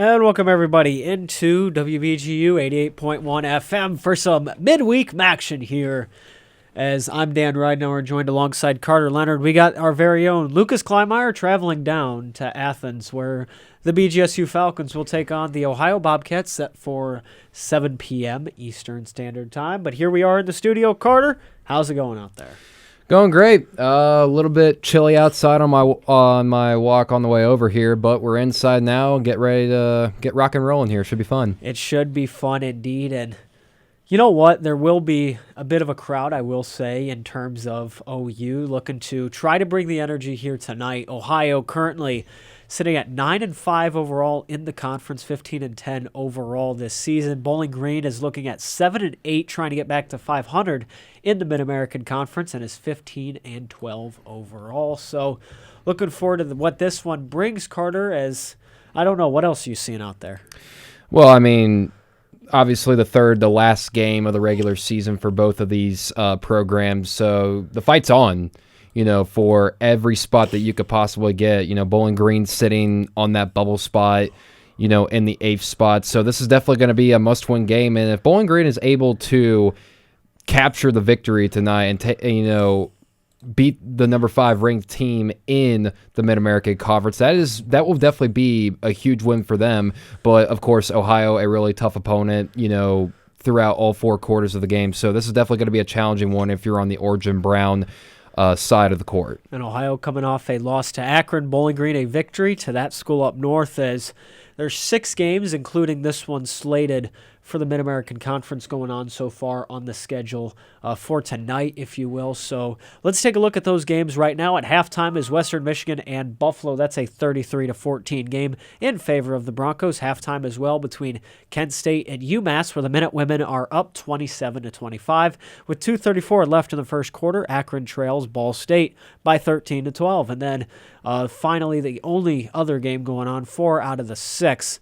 And welcome everybody into WBGU 88.1 FM for some midweek action here. As I'm Dan Ridenauer, joined alongside Carter Leonard, we got our very own Lucas Kleinmeyer traveling down to Athens, where the BGSU Falcons will take on the Ohio Bobcats, set for 7 p.m. Eastern Standard Time. But here we are in the studio. Carter, how's it going out there? Going great. A little bit chilly outside on my walk on the way over here, but we're inside now. Get ready to get rock and rolling here. Should be fun. It should be fun indeed. And you know what? There will be a bit of a crowd, I will say, in terms of OU looking to try to bring the energy here tonight. Ohio currently sitting at 9-5 overall in the conference, 15-10 overall this season. Bowling Green is looking at 7-8, trying to get back to 500 in the Mid-American Conference, and is 15-12 overall. So looking forward to what this one brings, Carter, as I don't know, what else are you seeing out there? Well, I mean, obviously the last game of the regular season for both of these programs, so the fight's on. For every spot that you could possibly get. Bowling Green sitting on that bubble spot, in the 8th spot. So this is definitely going to be a must-win game. And if Bowling Green is able to capture the victory tonight and, beat the number 5 ranked team in the Mid-American Conference, that will definitely be a huge win for them. But, of course, Ohio, a really tough opponent, throughout all 4 quarters of the game. So this is definitely going to be a challenging one if you're on the orange and brown side of the court. And Ohio coming off a loss to Akron, Bowling Green a victory to that school up north, as there's 6 games, including this one slated for the Mid-American Conference going on so far on the schedule for tonight, if you will. So let's take a look at those games right now. At halftime is Western Michigan and Buffalo. That's a 33-14 game in favor of the Broncos. Halftime as well between Kent State and UMass, where the Minute Women are up 27-25. With 2:34 left in the first quarter, Akron trails Ball State by 13-12. And then finally, the only other game going on, 4 out of the 6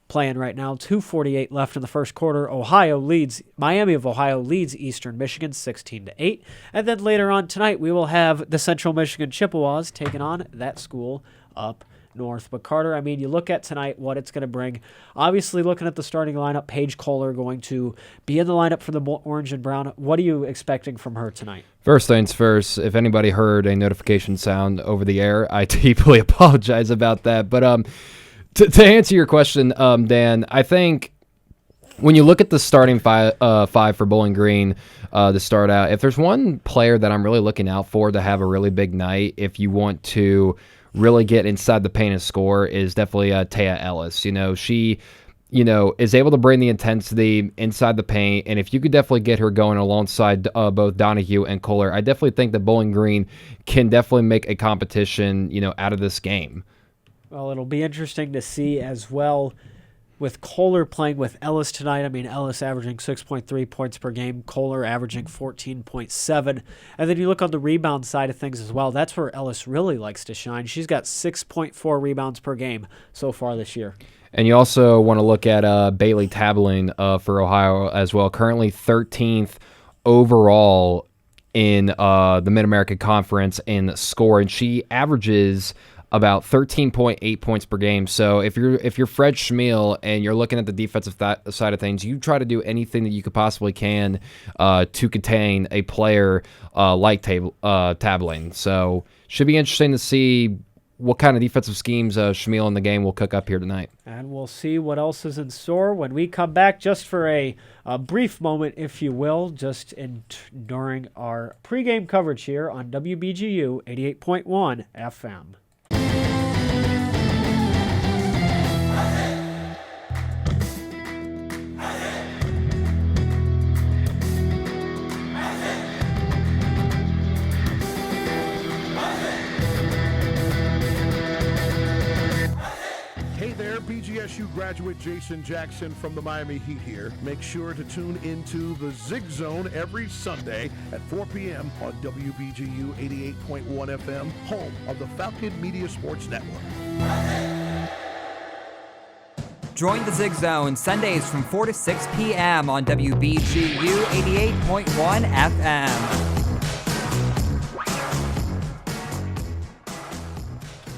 playing right now. 2:48 left in the first quarter. Miami of Ohio leads Eastern Michigan 16-8. And then later on tonight, we will have the Central Michigan Chippewas taking on that school up north. But Carter, I mean, you look at tonight, what it's going to bring. Obviously, looking at the starting lineup, Paige Kohler going to be in the lineup for the orange and brown. What are you expecting from her tonight? First things first, if anybody heard a notification sound over the air, I deeply apologize about that. But to answer your question, Dan, I think when you look at the starting five for Bowling Green to start out, if there's one player that I'm really looking out for to have a really big night, if you want to really get inside the paint and score, is definitely Taya Ellis. She is able to bring the intensity inside the paint, and if you could definitely get her going alongside both Donahue and Kohler, I definitely think that Bowling Green can definitely make a competition, out of this game. Well, it'll be interesting to see as well with Kohler playing with Ellis tonight. I mean, Ellis averaging 6.3 points per game, Kohler averaging 14.7. And then you look on the rebound side of things as well. That's where Ellis really likes to shine. She's got 6.4 rebounds per game so far this year. And you also want to look at Bailey Tabling for Ohio as well. Currently 13th overall in the Mid-American Conference in score, and she averages about 13.8 points per game. So if you're Fred Schmiel and you're looking at the defensive side of things, you try to do anything that you could possibly can to contain a player like Tabling. So should be interesting to see what kind of defensive schemes Schmiel in the game will cook up here tonight. And we'll see what else is in store when we come back, just for a brief moment, if you will, during our pregame coverage here on WBGU 88.1 FM. BGSU graduate Jason Jackson from the Miami Heat here. Make sure to tune into the Zig Zone every Sunday at 4 p.m. on WBGU 88.1 FM, home of the Falcon Media Sports Network. Join the Zig Zone Sundays from 4 to 6 p.m. on WBGU 88.1 FM.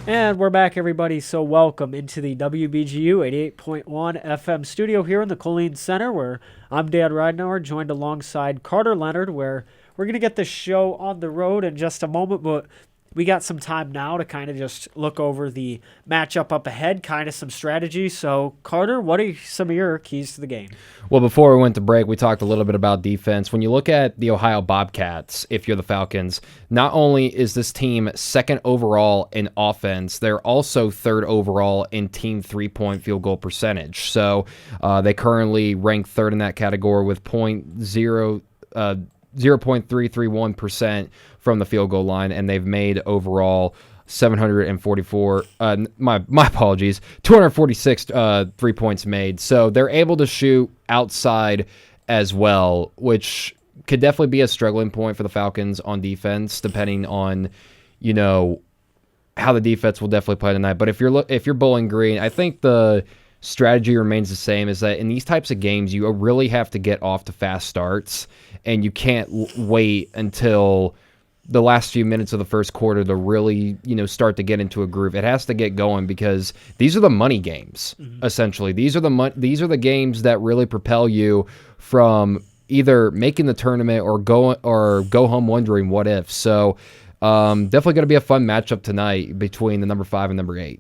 And we're back, everybody. So welcome into the WBGU 88.1 FM studio here in the Colleen Center, where I'm Dan Ridenauer, joined alongside Carter Leonard, where we're going to get the show on the road in just a moment, but we got some time now to kind of just look over the matchup up ahead, kind of some strategy. So, Carter, what are some of your keys to the game? Well, before we went to break, we talked a little bit about defense. When you look at the Ohio Bobcats, if you're the Falcons, not only is this team second overall in offense, they're also third overall in team three-point field goal percentage. So they currently rank third in that category with 0.331% from the field goal line, and they've made overall 744 my apologies 246 3 points made. So they're able to shoot outside as well, which could definitely be a struggling point for the Falcons on defense, depending on how the defense will definitely play tonight. But if you're Bowling Green, I think the strategy remains the same, is that in these types of games you really have to get off to fast starts, and you can't wait until the last few minutes of the first quarter to really, start to get into a groove. It has to get going, because these are the money games, essentially. These are the games that really propel you from either making the tournament or go home wondering what if. So definitely going to be a fun matchup tonight between the number 5 and number 8.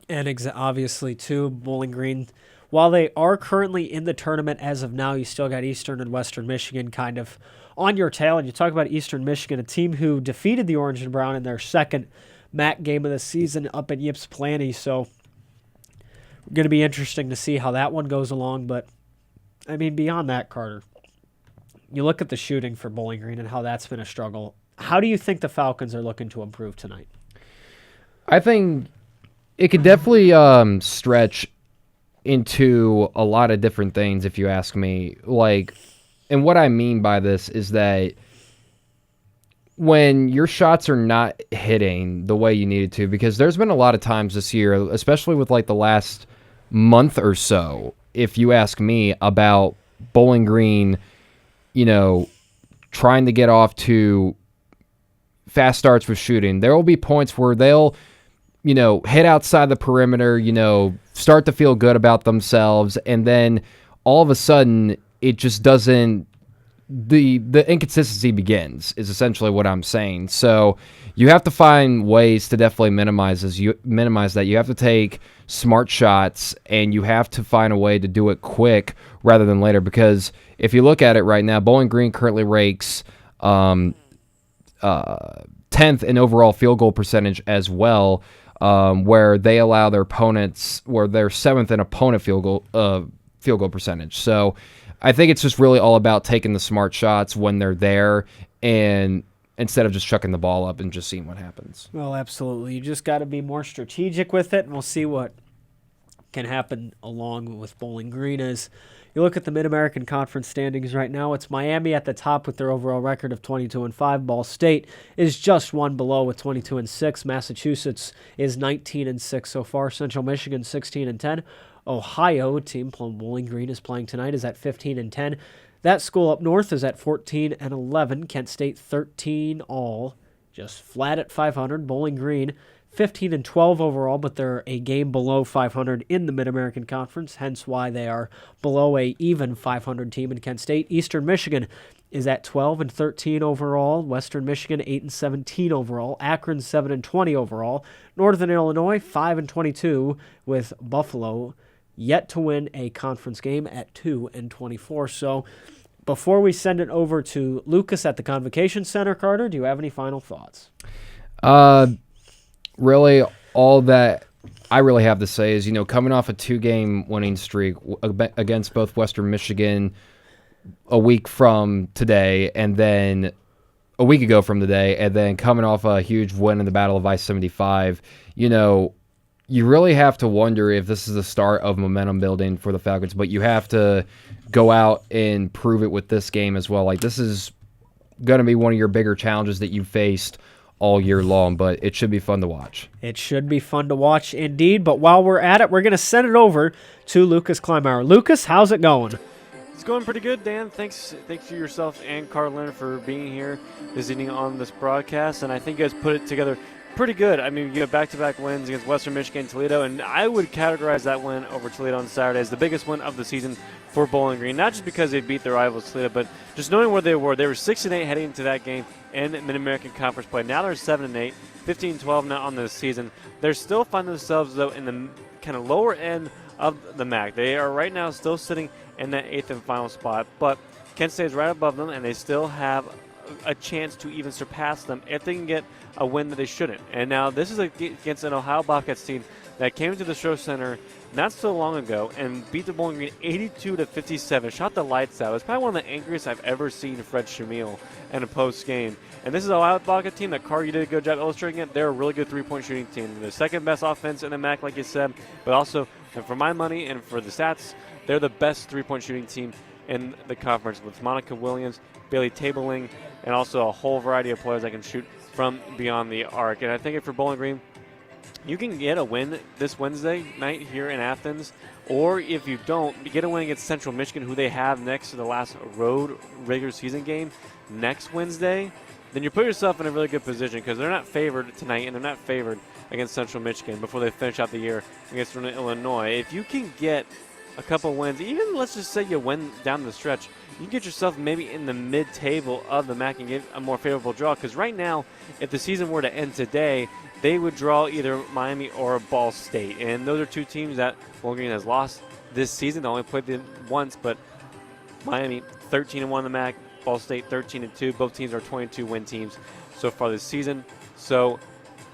And obviously, too, Bowling Green, while they are currently in the tournament as of now, you still got Eastern and Western Michigan kind of on your tail. And you talk about Eastern Michigan, a team who defeated the Orange and Brown in their second MAC game of the season up in Ypsilanti. So going to be interesting to see how that one goes along. But, I mean, beyond that, Carter, you look at the shooting for Bowling Green and how that's been a struggle. How do you think the Falcons are looking to improve tonight? I think it could definitely stretch into a lot of different things, if you ask me. And what I mean by this is that when your shots are not hitting the way you needed to, because there's been a lot of times this year, especially with the last month or so, if you ask me, about Bowling Green, trying to get off to fast starts with shooting. There will be points where they'll hit outside the perimeter, start to feel good about themselves, and then all of a sudden it just doesn't. The inconsistency begins, is essentially what I'm saying. So you have to find ways to definitely minimize that. You have to take smart shots, and you have to find a way to do it quick rather than later. Because if you look at it right now, Bowling Green currently ranks 10th in overall field goal percentage as well, where they allow their opponents, where they're 7th in opponent field goal percentage. So I think it's just really all about taking the smart shots when they're there, and instead of just chucking the ball up and just seeing what happens. Well, absolutely. You just got to be more strategic with it, and we'll see what can happen along with Bowling Green. As you look at the Mid-American Conference standings right now, it's Miami at the top with their overall record of 22-5. Ball State is just one below with 22-6. Massachusetts is 19-6 so far. Central Michigan 16-10. Ohio, team Bowling Green is playing tonight, is at 15-10. That school up north is at 14-11. Kent State 13 all, just flat at 500. Bowling Green 15-12 overall, but they're a game below 500 in the Mid-American Conference, hence why they are below a even 500 team in Kent State. Eastern Michigan is at 12-13 overall. Western Michigan 8-17 overall. Akron 7-20 overall. Northern Illinois 5-22, with Buffalo yet to win a conference game at 2-24. So before we send it over to Lucas at the Convocation Center, Carter, do you have any final thoughts? Really, all that I really have to say is, coming off a 2-game winning streak against both Western Michigan a week from today, and then a week ago from today, and then coming off a huge win in the Battle of I-75, you really have to wonder if this is the start of momentum building for the Falcons, but you have to go out and prove it with this game as well. This is going to be one of your bigger challenges that you faced all year long, but it should be fun to watch. It should be fun to watch indeed, but while we're at it, we're going to send it over to Lucas Kleinmauer. Lucas, how's it going? It's going pretty good, Dan. Thanks to yourself and Carl Leonard for being here, visiting on this broadcast, and I think you guys put it together Pretty good. I mean, you have back-to-back wins against Western Michigan and Toledo, and I would categorize that win over Toledo on Saturday as the biggest win of the season for Bowling Green. Not just because they beat their rivals Toledo, but just knowing where they were. They were 6-8 heading into that game in Mid-American Conference play. Now they're 7-8, 15-12 now on the season. They're still finding themselves, though, in the kind of lower end of the MAC. They are right now still sitting in that 8th and final spot, but Kent State is right above them, and they still have a chance to even surpass them if they can get a win that they shouldn't. And now this is against an Ohio Bobcats team that came to the Show Center not so long ago and beat the Bowling Green 82-57, shot the lights out. It's probably one of the angriest I've ever seen Fred Shamil in a post game. And this is an Ohio Bobcat team that Carter, you did a good job illustrating it. They're a really good three-point shooting team. They're the second best offense in the MAC, like you said, but also, and for my money and for the stats, they're the best three-point shooting team in the conference with Monica Williams, Bailey Tabling, and also a whole variety of players that can shoot from beyond the arc. And I think if for Bowling Green, you can get a win this Wednesday night here in Athens, or if you don't, get a win against Central Michigan, who they have next to the last road regular season game next Wednesday, then you put yourself in a really good position because they're not favored tonight and they're not favored against Central Michigan before they finish out the year against Illinois. If you can get a couple wins, even let's just say you win down the stretch, you can get yourself maybe in the mid-table of the MAC and get a more favorable draw. Because right now, if the season were to end today, they would draw either Miami or Ball State. And those are two teams that Bowling Green has lost this season. They only played them once, but Miami 13-1 in the MAC, Ball State 13-2. Both teams are 22-win teams so far this season. So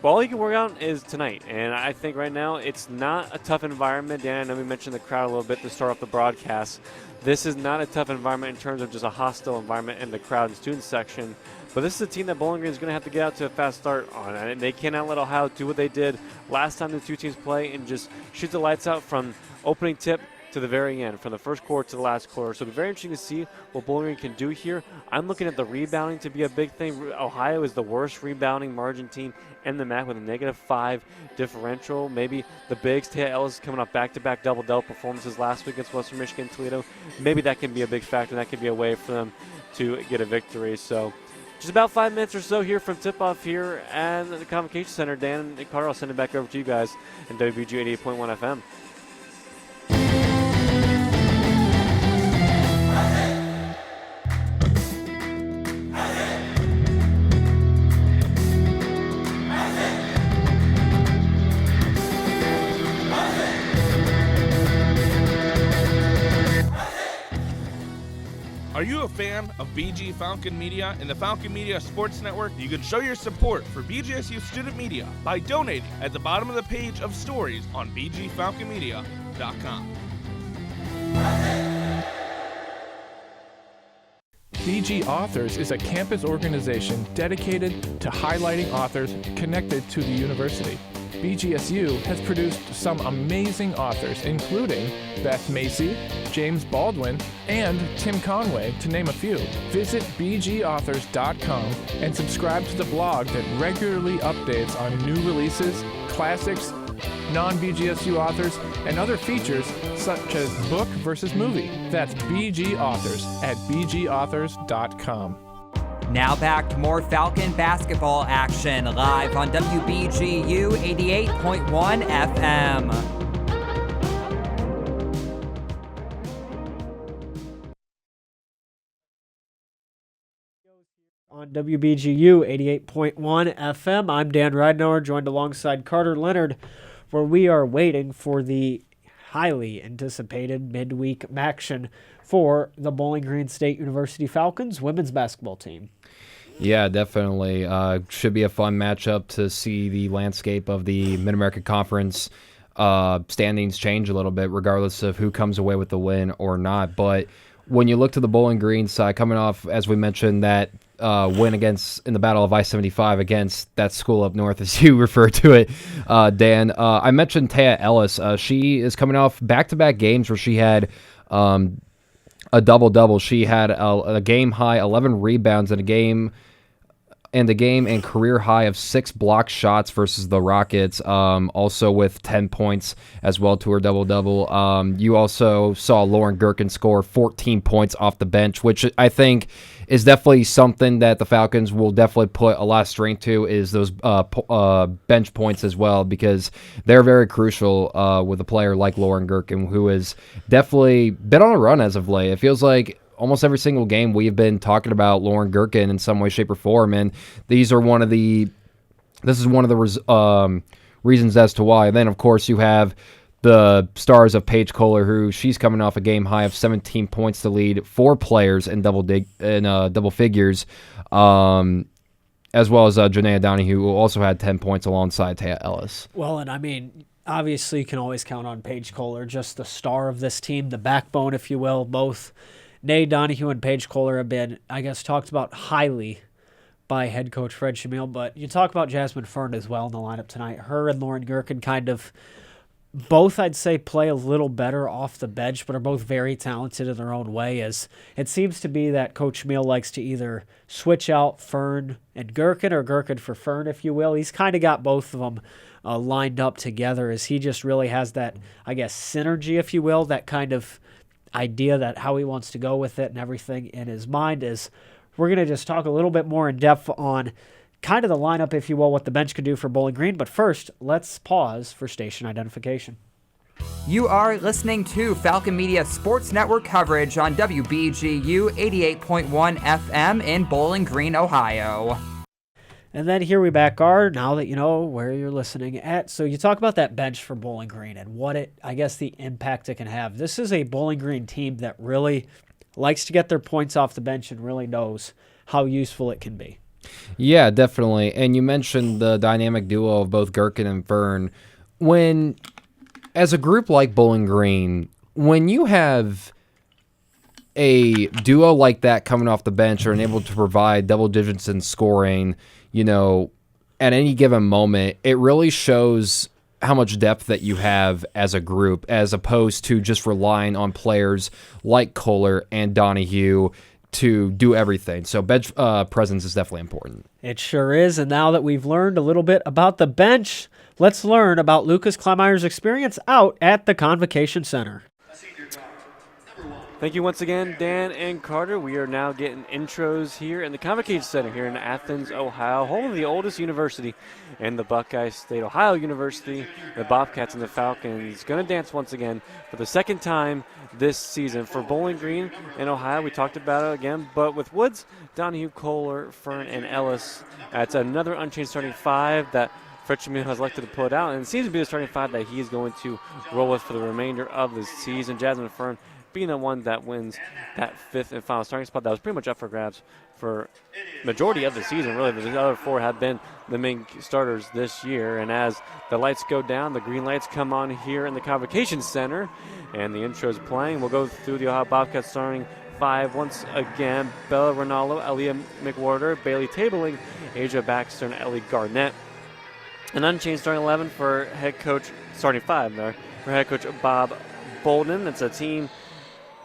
all you can work out is tonight. And I think right now it's not a tough environment. Dan, I know we mentioned the crowd a little bit to start off the broadcast. This is not a tough environment in terms of just a hostile environment in the crowd and student section. But this is a team that Bowling Green is going to have to get out to a fast start on. And they cannot let Ohio do what they did last time the two teams play and just shoot the lights out from opening tip to the very end, from the first quarter to the last quarter. So it'll be very interesting to see what Bowling Green can do here. I'm looking at the rebounding to be a big thing. Ohio is the worst rebounding margin team in the MAC with a -5 differential. Maybe the bigs, Taya Ellis is coming off back-to-back double-double performances last week against Western Michigan and Toledo. Maybe that can be a big factor. That could be a way for them to get a victory. So just about 5 minutes or so here from tip-off here at the Convocation Center. Dan and Carter, I'll send it back over to you guys in WBG 88.1 FM. Are you a fan of BG Falcon Media and the Falcon Media Sports Network? You can show your support for BGSU Student Media by donating at the bottom of the page of stories on bgfalconmedia.com. BG Authors is a campus organization dedicated to highlighting authors connected to the university. BGSU has produced some amazing authors, including Beth Macy, James Baldwin, and Tim Conway, to name a few. Visit bgauthors.com and subscribe to the blog that regularly updates on new releases, classics, non-BGSU authors, and other features such as book versus movie. That's BG Authors at bgauthors.com. Now back to more Falcon basketball action live on WBGU 88.1 FM. On WBGU 88.1 FM, I'm Dan Ridenour, joined alongside Carter Leonard, where we are waiting for the highly anticipated midweek action for the Bowling Green State University Falcons women's basketball team. Yeah, definitely. Should be a fun matchup to see the landscape of the Mid-American Conference standings change a little bit, regardless of who comes away with the win or not. But when you look to the Bowling Green side, coming off, as we mentioned, that win against in the Battle of I-75 against that school up north, as you refer to it, Dan. I mentioned Taya Ellis. She is coming off back-to-back games where she had a double-double. She had a game-high 11 rebounds in a game in the game and career high of 6 block shots versus the Rockets, also with 10 points as well to her double-double. You also saw Lauren Gherkin score 14 points off the bench, which I think is definitely something that the Falcons will definitely put a lot of strength to, is those bench points as well, because they're very crucial with a player like Lauren Gherkin, who has definitely been on a run as of late. It feels like almost every single game we've been talking about Lauren Gherkin in some way, shape, or form, and this is one of the reasons as to why. And then, of course, you have the stars of Paige Kohler, who she's coming off a game high of 17 points to lead 4 players in double figures, as well as Janaea Donahue, who also had 10 points alongside Taya Ellis. Well, and I mean, obviously you can always count on Paige Kohler, just the star of this team, the backbone, if you will. Both Janaea Donahue and Paige Kohler have been, I guess, talked about highly by head coach Fred Shamil, but you talk about Jasmine Fern as well in the lineup tonight. Her and Lauren Gherkin kind of both, I'd say, play a little better off the bench, but are both very talented in their own way, as it seems to be that Coach Meal likes to either switch out Fern and Gherkin, or Gherkin for Fern, if you will. He's kind of got both of them lined up together, as he just really has that, I guess, synergy, if you will, that kind of idea that how he wants to go with it and everything in his mind. Is we're going to just talk a little bit more in depth on kind of the lineup, if you will, what the bench could do for Bowling Green. But first, let's pause for station identification. You are listening to Falcon Media Sports Network coverage on WBGU 88.1 FM in Bowling Green, Ohio. And then here we back are, now that you know where you're listening at. So you talk about that bench for Bowling Green and what it, I guess, the impact it can have. This is a Bowling Green team that really likes to get their points off the bench and really knows how useful it can be. Yeah, definitely. And you mentioned the dynamic duo of both Gherkin and Fern. When, as a group like Bowling Green, when you have a duo like that coming off the bench or able to provide double digits in scoring, you know, at any given moment, it really shows how much depth that you have as a group, as opposed to just relying on players like Kohler and Donahue to do everything. So bench presence is definitely important. It sure is. And now that we've learned a little bit about the bench, let's learn about Lucas Kleinmeyer's experience out at the Convocation Center. Thank you once again, Dan and Carter. We are now getting intros here in the Convocation Center here in Athens, Ohio, home of the oldest university in the Buckeye State, Ohio University. The Bobcats and the Falcons going to dance once again for the second time this season for Bowling Green in Ohio. We talked about it again, but with Woods, Donahue, Kohler, Fern, and Ellis, it's another unchanged starting 5 that Fred Shamil has elected to put out, and it seems to be the starting 5 that he is going to roll with for the remainder of the season. Jasmine Fern being the one that wins that 5th and final starting spot that was pretty much up for grabs for majority of the season. Really, the other 4 have been the main starters this year. And as the lights go down, the green lights come on here in the Convocation Center, and the intro is playing. We'll go through the Ohio Bobcats starting 5 once again. Bella Ronaldo, Aaliyah McWhorter, Bailey Tabling, Asia Baxter, and Ellie Garnett. An unchanged starting 11 for head coach, starting 5 there, for head coach Bob Bolden. It's a team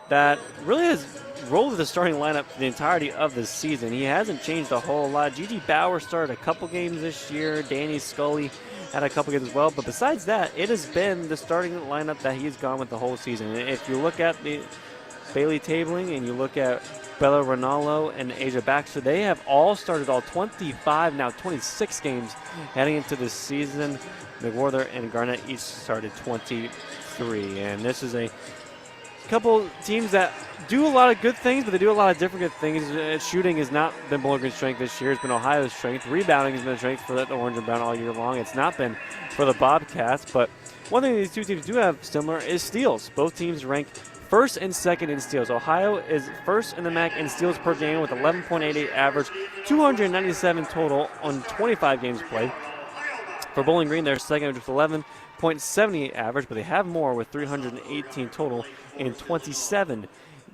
that really has rolled with the starting lineup for the entirety of the season. He hasn't changed a whole lot. Gigi Bauer started a couple games this year. Danny Scully had a couple games as well. But besides that, it has been the starting lineup that he's gone with the whole season. And if you look at the Bailey Tabling and you look at Bella Ronaldo and Asia Baxter, they have all started all 25, now 26 games heading into this season. McWhorter and Garnett each started 23. And this is a couple teams that do a lot of good things, but they do a lot of different good things. Shooting has not been Bowling Green's strength this year. It's been Ohio's strength. Rebounding has been a strength for the Orange and Brown all year long. It's not been for the Bobcats, but one thing these two teams do have similar is steals. Both teams rank first and second in steals. Ohio is first in the MAC in steals per game with 11.88 average, 297 total on 25 games played. For Bowling Green, they're second with 11.78 average, but they have more with 318 total in 27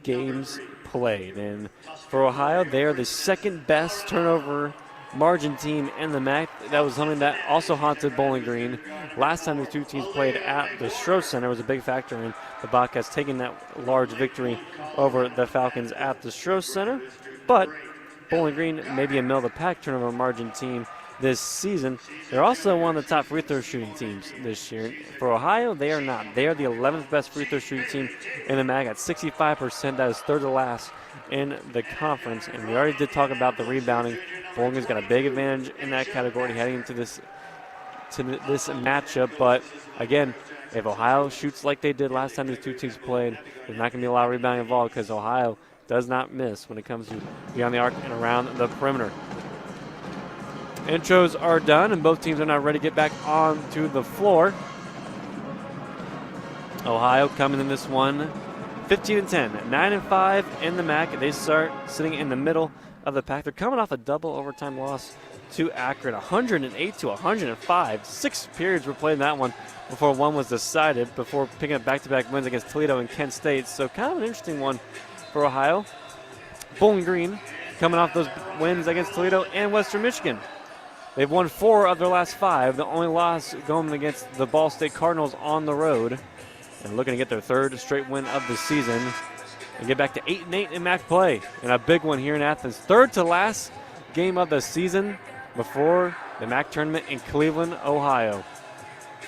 games played. And for Ohio, they are the second best turnover margin team in the MAC. That was something that also haunted Bowling Green. Last time the two teams played at the Stroh Center was a big factor in the Bobcats taking that large victory over the Falcons at the Stroh Center. But Bowling Green may be a middle-of-the-pack turnover margin team this season, they're also one of the top free throw shooting teams this year. For Ohio, they are not. They are the 11th best free throw shooting team in the MAC at 65%. That is third to last in the conference. And we already did talk about the rebounding. Bowling Green's got a big advantage in that category heading into this matchup. But again, if Ohio shoots like they did last time these two teams played, there's not going to be a lot of rebounding involved because Ohio does not miss when it comes to beyond the arc and around the perimeter. Intros are done, and both teams are now ready to get back onto the floor. Ohio coming in this one 15-10, 9-5 in the MAC. They start sitting in the middle of the pack. They're coming off a double overtime loss to Akron, 108-105. 6 periods were played in that one before one was decided, before picking up back-to-back wins against Toledo and Kent State. So kind of an interesting one for Ohio. Bowling Green coming off those wins against Toledo and Western Michigan. They've won 4 of their last 5. The only loss going against the Ball State Cardinals on the road. And looking to get their 3rd straight win of the season and get back to 8-8 in MAC play. And a big one here in Athens. 3rd to last game of the season before the MAC tournament in Cleveland, Ohio.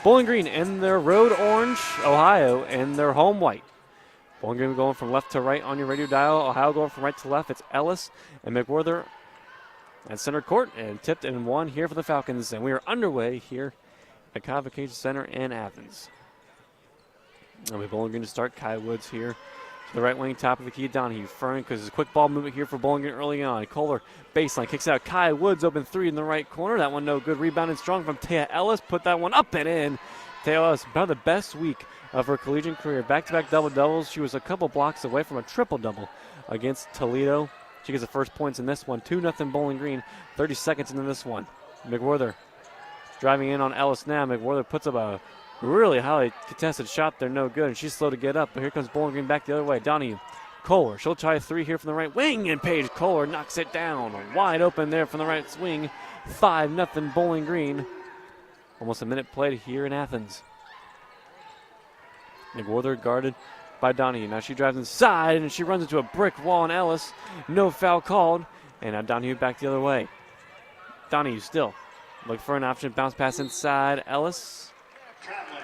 Bowling Green in their road orange, Ohio in their home white. Bowling Green going from left to right on your radio dial. Ohio going from right to left. It's Ellis and McWhorter at center court, and tipped and won here for the Falcons. And we are underway here at Convocation Center in Athens. And we Bowling Green to start. Kai Woods here to the right wing, top of the key. Donahue Fern, because it's a quick ball movement here for Bowling Green early on. Kohler baseline kicks out. Kai Woods open 3 in the right corner. That one no good. Rebounded strong from Taya Ellis. Put that one up and in. Taya Ellis, about the best week of her collegiate career. Back-to-back double-doubles. She was a couple blocks away from a triple-double against Toledo. She gets the first points in this one. 2-0 Bowling Green. 30 seconds into this one. McWhorter driving in on Ellis now. McWhorter puts up a really highly contested shot there. No good. And she's slow to get up. But here comes Bowling Green back the other way. Donahue. Kohler. She'll try 3 here from the right wing. And Paige Kohler knocks it down. Wide open there from the right swing. 5-0 Bowling Green. Almost a minute played here in Athens. McWhorter guarded by Donahue. Now she drives inside, and she runs into a brick wall on Ellis. No foul called. And now Donahue back the other way. Donahue still look for an option. Bounce pass inside Ellis.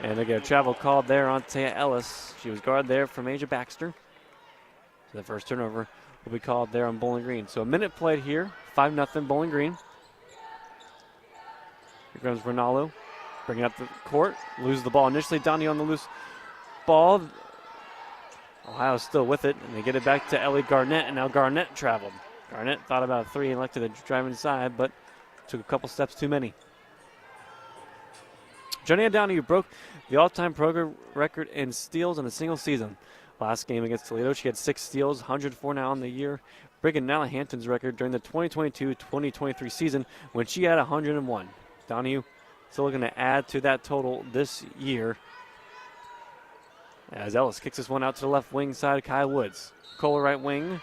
And they get a travel called there on Taya Ellis. She was guarded there from Asia Baxter. So the first turnover will be called there on Bowling Green. So a minute played here. 5-0 Bowling Green. Here comes Ronaldo. Bringing up the court. Loses the ball initially. Donahue on the loose ball. Ohio's still with it, and they get it back to Ellie Garnett, and now Garnett traveled. Garnett thought about 3 and elected to drive inside, but took a couple steps too many. Johnny Donahue broke the all-time program record in steals in a single season. Last game against Toledo, she had 6 steals, 104 now on the year, breaking Nella Hampton's record during the 2022-2023 season when she had 101. Donahue still looking to add to that total this year. As Ellis kicks this one out to the left wing side, Kai Woods. Kohler right wing,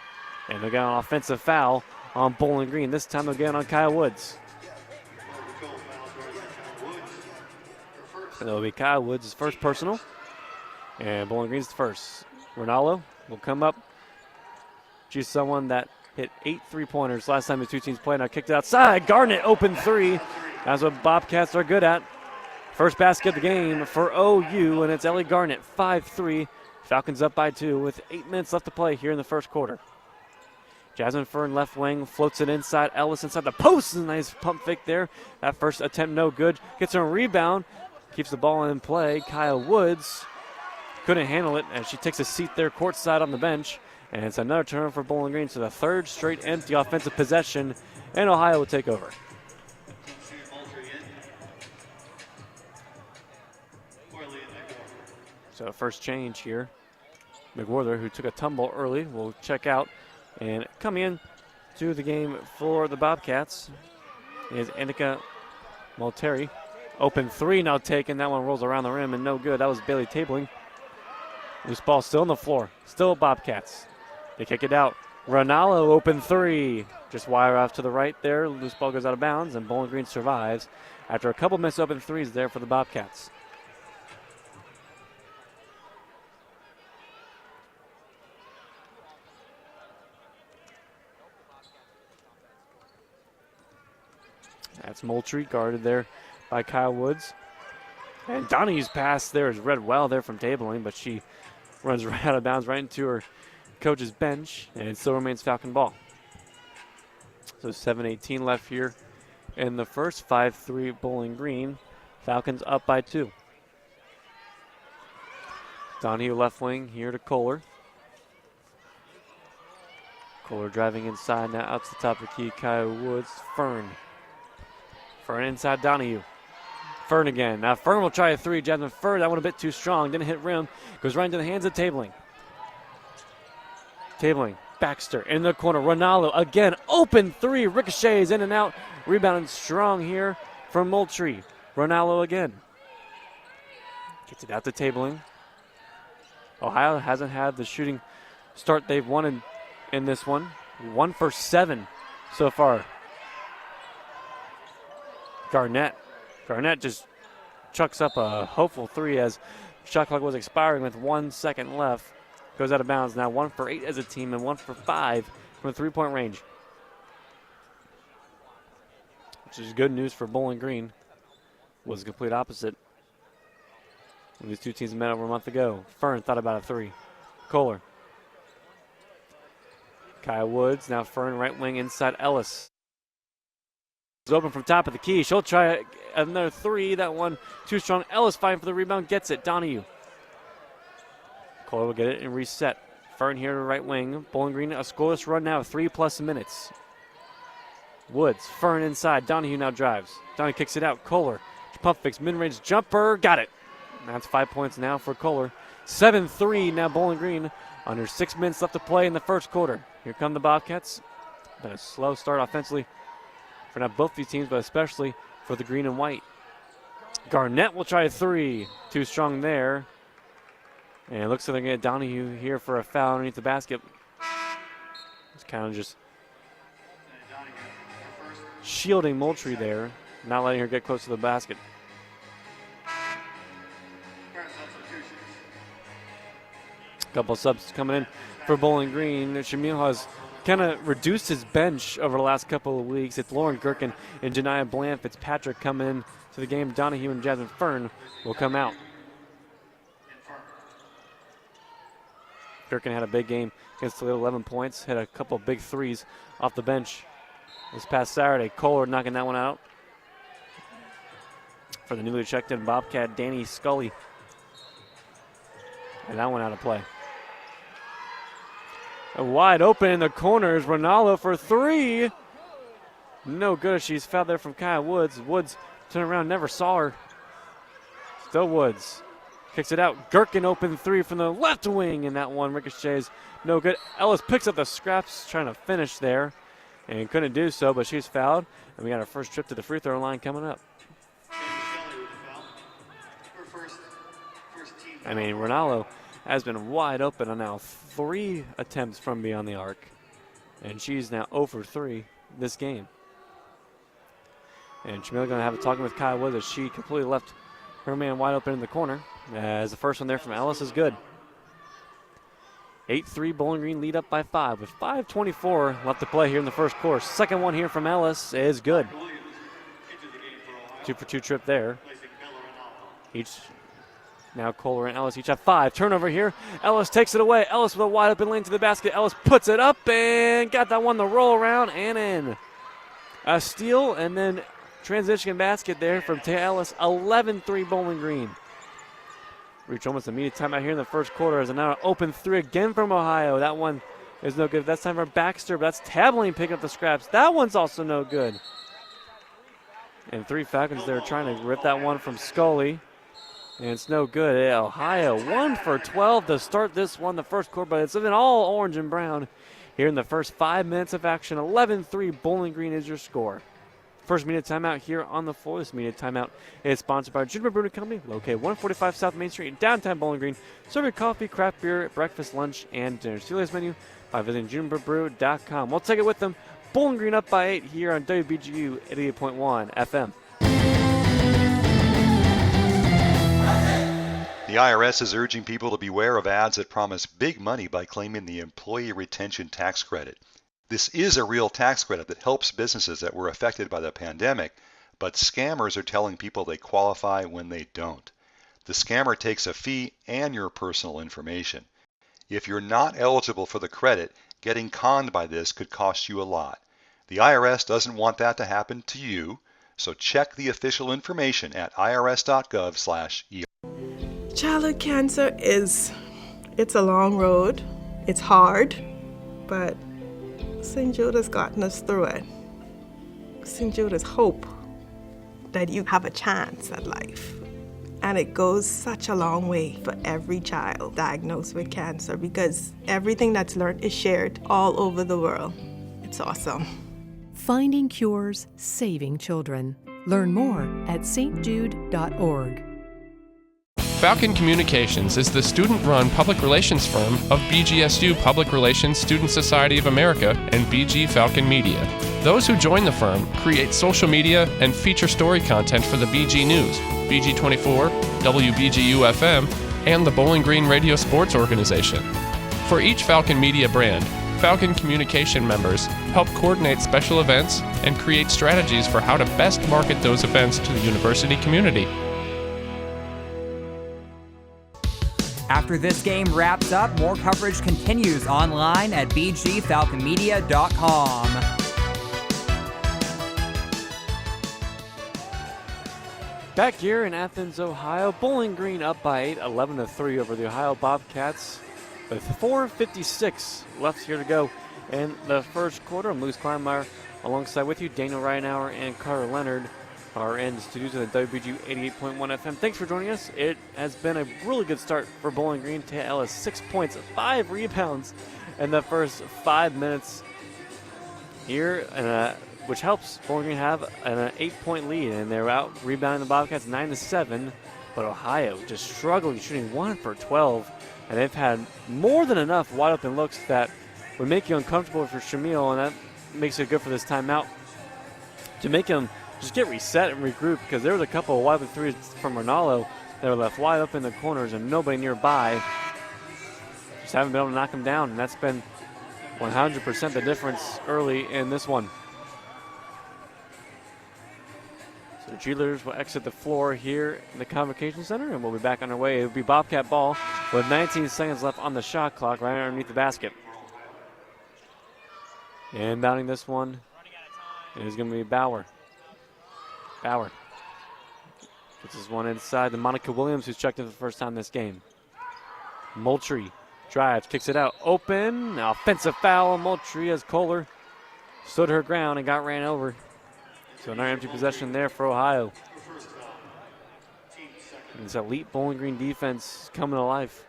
and they'll get an offensive foul on Bowling Green. This time they'll get on Kai Woods. It'll be Kai Woods' first personal, and Bowling Green's first. Ronaldo will come up. She's someone that hit 8 3-pointers last time the two teams played. Now kicked it outside. Garnett open 3. That's what Bobcats are good at. First basket of the game for OU, and it's Ellie Garnett, 5-3. Falcons up by 2 with 8 minutes left to play here in the first quarter. Jasmine Fern left wing floats it inside. Ellis inside the post. Nice pump fake there. That first attempt no good. Gets her a rebound. Keeps the ball in play. Kyle Woods couldn't handle it, and she takes a seat there courtside on the bench. And it's another turnover for Bowling Green. So the 3rd straight empty offensive possession, and Ohio will take over. So first change here. McWhorter, who took a tumble early, will check out. And coming in to the game for the Bobcats is Annika Malteri. Open 3 now taken. That one rolls around the rim and no good. That was Bailey Tabling. Loose ball still on the floor. Still Bobcats. They kick it out. Ronaldo open 3. Just wire off to the right there. Loose ball goes out of bounds, and Bowling Green survives after a couple missed open 3s there for the Bobcats. That's Moultrie guarded there by Kyle Woods. And Donahue's pass there is read well there from tabling, but she runs right out of bounds right into her coach's bench, and it still remains Falcon ball. So 7:18 left here in the first. 5-3 Bowling Green. Falcons up by 2. Donahue left wing here to Kohler. Kohler driving inside now out to the top of the key. Kyle Woods. Fern inside Donahue. Fern again. Now Fern will try a 3. Jasmine Fern, that one a bit too strong. Didn't hit rim. Goes right into the hands of Tabling. Baxter in the corner. Ronaldo again. Open 3. Ricochets in and out. Rebounding strong here from Moultrie. Ronaldo again. Gets it out to Tabling. Ohio hasn't had the shooting start they've wanted in this one. 1 for 7 so far. Garnett just chucks up a hopeful 3 as shot clock was expiring with 1 second left. Goes out of bounds now. 1 for 8 as a team and 1 for 5 from the 3-point range. Which is good news for Bowling Green. Was the complete opposite when these two teams met over a month ago. Fern thought about a 3. Kohler. Kyle Woods. Now Fern right wing inside Ellis. It's open from top of the key. She'll try another 3. That one too strong. Ellis fighting for the rebound. Gets it. Donahue. Kohler will get it and reset. Fern here to right wing. Bowling Green a scoreless run now. 3+ minutes. Woods. Fern inside. Donahue now drives. Donahue kicks it out. Kohler. Pump fakes. Mid-range jumper. Got it. That's 5 points now for Kohler. 7-3 now Bowling Green. Under 6 minutes left to play in the first quarter. Here come the Bobcats. Been a slow start offensively for not both these teams, but especially for the green and white. Garnett will try a 3. Too strong there. And it looks like they're going to get Donahue here for a foul underneath the basket. It's kind of just shielding Moultrie there, not letting her get close to the basket. Couple subs coming in for Bowling Green. Shamil has kind of reduced his bench over the last couple of weeks. It's Lauren Gherkin and Janiyah Bland Fitzpatrick coming in to the game. Donahue and Jasmine Fern will come out. Gherkin had a big game against Toledo, 11 points. Had a couple of big 3s off the bench this past Saturday. Kohler knocking that one out for the newly checked in Bobcat, Danny Scully. And that one out of play. And wide open in the corners. Ronaldo for 3. No good. She's fouled there from Kyle Woods. Woods turned around, never saw her. Still Woods. Kicks it out. Gherkin open 3 from the left wing. And that one ricochets. No good. Ellis picks up the scraps, trying to finish there. And couldn't do so, but she's fouled. And we got our first trip to the free throw line coming up. I mean, Ronaldo has been wide open on now 3 attempts from beyond the arc. And she's now 0 for 3 this game. And Shamil going to have a talking with Kyle Woods as she completely left her man wide open in the corner. As the first one there from Ellis is good. 8-3 Bowling Green lead up by 5 with 5:24 left to play here in the first quarter. Second one here from Ellis is good. 2 for 2 trip there. Each now Kohler and Ellis each have 5. Turnover here. Ellis takes it away. Ellis with a wide open lane to the basket. Ellis puts it up and got that one to roll around and in. A steal and then transition basket there from Taya Ellis. 11-3 Bowling Green. Reach almost immediate timeout here in the first quarter as now an open 3 again from Ohio. That one is no good. That's time for Baxter, but that's Tabling picking up the scraps. That one's also no good. And 3 Falcons there trying to rip that one from Scully. And it's no good. Ohio 1 for 12 to start this one, the first quarter, but it's been all orange and brown here in the first 5 minutes of action. 11-3 Bowling Green is your score. First media timeout here on the floor. This media timeout is sponsored by Juniper Brewing Company, located 145 South Main Street in downtown Bowling Green, serving coffee, craft beer, breakfast, lunch, and dinner. See this menu by visiting juniperbrew.com. We'll take it with them. Bowling Green up by 8 here on WBGU 88.1 FM. The IRS is urging people to beware of ads that promise big money by claiming the Employee Retention Tax Credit. This is a real tax credit that helps businesses that were affected by the pandemic, but scammers are telling people they qualify when they don't. The scammer takes a fee and your personal information. If you're not eligible for the credit, getting conned by this could cost you a lot. The IRS doesn't want that to happen to you, so check the official information at irs.gov/ER. Childhood cancer it's a long road. It's hard, but St. Jude has gotten us through it. St. Jude is hope that you have a chance at life. And it goes such a long way for every child diagnosed with cancer because everything that's learned is shared all over the world. It's awesome. Finding cures, saving children. Learn more at stjude.org. Falcon Communications is the student-run public relations firm of BGSU Public Relations Student Society of America and BG Falcon Media. Those who join the firm create social media and feature story content for the BG News, BG24, WBGU FM, and the Bowling Green Radio Sports Organization. For each Falcon Media brand, Falcon Communication members help coordinate special events and create strategies for how to best market those events to the university community. After this game wraps up, more coverage continues online at bgfalconmedia.com. Back here in Athens, Ohio, Bowling Green up by 8, 11-3 over the Ohio Bobcats with 4:56 left here to go in the first quarter. I'm Luce Kleinmeyer alongside with you, Daniel Reinauer and Carter Leonard are in the studios of the WBGU 88.1 FM. Thanks for joining us. It has been a really good start for Bowling Green. Taya Ellis, 6 points, 5 rebounds in the first 5 minutes here, which helps Bowling Green have an 8-point lead, and they're out rebounding the Bobcats 9-7. But Ohio just struggling, shooting 1 for 12, and they've had more than enough wide open looks that would make you uncomfortable for Shamil, and that makes it good for this timeout to make him just get reset and regroup, because there was a couple of wide open threes from Ronaldo that were left wide open in the corners and nobody nearby. Just haven't been able to knock them down, and that's been 100% the difference early in this one. So the cheerleaders will exit the floor here in the Convocation Center, and we'll be back on our way. It will be Bobcat ball with 19 seconds left on the shot clock right underneath the basket. Inbounding this one is going to be Bauer. Bauer gets this one inside to Monica Williams, who's checked in for the first time this game. Moultrie drives, kicks it out, open. Offensive foul on Moultrie as Kohler stood her ground and got ran over. So another empty possession there for Ohio. And this elite Bowling Green defense coming to life.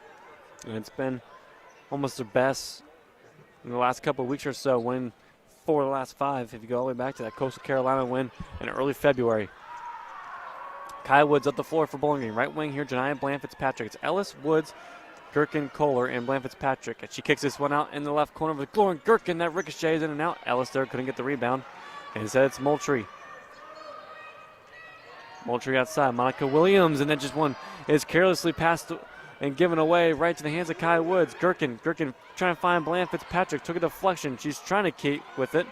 And it's been almost their best in the last couple of weeks or so, winning 4 of the last 5, if you go all the way back to that Coastal Carolina win in early February. Kai Woods up the floor for Bowling Green. Right wing here, Janiyah Bland Fitzpatrick. It's Ellis, Woods, Gherkin, Kohler, and Bland Fitzpatrick. And she kicks this one out in the left corner with Lauren Gherkin. That ricochets in and out. Ellis there couldn't get the rebound. And instead it's Moultrie. Moultrie outside. Monica Williams, and then just one is carelessly passed and given away right to the hands of Kai Woods. Gherkin trying to find Bland Fitzpatrick. Took a deflection. She's trying to keep with it.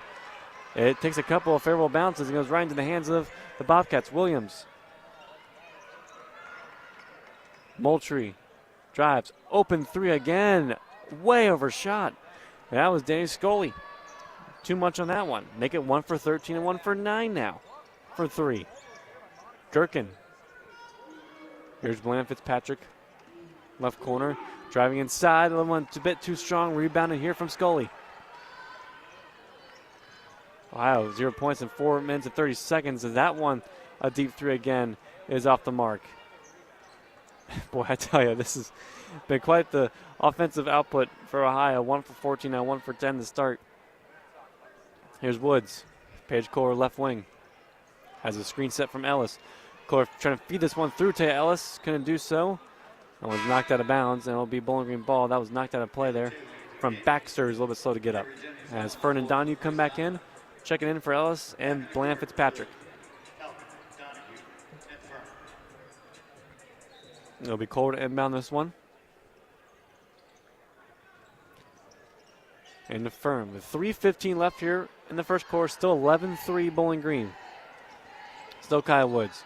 It takes a couple of favorable bounces and goes right into the hands of the Bobcats. Williams. Moultrie drives. Open 3 again. Way overshot. That was Danny Scully. Too much on that one. Make it 1 for 13 and 1 for 9 now for 3. Gherkin. Here's Bland Fitzpatrick. Left corner, driving inside. The one's a bit too strong. Rebounded here from Scully. Wow, 0 points in 4 minutes and 30 seconds. And that one, a deep 3 again, is off the mark. Boy, I tell you, this has been quite the offensive output for Ohio. 1 for 14 now, 1 for 10 to start. Here's Woods. Paige Kohler left wing. Has a screen set from Ellis. Kohler trying to feed this one through to Ellis. Couldn't do so. That was knocked out of bounds, and it'll be Bowling Green ball. That was knocked out of play there from Baxter, who's a little bit slow to get up. As Fern and Donahue come back in, checking in for Ellis and Bland Fitzpatrick. It'll be Kohler to inbound this one. And the Fern with 3:15 left here in the first quarter, still 11-3 Bowling Green. Still Kyle Woods.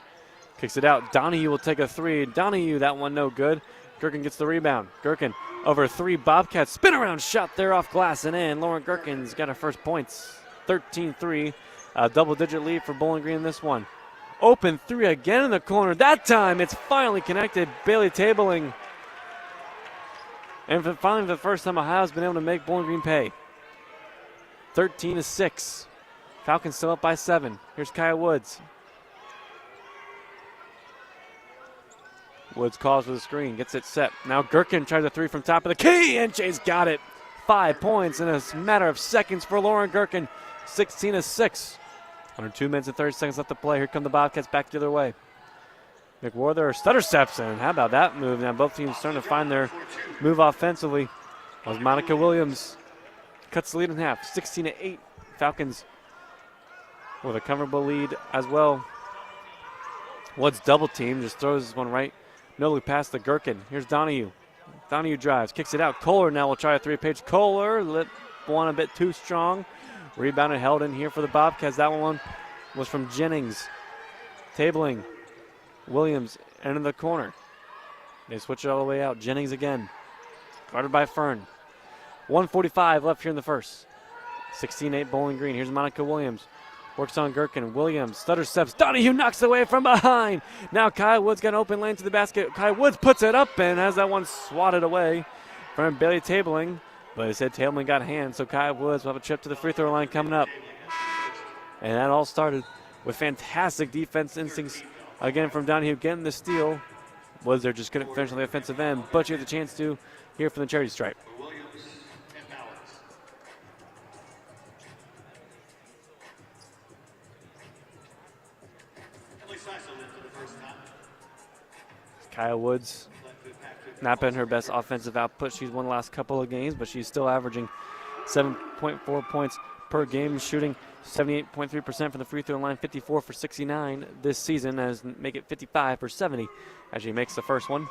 Kicks it out. Donahue will take a three. Donahue, that one no good. Gherkin gets the rebound. Gherkin over three. Bobcats spin around shot there off glass and in. Lauren Gherkin's got her first points. 13-3. A double-digit lead for Bowling Green in this one. Open three again in the corner. That time it's finally connected. Bailey Tabling. And finally, for the first time, Ohio's been able to make Bowling Green pay. 13-6. Falcons still up by 7. Here's Kaya Woods. Woods calls for the screen, gets it set. Now Gherkin tries a three from top of the key, and Jay's got it. 5 points in a matter of seconds for Lauren Gherkin. 16-6. Under 2 minutes and 30 seconds left to play. Here come the Bobcats back the other way. McWarther stutter steps in. How about that move? Now both teams starting to find their move offensively. As Monica Williams cuts the lead in half. 16-8. Falcons with a comfortable lead as well. Woods double team, just throws this one right. No look past the Gherkin. Here's Donahue. Donahue drives, kicks it out. Kohler now will try a three-page. Kohler lit one a bit too strong. Rebounded, held in here for the Bobcats. That one was from Jennings. Tabling. Williams into the corner. They switch it all the way out. Jennings again. Guarded by Fern. 1:45 left here in the first. 16-8 Bowling Green. Here's Monica Williams. Works on Gherkin. Williams stutter steps. Donahue knocks away from behind. Now Kai Woods got an open lane to the basket. Kai Woods puts it up and has that one swatted away from Bailey Tabling. But he said Tabling got hands, so Kai Woods will have a trip to the free throw line coming up. And that all started with fantastic defense instincts again from Donahue getting the steal. Woods there just couldn't finish on the offensive end, but you have the chance to here from the charity stripe. Kaya Woods not been her best offensive output. She's won the last couple of games, but she's still averaging 7.4 points per game, shooting 78.3% from the free throw line, 54 for 69 this season, as make it 55 for 70 as she makes the first one.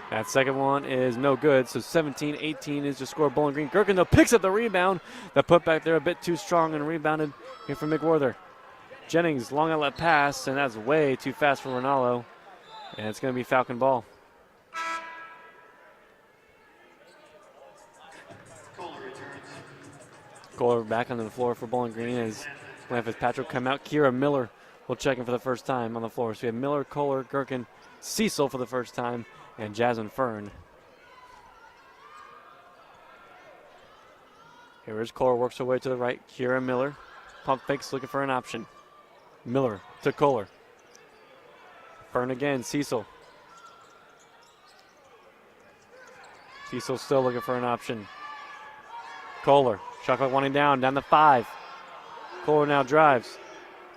That second one is no good, so 17-18 is the score. Bowling Green. Gherkin, though, picks up the rebound. The putback there a bit too strong and rebounded here from McWarther. Jennings, long outlet pass, and that's way too fast for Ronaldo. And it's going to be Falcon ball. Kohler back onto the floor for Bowling Green as Glenn Fitzpatrick come out. Kira Miller will check in for the first time on the floor. So we have Miller, Kohler, Gherkin, Cecil for the first time, and Jasmine Fern. Here is Kohler, works her way to the right. Kira Miller, pump fakes, looking for an option. Miller to Kohler. Fern again, Cecil. Cecil still looking for an option. Kohler, shot clock winding down the 5. Kohler now drives.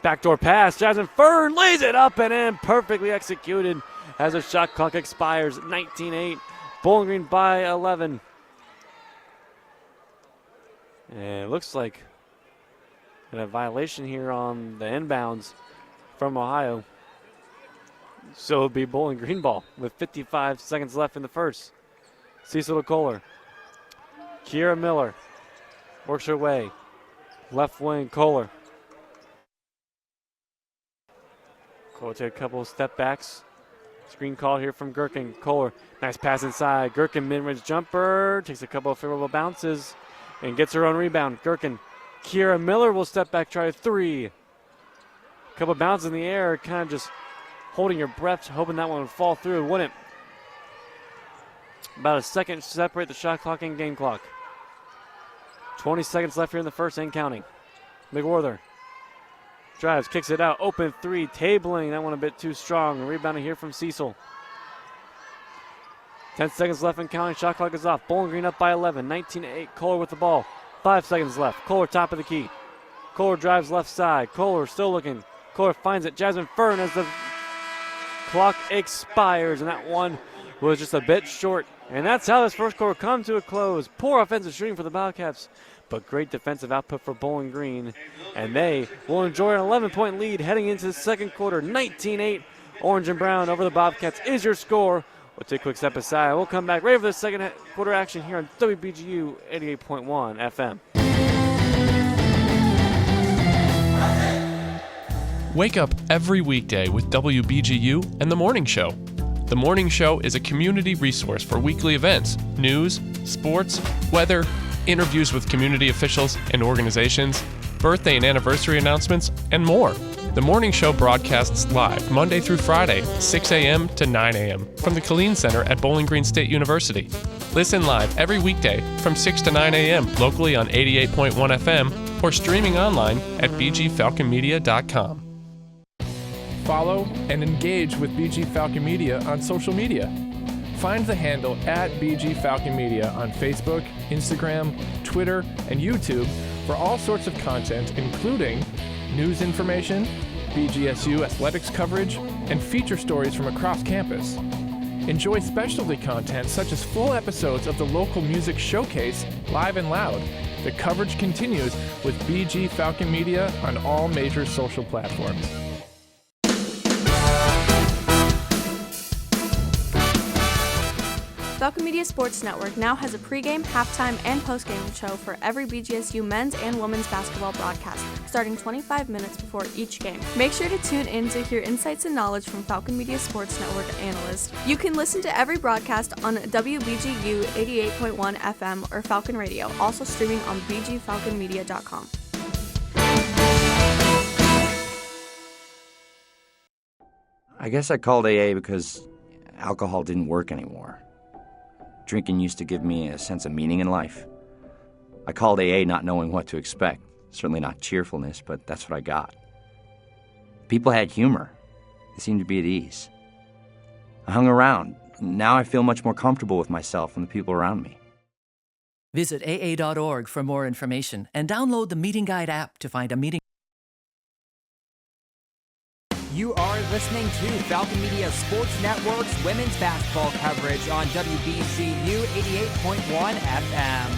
Backdoor pass, Jasmine Fern lays it up and in, perfectly executed as the shot clock expires. 19-8, Bowling Green by 11. And it looks like a violation here on the inbounds from Ohio. So it'll be Bowling Green ball with 55 seconds left in the first. Cecil to Kohler. Kira Miller works her way. Left wing, Kohler. Kohler take a couple of step backs. Screen call here from Gherkin. Kohler, nice pass inside. Gherkin mid-range jumper. Takes a couple of favorable bounces and gets her own rebound. Gherkin. Kira Miller will step back, try a three. Couple bounces in the air, kind of just holding your breath, hoping that one would fall through. Wouldn't. About a second to separate the shot clock and game clock. 20 seconds left here in the first and counting. McWarther drives, kicks it out. Open three, tabling. That one a bit too strong. Rebounding here from Cecil. 10 seconds left and counting. Shot clock is off. Bowling Green up by 11. 19-8. Kohler with the ball. 5 seconds left. Kohler top of the key. Kohler drives left side. Kohler still looking. Kohler finds it. Jasmine Fern as the clock expires. And that one was just a bit short. And that's how this first quarter comes to a close. Poor offensive shooting for the Bobcats, but great defensive output for Bowling Green. And they will enjoy an 11-point lead heading into the second quarter. 19-8. Orange and Brown over the Bobcats is your score. We'll take a quick step aside. We'll come back right for the second quarter action here on WBGU 88.1 FM. Wake up every weekday with WBGU and The Morning Show. The Morning Show is a community resource for weekly events, news, sports, weather, interviews with community officials and organizations, birthday and anniversary announcements, and more. The Morning Show broadcasts live Monday through Friday, 6 a.m. to 9 a.m. from the Killeen Center at Bowling Green State University. Listen live every weekday from 6 to 9 a.m. locally on 88.1 FM or streaming online at bgfalconmedia.com. Follow and engage with BG Falcon Media on social media. Find the handle at BG Falcon Media on Facebook, Instagram, Twitter, and YouTube for all sorts of content, including news information, BGSU athletics coverage, and feature stories from across campus. Enjoy specialty content such as full episodes of the local music showcase, Live and Loud. The coverage continues with BG Falcon Media on all major social platforms. Falcon Media Sports Network now has a pregame, halftime, and postgame show for every BGSU men's and women's basketball broadcast, starting 25 minutes before each game. Make sure to tune in to hear insights and knowledge from Falcon Media Sports Network analysts. You can listen to every broadcast on WBGU 88.1 FM or Falcon Radio, also streaming on bgfalconmedia.com. I guess I called AA because alcohol didn't work anymore. Drinking used to give me a sense of meaning in life. I called AA not knowing what to expect. Certainly not cheerfulness, but that's what I got. People had humor. They seemed to be at ease. I hung around. Now I feel much more comfortable with myself and the people around me. Visit AA.org for more information and download the Meeting Guide app to find a meeting. You are listening to Falcon Media Sports Network's women's basketball coverage on WBGU 88.1 FM.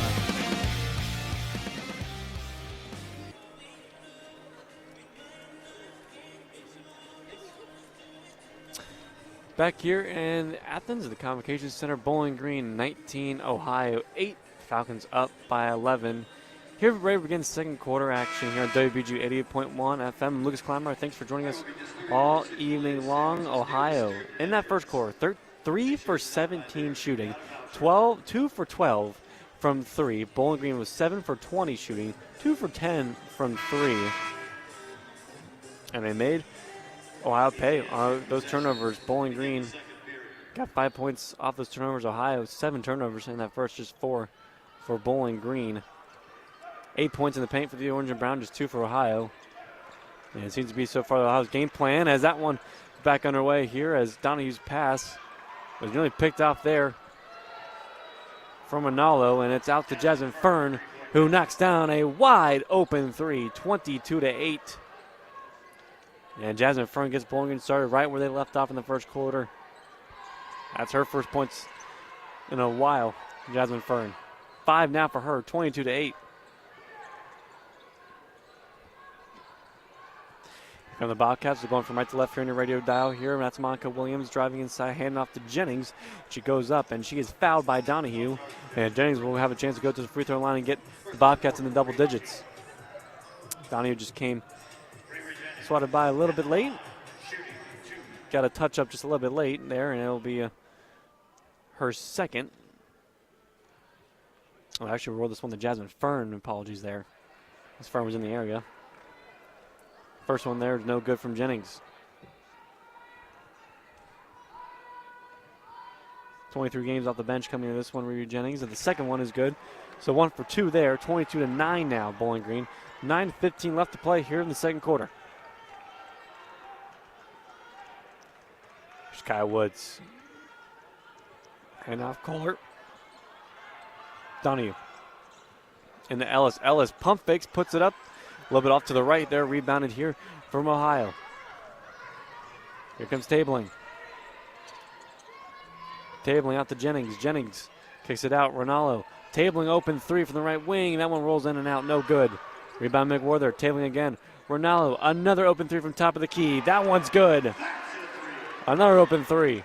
Back here in Athens at the Convocation Center, Bowling Green 19, Ohio 8. Falcons up by 11. Here ready to begin second quarter action here on WBGU 88.1 FM. Lucas Clymer, thanks for joining us all evening long. Ohio in that first quarter, 3 for 17 shooting, 2 for 12 from 3. Bowling Green was 7 for 20 shooting, 2 for 10 from 3. And they made Ohio pay on those turnovers. Bowling Green got 5 points off those turnovers. Ohio 7 turnovers in that first, just 4 for Bowling Green. 8 points in the paint for the Orange and Brown, just 2 for Ohio. And it seems to be so far Ohio's game plan as that one back underway here as Donahue's pass was nearly picked off there from Ronaldo, and it's out to Jasmine Fern, who knocks down a wide open three, 22-8. And Jasmine Fern gets Bowling Green started right where they left off in the first quarter. That's her first points in a while, Jasmine Fern. 5 now for her, 22-8. And the Bobcats are going from right to left here in your radio dial here. And that's Monica Williams driving inside, handing off to Jennings. She goes up, and she is fouled by Donahue. And Jennings will have a chance to go to the free throw line and get the Bobcats in the double digits. Donahue just came swatted by a little bit late. Got a touch up just a little bit late there, and it'll be her second. Oh, actually, we rolled this one to Jasmine Fern. Apologies there. This Fern was in the area. First one there is no good from Jennings. 23 games off the bench coming into this one, Ryu Jennings, and the second one is good. So 1 for 2 there, 22-9 now, Bowling Green. 9:15 left to play here in the second quarter. Here's Kyle Woods. Hand off Kohler. Donahue. Into Ellis. Ellis pump fakes, puts it up. A little bit off to the right there, rebounded here from Ohio. Here comes Tabling. Tabling out to Jennings. Jennings kicks it out. Ronaldo. Tabling open three from the right wing. That one rolls in and out. No good. Rebound McWhorter. Tabling again. Ronaldo. Another open three from top of the key. That one's good. Another open three.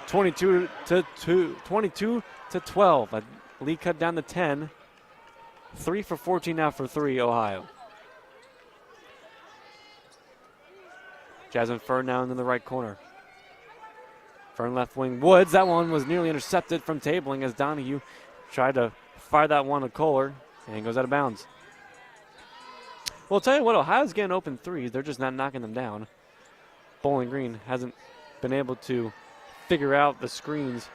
22-12. A lead cut down to 10. 3 for 14 now for 3, Ohio. Jasmine Fern now into the right corner. Fern left wing. Woods, that one was nearly intercepted from tabling as Donahue tried to fire that one to Kohler and goes out of bounds. Well, I'll tell you what, Ohio's getting open threes. They're just not knocking them down. Bowling Green hasn't been able to figure out the screens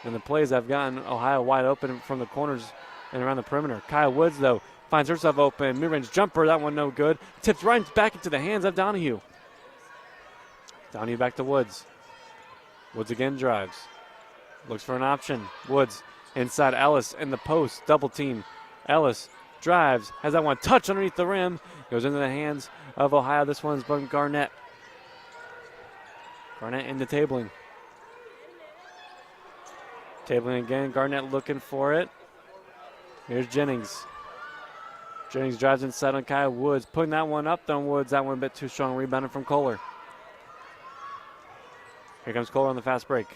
and the plays that have gotten Ohio wide open from the corners and around the perimeter. Kaya Woods, though, finds herself open. Mid-range jumper, that one no good. Tips right back into the hands of Donahue. Donahue back to Woods. Woods again drives. Looks for an option. Woods inside Ellis in the post. Double team. Ellis drives. Has that one touch underneath the rim. Goes into the hands of Ohio. This one's from Garnett. Garnett into tabling. Tabling again. Garnett looking for it. Here's Jennings. Jennings drives inside on Kaya Woods. Putting that one up on Woods. That one a bit too strong. Rebounded from Kohler. Here comes Kohler on the fast break.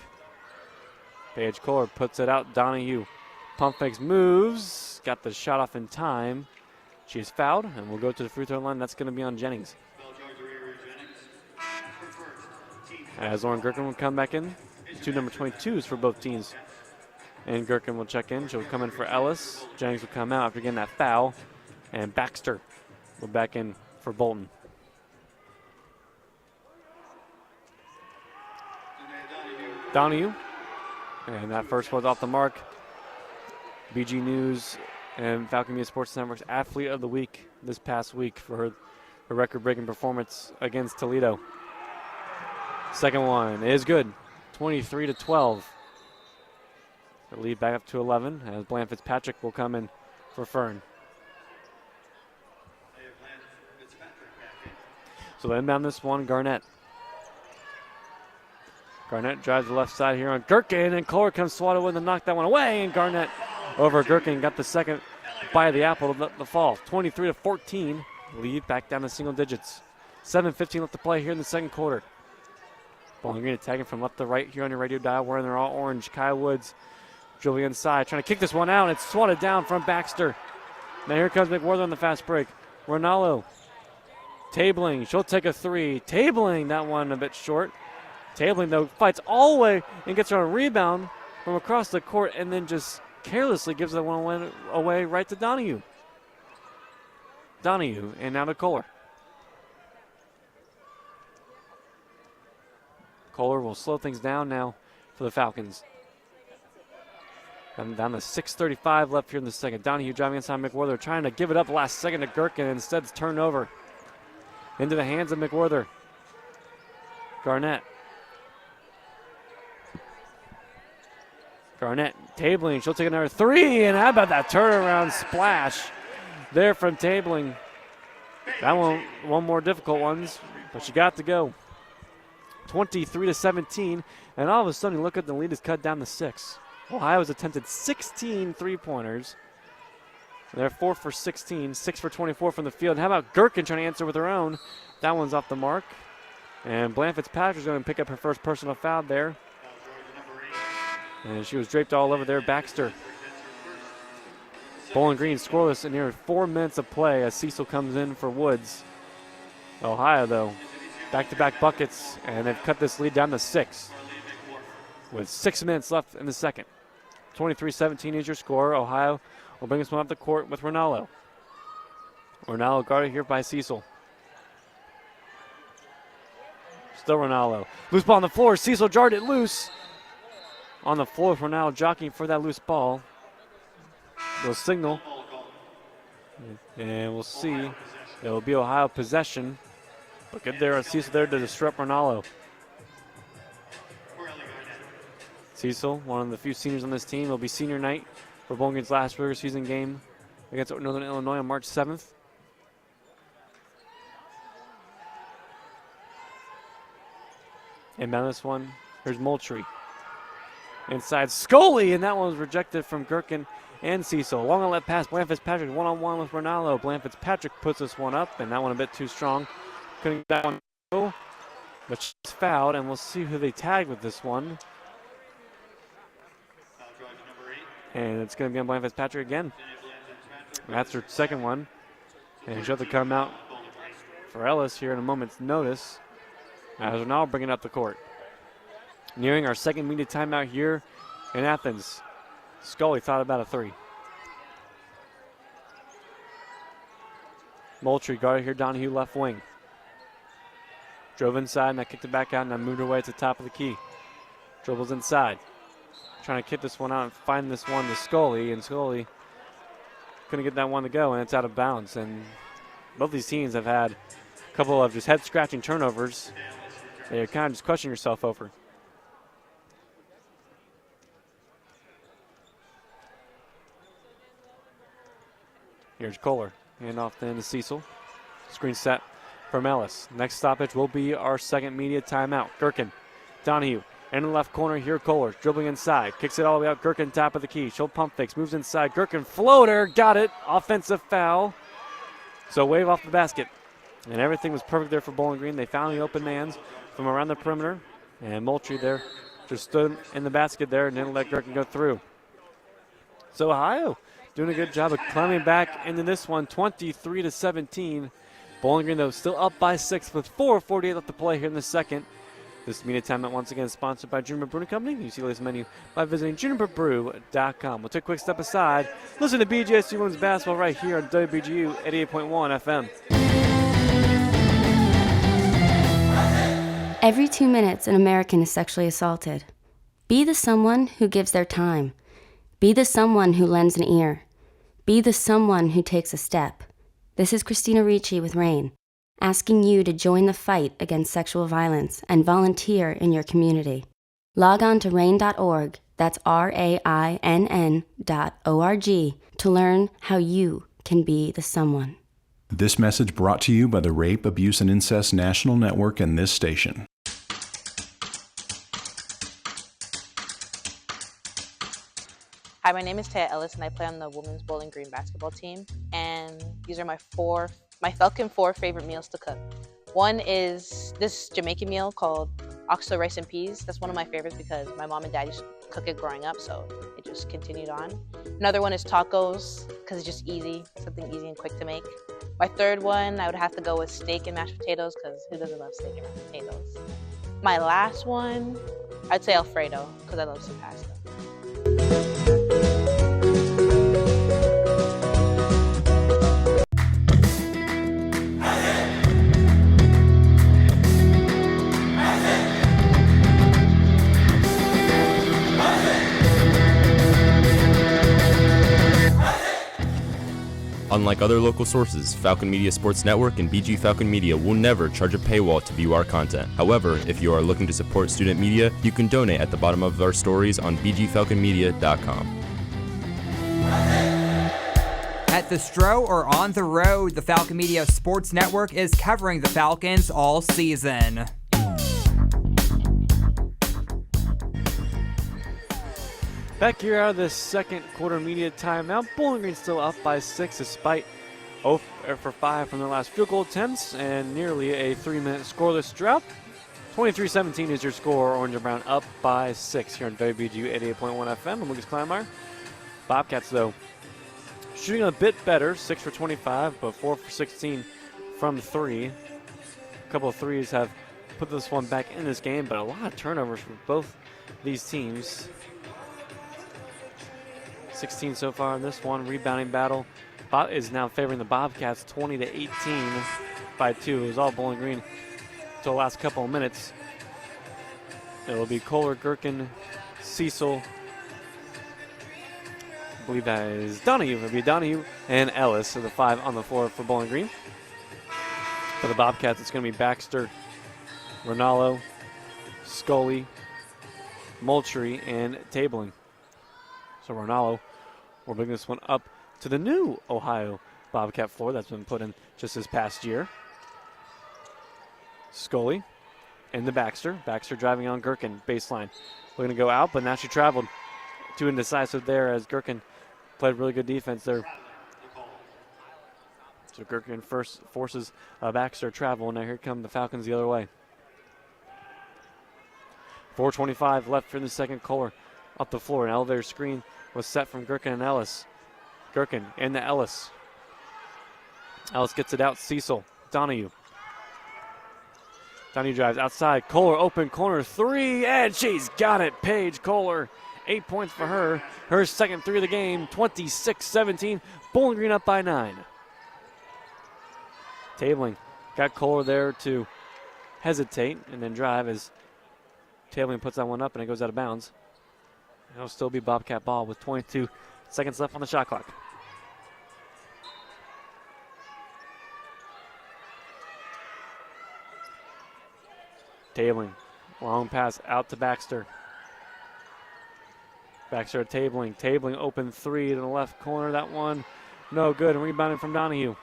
Paige Kohler puts it out. Donahue pump fakes, moves. Got the shot off in time. She's fouled and will go to the free throw line. That's going to be on Jennings. As Lauren Gherkin will come back in. 2 number 22s for both teams. And Gherkin will check in. She'll come in for Ellis. Jennings will come out after getting that foul. And Baxter will back in for Bolton. Donahue. And that first was off the mark. BG News and Falcon Media Sports Network's Athlete of the Week this past week for her record-breaking performance against Toledo. Second one is good. 23-12. The lead back up to 11 as Bland Fitzpatrick will come in for Fern. So they inbound this one, Garnett. Garnett drives the left side here on Gherkin, and Kohler comes swatted with and knock that one away, and Garnett over Gherkin got the second bite of the apple to the fall. 23-14, lead back down to single digits. 7:15 left to play here in the second quarter. Bowling Green attacking from left to right here on your radio dial, wearing their all orange. Kaya Woods dribbling inside, trying to kick this one out, and it's swatted down from Baxter. Now here comes McWhorter on the fast break. Ronaldo tabling, she'll take a three. Tabling, that one a bit short. Tabling, though, fights all the way and gets her on a rebound from across the court and then just carelessly gives that one away right to Donahue. Donahue, and now to Kohler. Kohler will slow things down now for the Falcons. And down to 6:35 left here in the second. Donahue driving inside McWhorter, trying to give it up last second to Gherkin, and instead it's turned over into the hands of McWhorter. Garnett tabling, she'll take another three, and how about that turnaround splash there from tabling. That one more difficult ones, but she got to go. 23-17, and all of a sudden, look at the lead is cut down to 6. Ohio's attempted 16 three-pointers. They're 4 for 16, 6 for 24 from the field. How about Gherkin trying to answer with her own? That one's off the mark. And Bland Fitzpatrick's going to pick up her first personal foul there. And she was draped all over there. Baxter. Bowling Green scoreless in near 4 minutes of play as Cecil comes in for Woods. Ohio, though, back-to-back buckets, and they've cut this lead down to 6 with 6 minutes left in the second. 23-17 is your score. Ohio will bring this one up the court with Ronaldo. Ronaldo guarded here by Cecil. Still Ronaldo. Loose ball on the floor. Cecil jarred it loose. On the floor, Ronaldo jockeying for that loose ball. They'll signal. And we'll see. It will be Ohio possession. But good there on Cecil there to disrupt Ronaldo. Cecil, one of the few seniors on this team. It'll be senior night for Bowling Green's last regular season game against Northern Illinois on March 7th. And now this one, here's Moultrie. Inside Scully, and that one was rejected from Gherkin and Cecil. Long on left pass, Bland Fitzpatrick one-on-one with Ronaldo. Bland Fitzpatrick puts this one up, and that one a bit too strong. Couldn't get that one go, but she's fouled, and we'll see who they tag with this one. And it's going to be on Bland Fitzpatrick again. That's her second one. And she'll have to come out for Ellis here in a moment's notice. As we're now bringing up the court. Nearing our second media timeout here in Athens. Scully thought about a three. Moultrie guarded here, Donahue left wing. Drove inside and I kicked it back out and I moved her way to the top of the key. Dribbles inside. Trying to kick this one out and find this one to Scully, and Scully couldn't get that one to go, and it's out of bounds. And both these teams have had a couple of just head-scratching turnovers that you're kind of just questioning yourself over. Here's Kohler. Hand off then to Cecil. Screen set from Ellis. Next stoppage will be our second media timeout. Gherkin, Donahue. In the left corner here, Kohler dribbling inside. Kicks it all the way out. Gherkin top of the key. She'll pump fakes. Moves inside. Gherkin floater. Got it. Offensive foul. So wave off the basket. And everything was perfect there for Bowling Green. They found the open man's from around the perimeter. And Moultrie there just stood in the basket there and didn't let Gherkin go through. So Ohio doing a good job of climbing back into this one, 23-17. Bowling Green, though, still up by 6 with 4:48 left to play here in the second. This media timeout once again is sponsored by Juniper Brewing Company. You see the latest menu by visiting juniperbrew.com. We'll take a quick step aside. Listen to BGSU Women's Basketball right here on WBGU 88.1 FM. Every 2 minutes, an American is sexually assaulted. Be the someone who gives their time. Be the someone who lends an ear. Be the someone who takes a step. This is Christina Ricci with RAIN, asking you to join the fight against sexual violence and volunteer in your community. Log on to rain.org, that's RAINN.org, to learn how you can be the someone. This message brought to you by the Rape, Abuse, and Incest National Network and this station. Hi, my name is Taya Ellis, and I play on the Women's Bowling Green basketball team. And these are my Falcon 4 favorite meals to cook. One is this Jamaican meal called oxtail rice and peas. That's one of my favorites because my mom and dad used to cook it growing up, so it just continued on. Another one is tacos because it's just easy, something easy and quick to make. My third one, I would have to go with steak and mashed potatoes because who doesn't love steak and mashed potatoes? My last one, I'd say Alfredo because I love some pasta. Unlike other local sources, Falcon Media Sports Network and BG Falcon Media will never charge a paywall to view our content. However, if you are looking to support student media, you can donate at the bottom of our stories on bgfalconmedia.com. At the Stro or on the road, the Falcon Media Sports Network is covering the Falcons all season. Back here out of the second quarter media timeout. Bowling Green still up by 6 despite 0 for 5 from their last field goal attempts and nearly a 3-minute scoreless drought. 23-17 is your score. Orange and Brown up by 6 here on WBGU 88.1 FM. I'm Lucas Kleinmeyer. Bobcats, though, shooting a bit better, 6 for 25, but 4 for 16 from 3. A couple of threes have put this one back in this game, but a lot of turnovers for both these teams. 16 so far in this one. Rebounding battle is now favoring the Bobcats 20-18 by 2. It was all Bowling Green until the last couple of minutes. It'll be Kohler, Gherkin, Cecil. I believe that is Donahue. It'll be Donahue and Ellis, so the 5 on the floor for Bowling Green. For the Bobcats, it's going to be Baxter, Ronaldo, Scully, Moultrie, and Tabling. So Ronaldo will bring this one up to the new Ohio Bobcat floor that's been put in just this past year. Scully and the Baxter. Baxter driving on Gherkin, baseline. Looking to go out, but now she traveled. Too indecisive there as Gherkin played really good defense there. So Gherkin first forces Baxter to travel, and now here come the Falcons the other way. 4:25 left for the second. Kohler up the floor. An elevator screen was set from Gherkin and Ellis. Gherkin and the Ellis. Ellis gets it out. Cecil. Donahue. Donahue drives outside. Kohler open corner 3, and she's got it. Paige Kohler, 8 points for her. Her second 3 of the game, 26-17. Bowling Green up by 9. Tabling got Kohler there to hesitate and then drive as Tabling puts that one up and it goes out of bounds. It'll still be Bobcat ball with 22 seconds left on the shot clock. Tabling, long pass out to Baxter. Baxter tabling. Tabling open 3 to the left corner. That one no good. And rebounding from Donahue.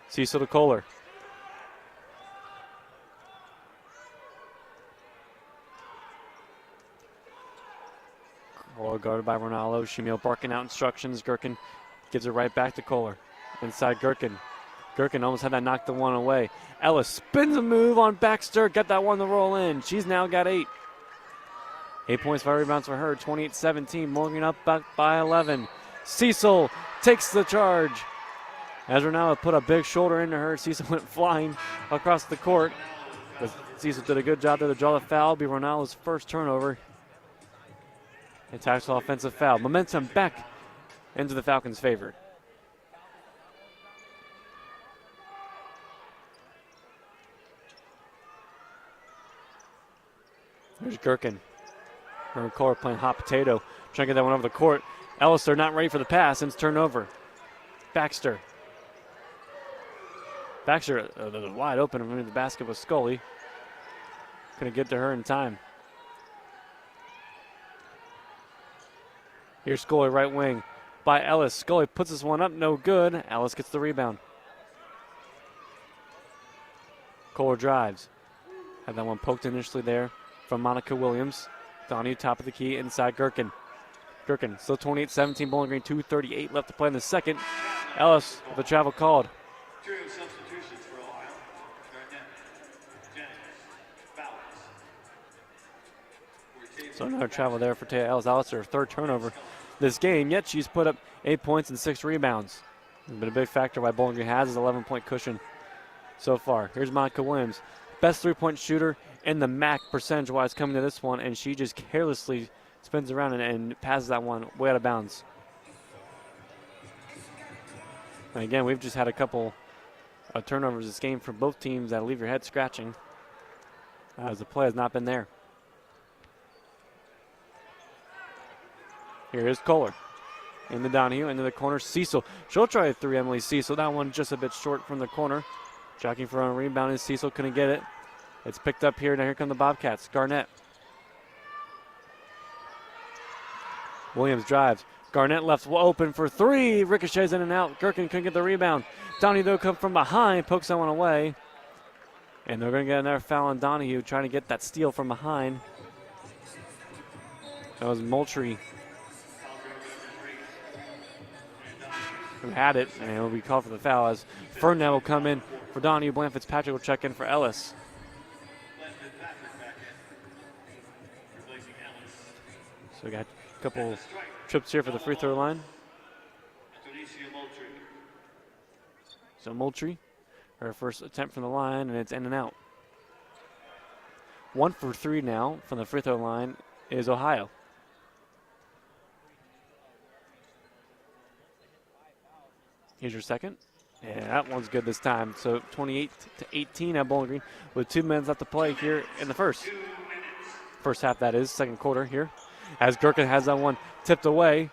Cecil to Kohler. Kohler guarded by Ronaldo. Shamil barking out instructions. Gherkin gives it right back to Kohler. Inside Gherkin. Gherkin almost had that knock the one away. Ellis spins a move on Baxter. Got that one to roll in. She's now got 8. 8 points, 5 rebounds for her. 28-17. Morgan up back by 11. Cecil takes the charge. As Ronaldo put a big shoulder into her, Cecil went flying across the court. But Cecil did a good job there to draw the foul. It'll be Ronaldo's first turnover. A tactical offensive foul. Momentum back into the Falcons' favor. There's Gherkin. Her Kohler playing hot potato. Trying to get that one over the court. Ellister not ready for the pass, and it's turned over. Baxter. Baxter wide open underneath the basket with Scully. Couldn't get to her in time. Here's Scully, right wing by Ellis. Scully puts this one up, no good. Ellis gets the rebound. Kohler drives. Had that one poked initially there from Monica Williams. Donahue top of the key inside Gherkin. Gherkin still 28-17, Bowling Green, 2:38 left to play in the second. Ellis with the travel called. So another travel there for Taya Ellis. Ellis, her third turnover this game, yet she's put up 8 points and 6 rebounds. It's been a big factor why Bowling Green has his 11-point cushion so far. Here's Monica Williams, best three-point shooter in the MAC percentage-wise coming to this one, and she just carelessly spins around and passes that one way out of bounds. And again, we've just had a couple of turnovers this game for both teams that leave your head scratching, as the play has not been there. Here is Kohler. In the Donahue, into the corner, Cecil. She'll try a 3, Emily Cecil. That one just a bit short from the corner. Jacking for a rebound, and Cecil couldn't get it. It's picked up here. Now here come the Bobcats. Garnett. Williams drives. Garnett left open for 3. Ricochets in and out. Gherkin couldn't get the rebound. Donahue, though, come from behind. Pokes that one away. And they're going to get another foul on Donahue, trying to get that steal from behind. That was Moultrie who had it, and it will be called for the foul as Ferdinand will come in for Donahue. Bland Fitzpatrick will check in for Ellis. So we got a couple trips here for the free throw line. So Moultrie, her first attempt from the line, and it's in and out. 1 for 3 now from the free throw line is Ohio. Here's your second. Yeah, that one's good this time. So 28-18 at Bowling Green with 2 minutes left to play here in the first. First half, that is, second quarter here. As Gherkin has that one tipped away.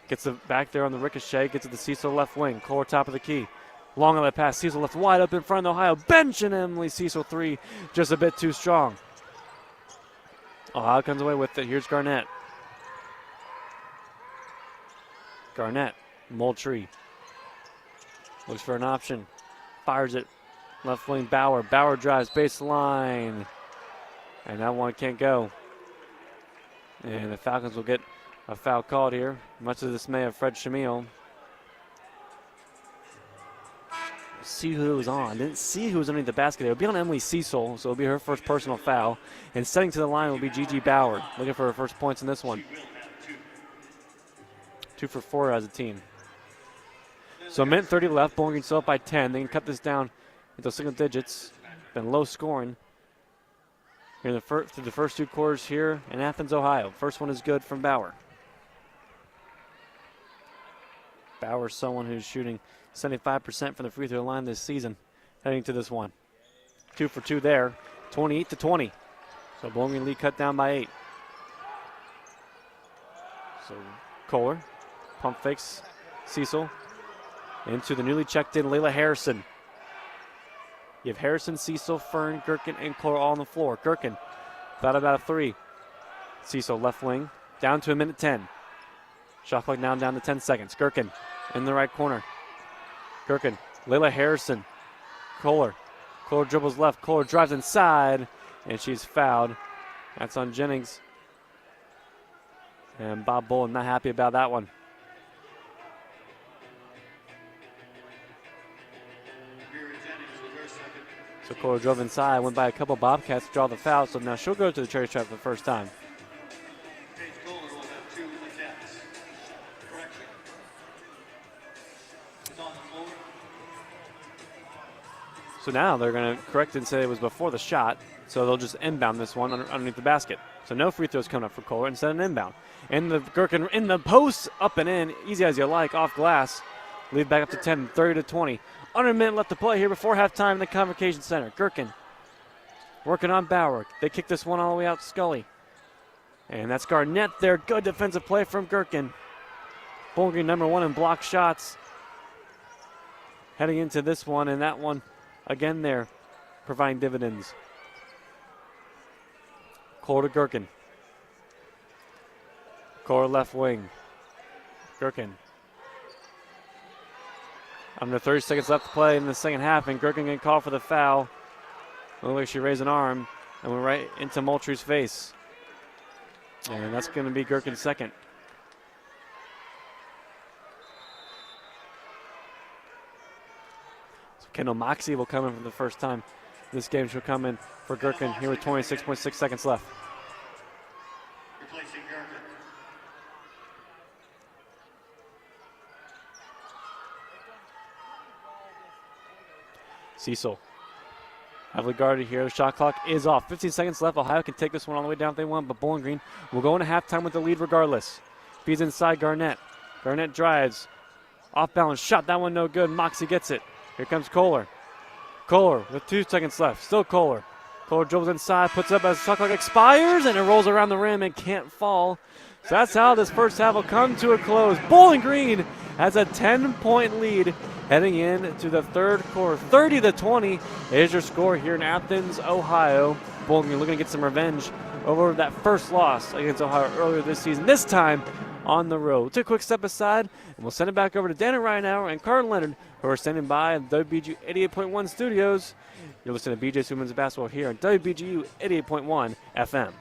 Gets it back there on the ricochet. Gets it to Cecil left wing. Kohler top of the key. Long on that pass. Cecil left wide up in front of Ohio. Bench and Emily Cecil 3. Just a bit too strong. Ohio comes away with it. Here's Garnett. Garnett. Moultrie. Looks for an option. Fires it. Left wing Bauer. Bauer drives baseline. And that one can't go. And the Falcons will get a foul called here, much to the dismay of Fred Shamil. See who was on. Didn't see who was underneath the basket. It would be on Emily Cecil, so it'll be her first personal foul. And setting to the line will be Gigi Bauer, looking for her first points in this one. 2 for 4 as a team. So a minute 30 left. Bowling Green still up by 10. They can cut this down into single digits. Been low scoring here through the first 2 quarters here in Athens, Ohio. First one is good from Bauer. Bauer's someone who's shooting 75% from the free throw line this season, heading to this one. 2 for 2 there, 28-20. So Bowling Green lead cut down by 8. So Kohler, pump fakes, Cecil, into the newly checked in Layla Harrison. You have Harrison, Cecil, Fern, Gherkin, and Kohler all on the floor. Gherkin thought about a 3. Cecil left wing, down to a minute 10. Shot clock now down to 10 seconds. Gherkin in the right corner. Gherkin, Layla Harrison, Kohler. Kohler dribbles left. Kohler drives inside, and she's fouled. That's on Jennings. And Bob Bullen not happy about that one. So Kohler drove inside, went by a couple Bobcats to draw the foul, so now she'll go to the cherry trap for the first time. So now they're going to correct and say it was before the shot, so they'll just inbound this one underneath the basket. So no free throws coming up for Kohler, instead an inbound. And the Gherkin in the post, up and in, easy as you like, off glass. Lead back up to 10, 30-20. Under a minute left to play here before halftime in the Convocation Center. Gherkin working on Bauer. They kick this one all the way out to Scully. And that's Garnett there. Good defensive play from Gherkin. Bowling Green number 1 in block shots. Heading into this one, and that one again there, providing dividends. Kohler to Gherkin. Kohler left wing. Gherkin. Under 30 seconds left to play in the second half, and Gherkin getting called for the foul. Looks like she raised an arm and went right into Moultrie's face. And that's going to be Gherkin's second. So Kendall Moxie will come in for the first time. This game she'll come in for Gherkin here with 26.6 seconds left. Replacing Gherkin. Cecil. Heavily guarded here. The shot clock is off. 15 seconds left. Ohio can take this one all the way down if they want, but Bowling Green will go into halftime with the lead regardless. Feeds inside Garnett. Garnett drives. Off balance shot. That one no good. Moxie gets it. Here comes Kohler. Kohler with 2 seconds left. Still Kohler. Kohler dribbles inside, puts up as the shot clock expires, and it rolls around the rim and can't fall. So that's how this first half will come to a close. Bowling Green has a 10-point lead heading into the third quarter. 30-20 is your score here in Athens, Ohio. Bowling Green looking to get some revenge over that first loss against Ohio earlier this season, this time on the road. We'll take a quick step aside, and we'll send it back over to Dana Reinauer and Carl Leonard, who are standing by in the WBGU 88.1 studios. You're listening to BGSU Women's Basketball here on WBGU 88.1 FM.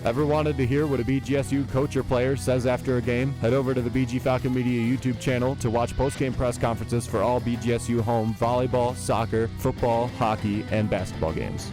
Ever wanted to hear what a BGSU coach or player says after a game? Head over to the BG Falcon Media YouTube channel to watch post-game press conferences for all BGSU home volleyball, soccer, football, hockey, and basketball games.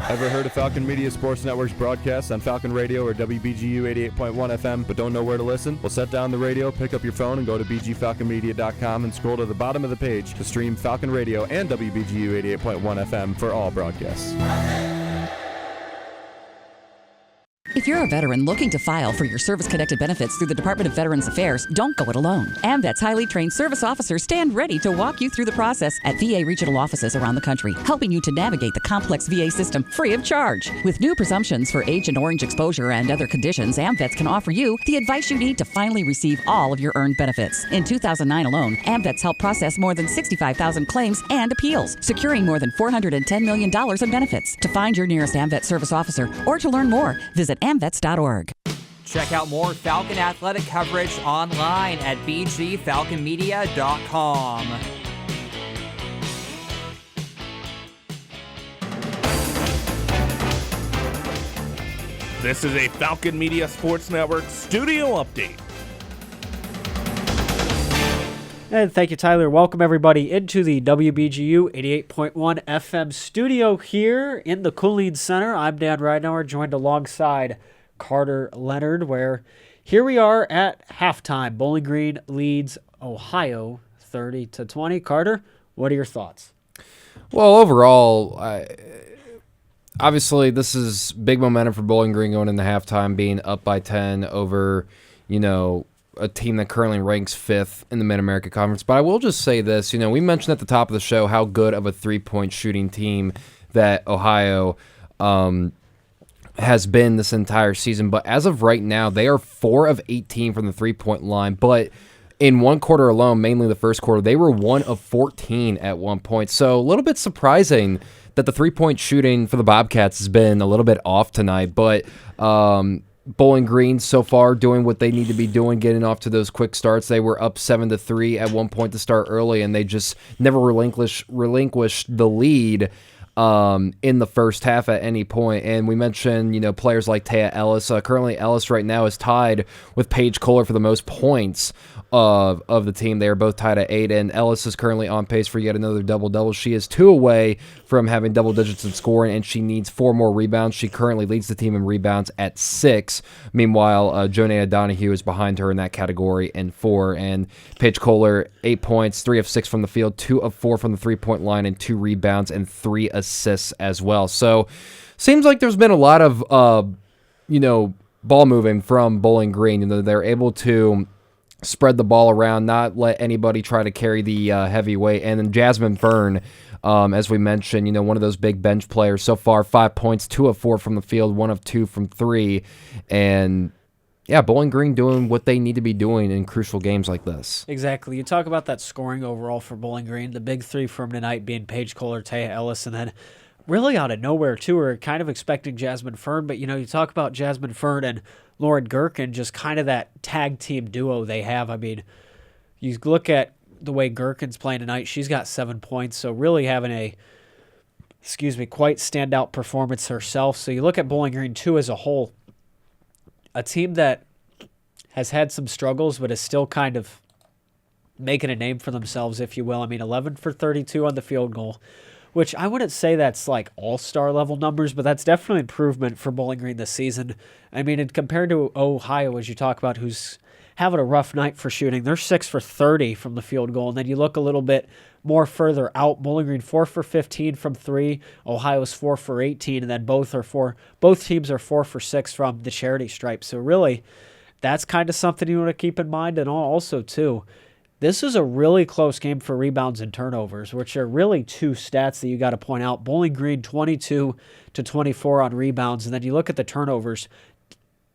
Ever heard of Falcon Media Sports Network's broadcasts on Falcon Radio or WBGU 88.1 FM but don't know where to listen? Well, set down the radio, pick up your phone, and go to bgfalconmedia.com and scroll to the bottom of the page to stream Falcon Radio and WBGU 88.1 FM for all broadcasts. If you're a veteran looking to file for your service-connected benefits through the Department of Veterans Affairs, don't go it alone. AMVET's highly trained service officers stand ready to walk you through the process at VA regional offices around the country, helping you to navigate the complex VA system free of charge. With new presumptions for Agent Orange exposure and other conditions, AMVETS can offer you the advice you need to finally receive all of your earned benefits. In 2009 alone, AMVETS helped process more than 65,000 claims and appeals, securing more than $410 million in benefits. To find your nearest AMVET service officer or to learn more, visit AMVETS.org. Check out more Falcon athletic coverage online at bgfalconmedia.com. This is a Falcon Media Sports Network studio update. And thank you, Tyler. Welcome, everybody, into the WBGU 88.1 FM studio here in the Cooling Center. I'm Dan Ridenour, joined alongside Carter Leonard, where here we are at halftime. Bowling Green leads Ohio 30-20. Carter, what are your thoughts? Well, overall, obviously this is big momentum for Bowling Green going into halftime, being up by 10 over, a team that currently ranks 5th in the Mid-America Conference. But I will just say this, we mentioned at the top of the show how good of a three-point shooting team that Ohio has been this entire season. But as of right now, they are 4 of 18 from the three-point line. But in one quarter alone, mainly the first quarter, they were 1 of 14 at one point. So a little bit surprising that the three-point shooting for the Bobcats has been a little bit off tonight. But Bowling Green so far doing what they need to be doing, getting off to those quick starts. They were up 7-3 at one point to start early, and they just never relinquished the lead in the first half at any point. And we mentioned, players like Taya Ellis. Currently, Ellis right now is tied with Paige Kohler for the most points of the team. They are both tied at 8, and Ellis is currently on pace for yet another double-double. She is 2 away from having double digits in scoring, and she needs 4 more rebounds. She currently leads the team in rebounds at 6. Meanwhile, Jonaya Donahue is behind her in that category in 4. And Paige Kohler, 8 points, 3 of 6 from the field, 2 of 4 from the three-point line, and 2 rebounds and 3 assists as well. So seems like there's been a lot of, ball moving from Bowling Green. They're able to spread the ball around, not let anybody try to carry the heavy weight. And then Jasmine Fern, as we mentioned, one of those big bench players. So far, 5 points, 2 of 4 from the field, 1 of 2 from 3. And yeah, Bowling Green doing what they need to be doing in crucial games like this. Exactly. You talk about that scoring overall for Bowling Green. The big 3 from tonight being Paige Kohler, Taya Ellis, and then really out of nowhere, too. We're kind of expecting Jasmine Fern, but, you talk about Jasmine Fern and Lauren Gherkin, just kind of that tag team duo they have. I mean, you look at the way Gherkin's playing tonight, she's got 7 points, so really having quite standout performance herself. So you look at Bowling Green, too, as a whole, a team that has had some struggles, but is still kind of making a name for themselves, if you will. I mean, 11 for 32 on the field goal, which I wouldn't say that's like all-star level numbers, but that's definitely improvement for Bowling Green this season. I mean, and compared to Ohio, as you talk about, who's having a rough night for shooting, they're 6 for 30 from the field goal. And then you look a little bit more further out, Bowling Green 4 for 15 from 3, Ohio's 4 for 18, and then both teams are 4 for 6 from the charity stripe. So really, that's kind of something you want to keep in mind. And also, too, this is a really close game for rebounds and turnovers, which are really 2 stats that you got to point out. Bowling Green 22-24 on rebounds, and then you look at the turnovers.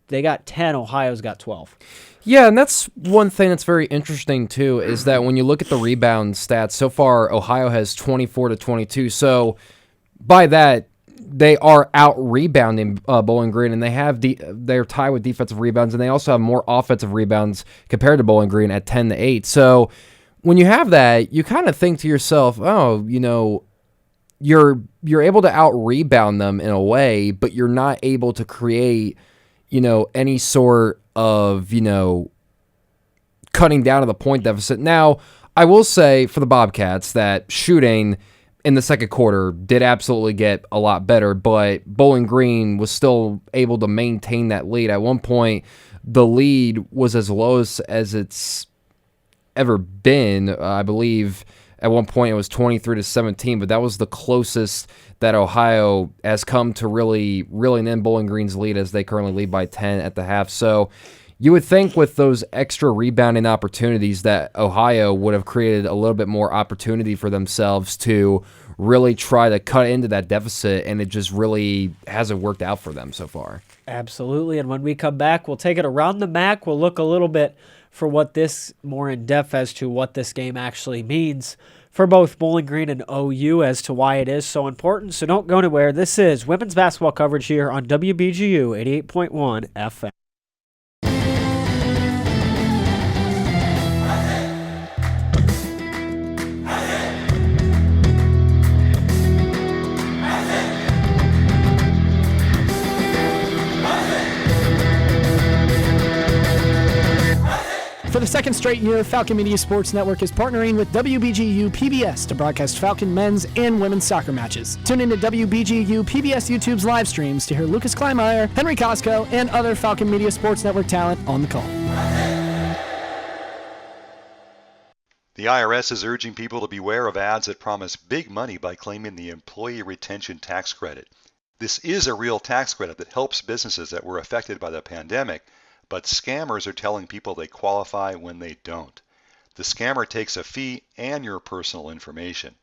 They got 10, Ohio's got 12. Yeah, and that's one thing that's very interesting, too, is that when you look at the rebound stats, so far Ohio has 24-22. So by that, they are out-rebounding Bowling Green, and they're tied with defensive rebounds, and they also have more offensive rebounds compared to Bowling Green at 10-8. So when you have that, you kind of think to yourself, you're able to out-rebound them in a way, but you're not able to create, any sort of, cutting down to the point deficit. Now, I will say for the Bobcats that shooting in the second quarter did absolutely get a lot better, but Bowling Green was still able to maintain that lead. At one point, the lead was as low as it's ever been. I believe at one point it was 23-17, but that was the closest that Ohio has come to really reeling in Bowling Green's lead, as they currently lead by 10 at the half. So you would think with those extra rebounding opportunities that Ohio would have created a little bit more opportunity for themselves to really try to cut into that deficit, and it just really hasn't worked out for them so far. Absolutely, and when we come back, we'll take it around the MAC. We'll look a little bit for what this more in depth as to what this game actually means for both Bowling Green and OU as to why it is so important. So don't go anywhere. This is women's basketball coverage here on WBGU 88.1 FM. second straight year, Falcon Media Sports Network is partnering with WBGU PBS to broadcast Falcon men's and women's soccer matches. Tune into WBGU PBS YouTube's live streams to hear Lucas Kleinmeyer, Henry Costco, and other Falcon Media Sports Network talent on the call. The IRS is urging people to beware of ads that promise big money by claiming the Employee Retention Tax Credit. This is a real tax credit that helps businesses that were affected by the pandemic, but scammers are telling people they qualify when they don't. The scammer takes a fee and your personal information.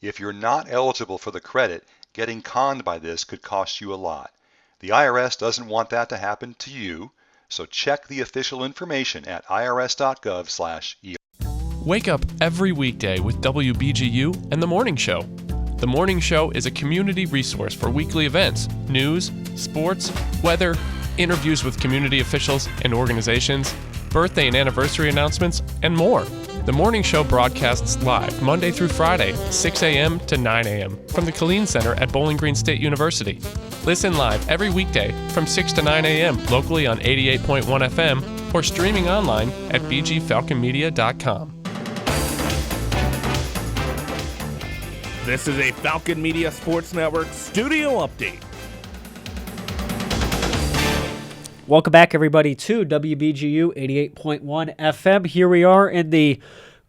If you're not eligible for the credit, getting conned by this could cost you a lot. The IRS doesn't want that to happen to you, so check the official information at irs.gov/ER. Wake up every weekday with WBGU and The Morning Show. The Morning Show is a community resource for weekly events, news, sports, weather, interviews with community officials and organizations, birthday and anniversary announcements, and more. The Morning Show broadcasts live Monday through Friday, 6 a.m. to 9 a.m. from the Killeen Center at Bowling Green State University. Listen live every weekday from 6 to 9 a.m. locally on 88.1 FM or streaming online at bgfalconmedia.com. This is a Falcon Media Sports Network studio update. Welcome back, everybody, to WBGU 88.1 FM. Here we are in the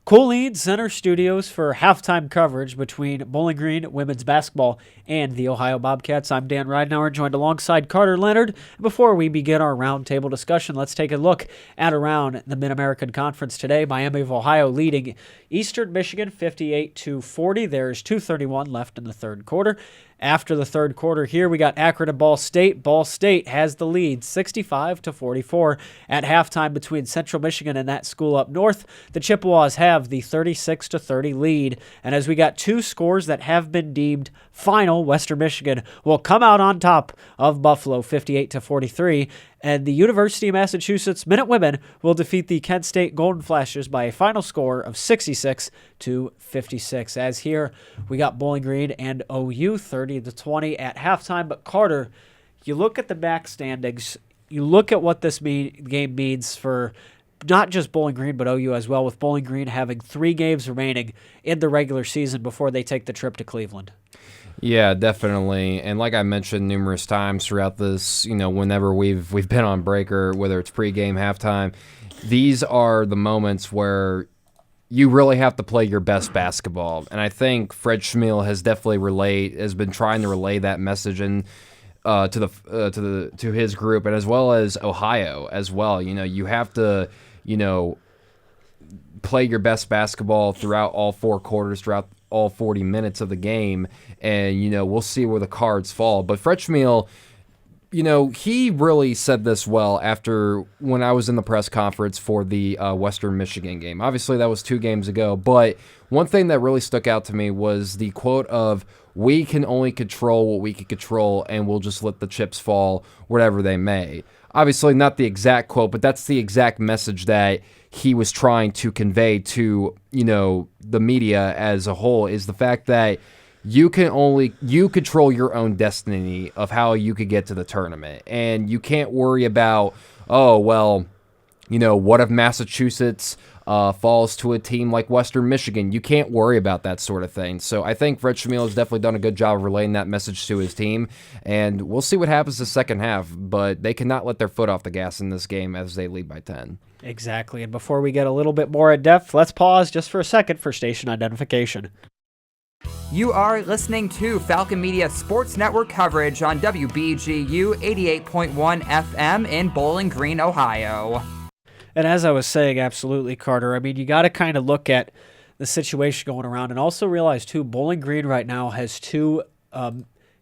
Killeen Center studios for halftime coverage between Bowling Green women's basketball and the Ohio Bobcats. I'm Dan Ridenauer, joined alongside Carter Leonard. Before we begin our roundtable discussion, let's take a look at around the Mid-American Conference today. Miami of Ohio leading Eastern Michigan 58-40. There's 2:31 left in the third quarter. After the third quarter here, we got Akron and Ball State. Ball State has the lead 65-44 at halftime between Central Michigan and that school up north. The Chippewas have the 36-30 lead. And as we got two scores that have been deemed final, Western Michigan will come out on top of Buffalo 58-43. And the University of Massachusetts Minutewomen will defeat the Kent State Golden Flashes by a final score of 66-56. As here, we got Bowling Green and OU 30-20 at halftime. But Carter, you look at the back standings, you look at what this game means for not just Bowling Green, but OU as well, with Bowling Green having 3 games remaining in the regular season before they take the trip to Cleveland. Yeah, definitely. And like I mentioned numerous times throughout this, whenever we've been on breaker, whether it's pregame, halftime, these are the moments where you really have to play your best basketball. And I think Fred Schmiel has definitely has been trying to relay that message to his group, and as well as Ohio as well. You have to, play your best basketball throughout all 4 quarters, throughout all 40 minutes of the game, and we'll see where the cards fall. But Fred Schmiel, he really said this well after when I was in the press conference for the Western Michigan game. Obviously, that was 2 games ago, but one thing that really stuck out to me was the quote of, "We can only control what we can control, and we'll just let the chips fall wherever they may." Obviously, not the exact quote, but that's the exact message that he was trying to convey to, the media as a whole, is the fact that you control your own destiny of how you could get to the tournament. And you can't worry about, what if Massachusetts falls to a team like Western Michigan? You can't worry about that sort of thing. So I think Fred Schmiel has definitely done a good job of relaying that message to his team. And we'll see what happens the second half, but they cannot let their foot off the gas in this game as they lead by 10. Exactly. And before we get a little bit more in depth, let's pause just for a second for station identification. You are listening to Falcon Media Sports Network coverage on WBGU 88.1 FM in Bowling Green, Ohio. And as I was saying, absolutely, Carter, you got to kind of look at the situation going around and also realize, too, Bowling Green right now has 2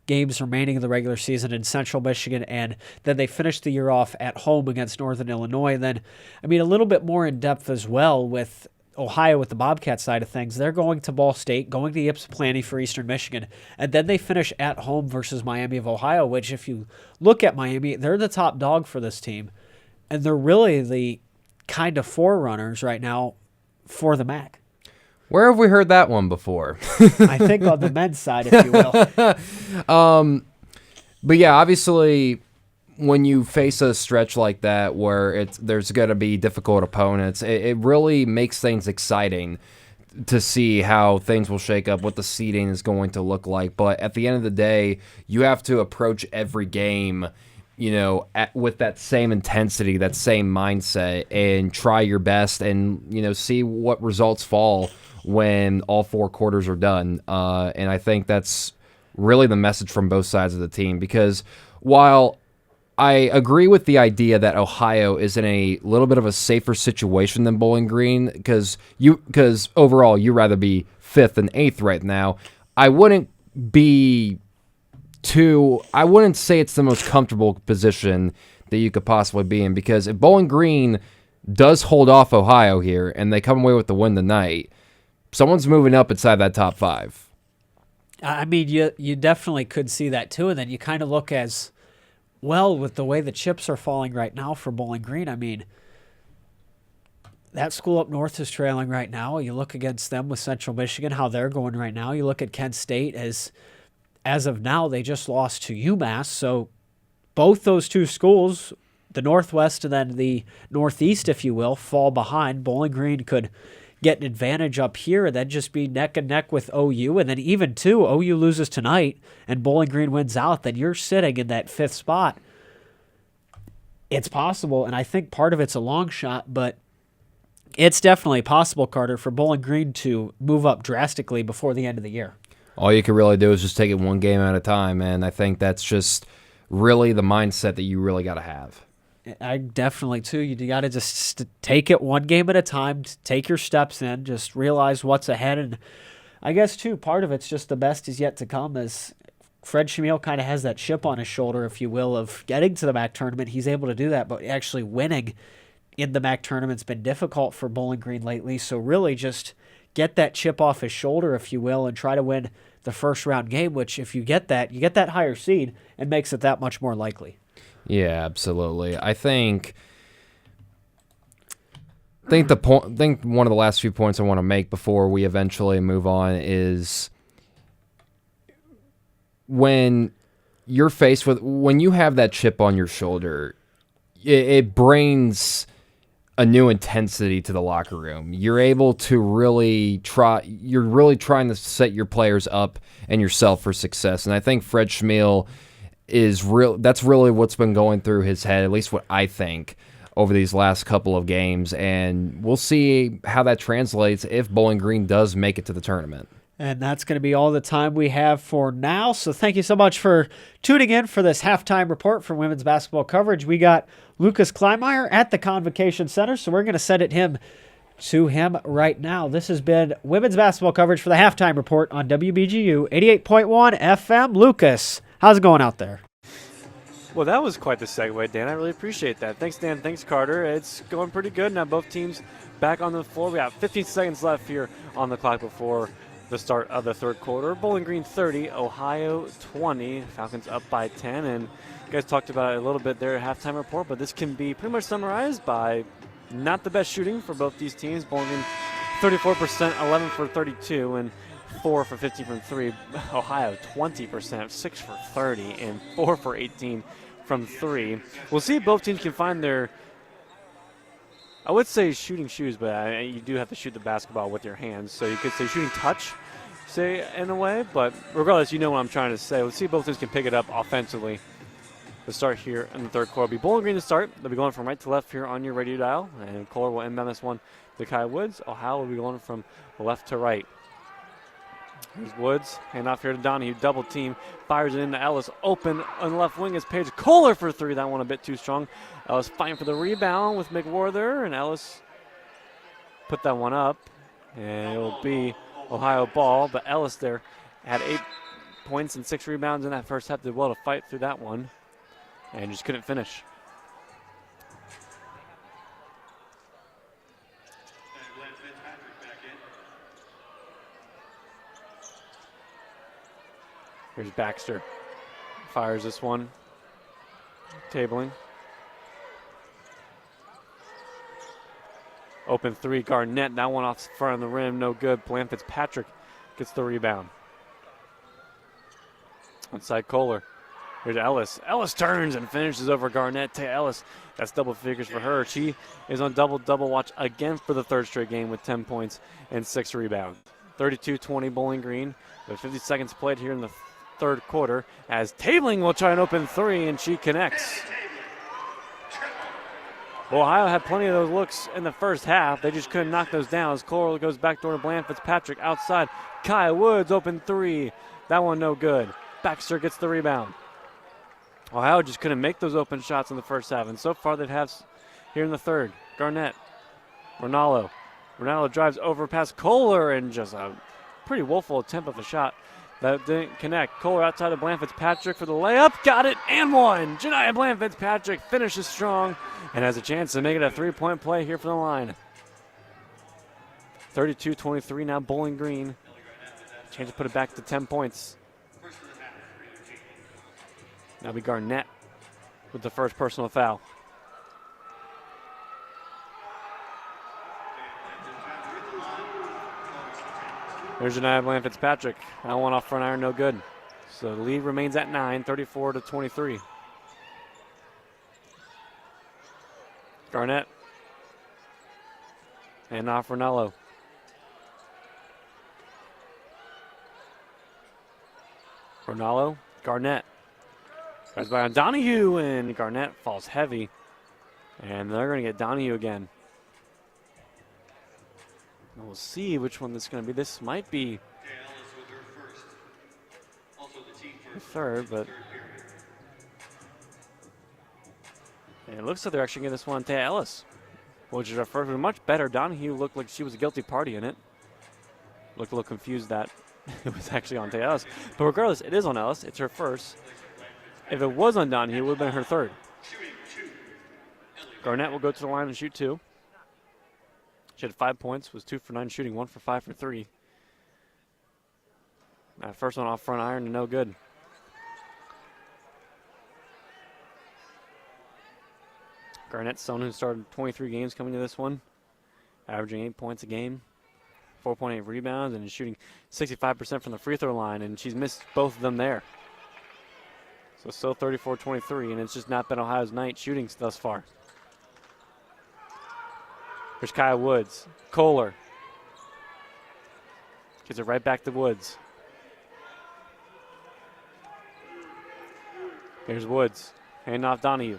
games remaining in the regular season in Central Michigan, and then they finished the year off at home against Northern Illinois. And then, a little bit more in depth as well with Ohio with the Bobcat side of things. They're going to Ball State, going to Ypsilanti for Eastern Michigan, and then they finish at home versus Miami of Ohio, which if you look at Miami, they're the top dog for this team, and they're really the kind of forerunners right now for the MAC. Where have we heard that one before? I think on the men's side, if you will. But yeah, obviously, when you face a stretch like that where there's going to be difficult opponents, it really makes things exciting to see how things will shake up, what the seeding is going to look like. But at the end of the day, you have to approach every game, with that same intensity, that same mindset, and try your best and, see what results fall when all 4 quarters are done. And I think that's really the message from both sides of the team, because while I agree with the idea that Ohio is in a little bit of a safer situation than Bowling Green, because overall you'd rather be 5th and 8th right now. I wouldn't say it's the most comfortable position that you could possibly be in, because if Bowling Green does hold off Ohio here and they come away with the win tonight, someone's moving up inside that top 5. I mean, you definitely could see that too, and then you kind of look as well with the way the chips are falling right now for Bowling Green. I mean, that school up north is trailing right now. You look against them with Central Michigan, how they're going right now. You look at Kent State as of now, they just lost to UMass. So both those two schools, the Northwest and then the Northeast, if you will, fall behind. Bowling Green could get an advantage up here and then just be neck and neck with OU. And then even too, OU loses tonight and Bowling Green wins out, then you're sitting in that 5th spot. It's possible, and I think part of it's a long shot, but it's definitely possible, Carter, for Bowling Green to move up drastically before the end of the year. All you can really do is just take it one game at a time, and I think that's just really the mindset that you really got to have. I definitely, too. You got to just take it one game at a time, take your steps in, just realize what's ahead. And I guess, too, part of it's just the best is yet to come, as Fred Shamil kind of has that chip on his shoulder, if you will, of getting to the MAC tournament. He's able to do that, but actually winning in the MAC tournament's been difficult for Bowling Green lately. So really just get that chip off his shoulder, if you will, and try to win the first round game, which if you get that higher seed and makes it that much more likely. Yeah, absolutely. I think one of the last few points I want to make before we eventually move on is when you're faced with, when you have that chip on your shoulder, it brings a new intensity to the locker room. You're able to really trying to set your players up and yourself for success. And I think Fred Shamil that's really what's been going through his head, at least what I think, over these last couple of games. And we'll see how that translates if Bowling Green does make it to the tournament. And that's going to be all the time we have for now. So thank you so much for tuning in for this halftime report for women's basketball coverage. We got Lucas Kleinmeyer at the Convocation Center, so we're going to send it to him right now. This has been women's basketball coverage for the halftime report on WBGU 88.1 FM. Lucas, how's it going out there? Well, that was quite the segue, Dan. I really appreciate that. Thanks, Dan. Thanks, Carter. It's going pretty good. Now both teams back on the floor. We got 15 seconds left here on the clock before the start of the third quarter. Bowling Green 30, Ohio 20. Falcons up by 10. And you guys talked about it a little bit there at halftime report, but this can be pretty much summarized by not the best shooting for both these teams. Bowling Green 34%, 11 for 32, and 4 for 15 from 3. Ohio 20%, 6 for 30, and 4 for 18 from 3. We'll see if both teams can find their, I would say shooting shoes, but you do have to shoot the basketball with your hands. So you could say shooting touch, say, in a way. But regardless, you know what I'm trying to say. Let's see if both teams can pick it up offensively. The start here in the third quarter will be Bowling Green to start. They'll be going from right to left here on your radio dial. And Kohler will inbound this one to Kai Woods. Ohio will be going from left to right. Here's Woods, hand off here to Donahue, double team, fires it into Ellis, open on the left wing is Paige Kohler for 3, that one a bit too strong. Ellis fighting for the rebound with McWar there, and Ellis put that one up, and it'll be Ohio ball, but Ellis there had 8 points and 6 rebounds in that first half, did well to fight through that one, and just couldn't finish. Here's Baxter. Fires this one. Tabling. Open 3, Garnett. That one off front of the rim. No good. Bland Fitzpatrick gets the rebound. Inside Kohler. Here's Ellis. Ellis turns and finishes over Garnett. Taya Ellis, that's double figures for her. She is on double-double watch again for the third straight game with 10 points and 6 rebounds. 32-20 Bowling Green with 50 seconds played here in the third quarter as Tabling will try an open three, and she connects. Ohio had plenty of those looks in the first half. They just couldn't knock those down as Coral goes back door to Bland Fitzpatrick outside. Kaya Woods open three. That one no good. Baxter gets the rebound. Ohio just couldn't make those open shots in the first half, and so far they'd have here in the third. Garnett, Ronaldo. Ronaldo drives over past Kohler, and just a pretty woeful attempt of a shot that didn't connect. Kohler outside of Bland Fitzpatrick for the layup. Got it and one. Janiyah Bland Fitzpatrick finishes strong and has a chance to make it a three-point play here for the line. 32-23 now Bowling Green. Chance to put it back to 10 points. Now be Garnett with the first personal foul. There's Janiyah Bland Fitzpatrick. That one off front iron, no good. So the lead remains at 9, 34-23. Garnett. And off Ronaldo. Ronaldo, Garnett. Tries by on Donahue, and Garnett falls heavy. And they're going to get Donahue again. And we'll see which one this is going to be. This might be the third, but and it looks like they're actually getting this one on Taya Ellis, which is our first one. Much better. Donahue looked like she was a guilty party in it. Looked a little confused that it was actually on Taya Ellis. But regardless, it is on Ellis. It's her first. If it was on Donahue, it would have been her third. Garnett will go to the line and shoot two. She had 5 points, was 2 for 9 shooting, 1 for 5 for 3. That first one off front iron and no good. Garnett's someone who started 23 games coming to this one, averaging 8 points a game, 4.8 rebounds, and is shooting 65% from the free throw line, and she's missed both of them there. So still 34-23, and it's just not been Ohio's night shooting thus far. There's Kaya Woods. Kohler. Gives it right back to Woods. Here's Woods. Hand off Donahue.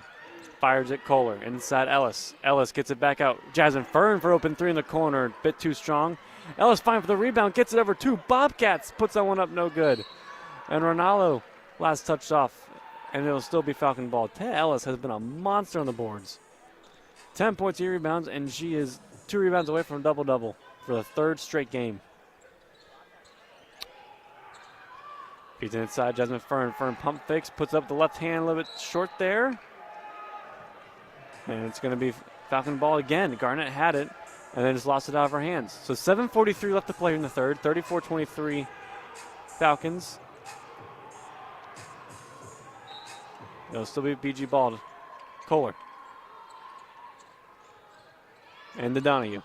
Fires at Kohler. Inside Ellis. Ellis gets it back out. Jasmine Fern for open three in the corner. Bit too strong. Ellis fine for the rebound. Gets it over two Bobcats. Puts that one up no good. And Ronaldo last touched off. And it'll still be Falcon ball. Taya Ellis has been a monster on the boards. 10 points, 8 rebounds, and she is 2 rebounds away from a double-double for the third straight game. Feeds inside, Jasmine Fern. Fern pump fakes, puts up the left hand a little bit short there. And it's going to be Falcon ball again. Garnett had it, and then just lost it out of her hands. So 7:43 left to play in the third, 34-23 Falcons. It'll still be BG ball. Kohler. And to Donahue.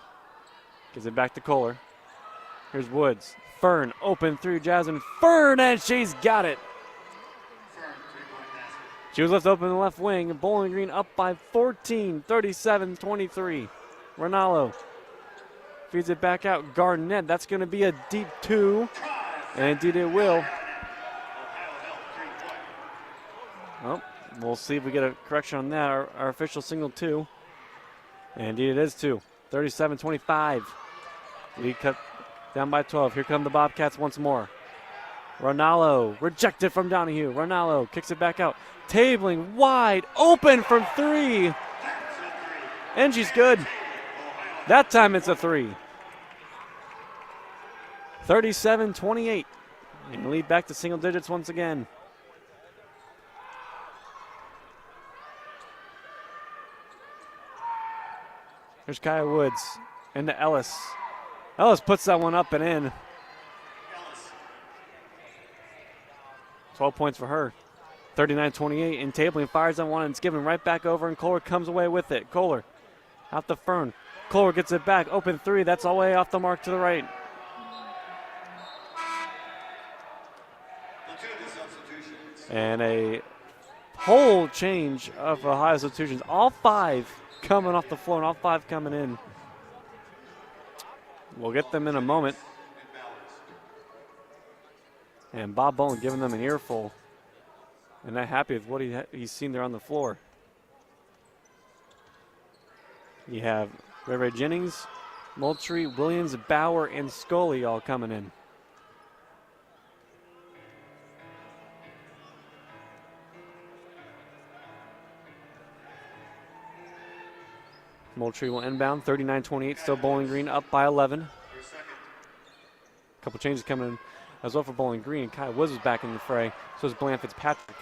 Gives it back to Kohler. Here's Woods. Fern, open through Jasmine Fern, and she's got it. She was left open in the left wing, and Bowling Green up by 14, 37-23. Ronaldo feeds it back out. Garnett, that's going to be a deep two, and indeed it will. Well, we'll see if we get a correction on that. Our official signal two. And indeed it is two. 37-25. Lead cut down by 12. Here come the Bobcats once more. Ronaldo rejected from Donahue. Ronaldo kicks it back out. Tabling wide open from three. And she's good. That time it's a three. 37-28. And lead back to single digits once again. Here's Kaya Woods into Ellis. Ellis puts that one up and in. 12 points for her. 39-28 in Tabling. Fires on one and it's given right back over, and Kohler comes away with it. Kohler out the Fern. Kohler gets it back. Open three. That's all the way off the mark to the right. And a whole change of Ohio substitutions. All 5 coming off the floor and all 5 coming in. We'll get them in a moment. And Bob Bowen giving them an earful. And not happy with what he's seen there on the floor. You have Ray Jennings, Moultrie, Williams, Bauer, and Scully all coming in. Moultrie will inbound, 39-28, still Bowling Green up by 11. A couple changes coming in as well for Bowling Green. Kai Woods was back in the fray, so is Bland Fitzpatrick.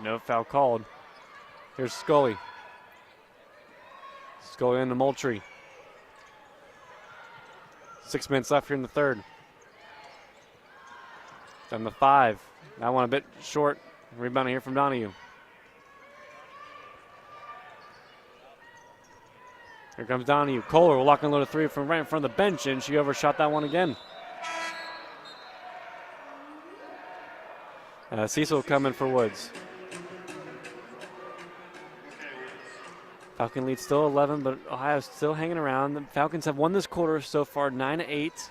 No foul called. Here's Scully. Scully into Moultrie. 6 minutes left here in the third. Down to 5. That one a bit short. Rebound here from Donahue. Here comes Donahue. Kohler will lock and load a 3 from right in front of the bench, and she overshot that one again. Cecil coming for Woods. Falcon lead still 11, but Ohio's still hanging around. The Falcons have won this quarter so far, 9-8.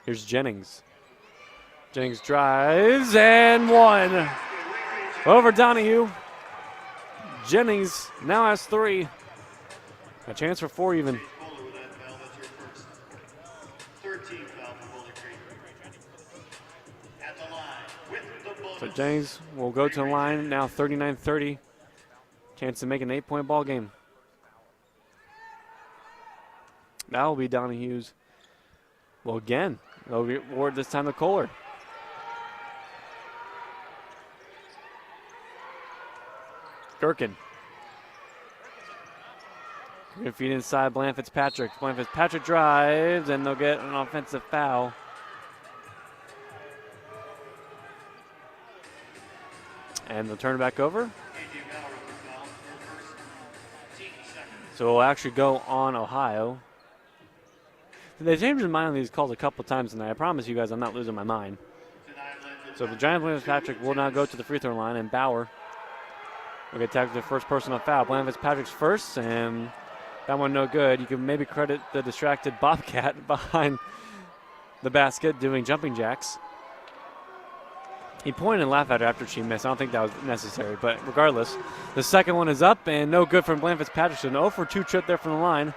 Here's Jennings. Jennings drives and one. Over Donahue. Jennings now has 3. A chance for 4 even. So Jennings will go to the line now, 39-30. Chance to make an 8-point ball game. That will be Donahue's. Well, again, they'll reward this time to Kohler. Gherkin. Good feed inside Bland Fitzpatrick. Bland Fitzpatrick drives, and they'll get an offensive foul. And they'll turn it back over. So we'll actually go on Ohio. They changed their mind on these calls a couple times tonight. I promise you guys I'm not losing my mind. So the Giants, Bland Fitzpatrick will now go to the free throw line, and Bauer will get tackled the first personal foul. Bland Fitzpatrick's first, and that one no good. You can maybe credit the distracted Bobcat behind the basket doing jumping jacks. He pointed and laughed at her after she missed. I don't think that was necessary, but regardless, the second one is up and no good from Bland Fitzpatrick. So an 0 for 2 trip there from the line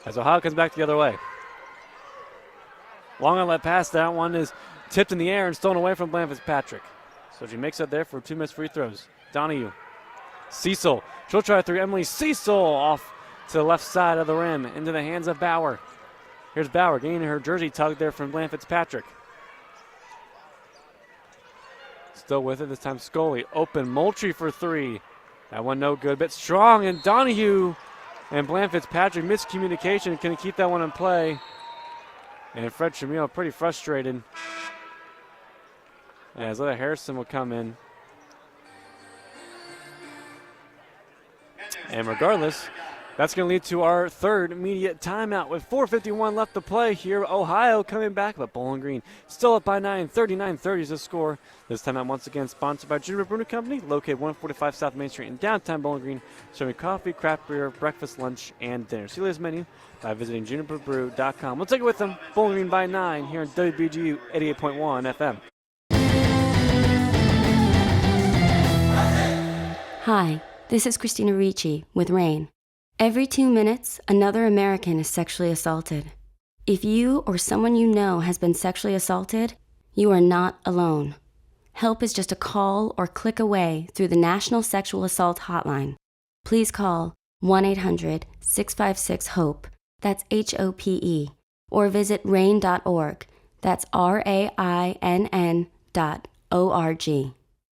as Ohio comes back the other way. Long outlet pass. That one is tipped in the air and stolen away from Bland Fitzpatrick. So she makes it there for 2 missed free throws. Donahue. Cecil. She'll try 3. Emily Cecil off to the left side of the rim into the hands of Bauer. Here's Bauer gaining her jersey tug there from Bland Fitzpatrick. Still with it, this time Scully. Open, Moultrie for 3. That one no good, bit strong, and Donahue and Bland Fitzpatrick miscommunication. Can he keep that one in play? And Fred Tremillo pretty frustrated. As Leah Harrison will come in. And regardless, that's going to lead to our third immediate timeout with 4:51 left to play here. Ohio coming back, but Bowling Green still up by 9. 39-30 is the score. This timeout once again sponsored by Juniper Brewing Company, located 145 South Main Street in downtown Bowling Green, serving coffee, craft beer, breakfast, lunch, and dinner. See this menu by visiting juniperbrew.com. We'll take it with them. Bowling Green by 9 here on WBGU 88.1 FM. Hi, this is Christina Ricci with RAIN. Every 2 minutes, another American is sexually assaulted. If you or someone you know has been sexually assaulted, you are not alone. Help is just a call or click away through the National Sexual Assault Hotline. Please call 1-800-656-HOPE, that's HOPE, or visit rain.org, that's RAINN.org.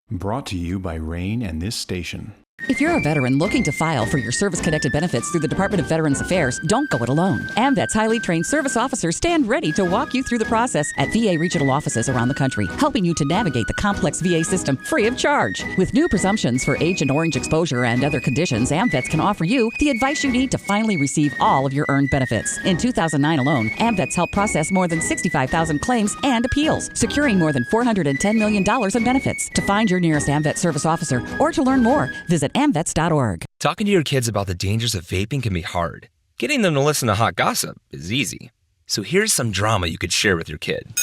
Brought to you by RAIN and this station. If you're a veteran looking to file for your service-connected benefits through the Department of Veterans Affairs, don't go it alone. AMVET's highly trained service officers stand ready to walk you through the process at VA regional offices around the country, helping you to navigate the complex VA system free of charge. With new presumptions for Agent Orange exposure and other conditions, AMVETS can offer you the advice you need to finally receive all of your earned benefits. In 2009 alone, AMVETS helped process more than 65,000 claims and appeals, securing more than $410 million in benefits. To find your nearest AMVET service officer or to learn more, visit amvets.org. Talking to your kids about the dangers of vaping can be hard. Getting them to listen to hot gossip is easy. So here's some drama you could share with your kid.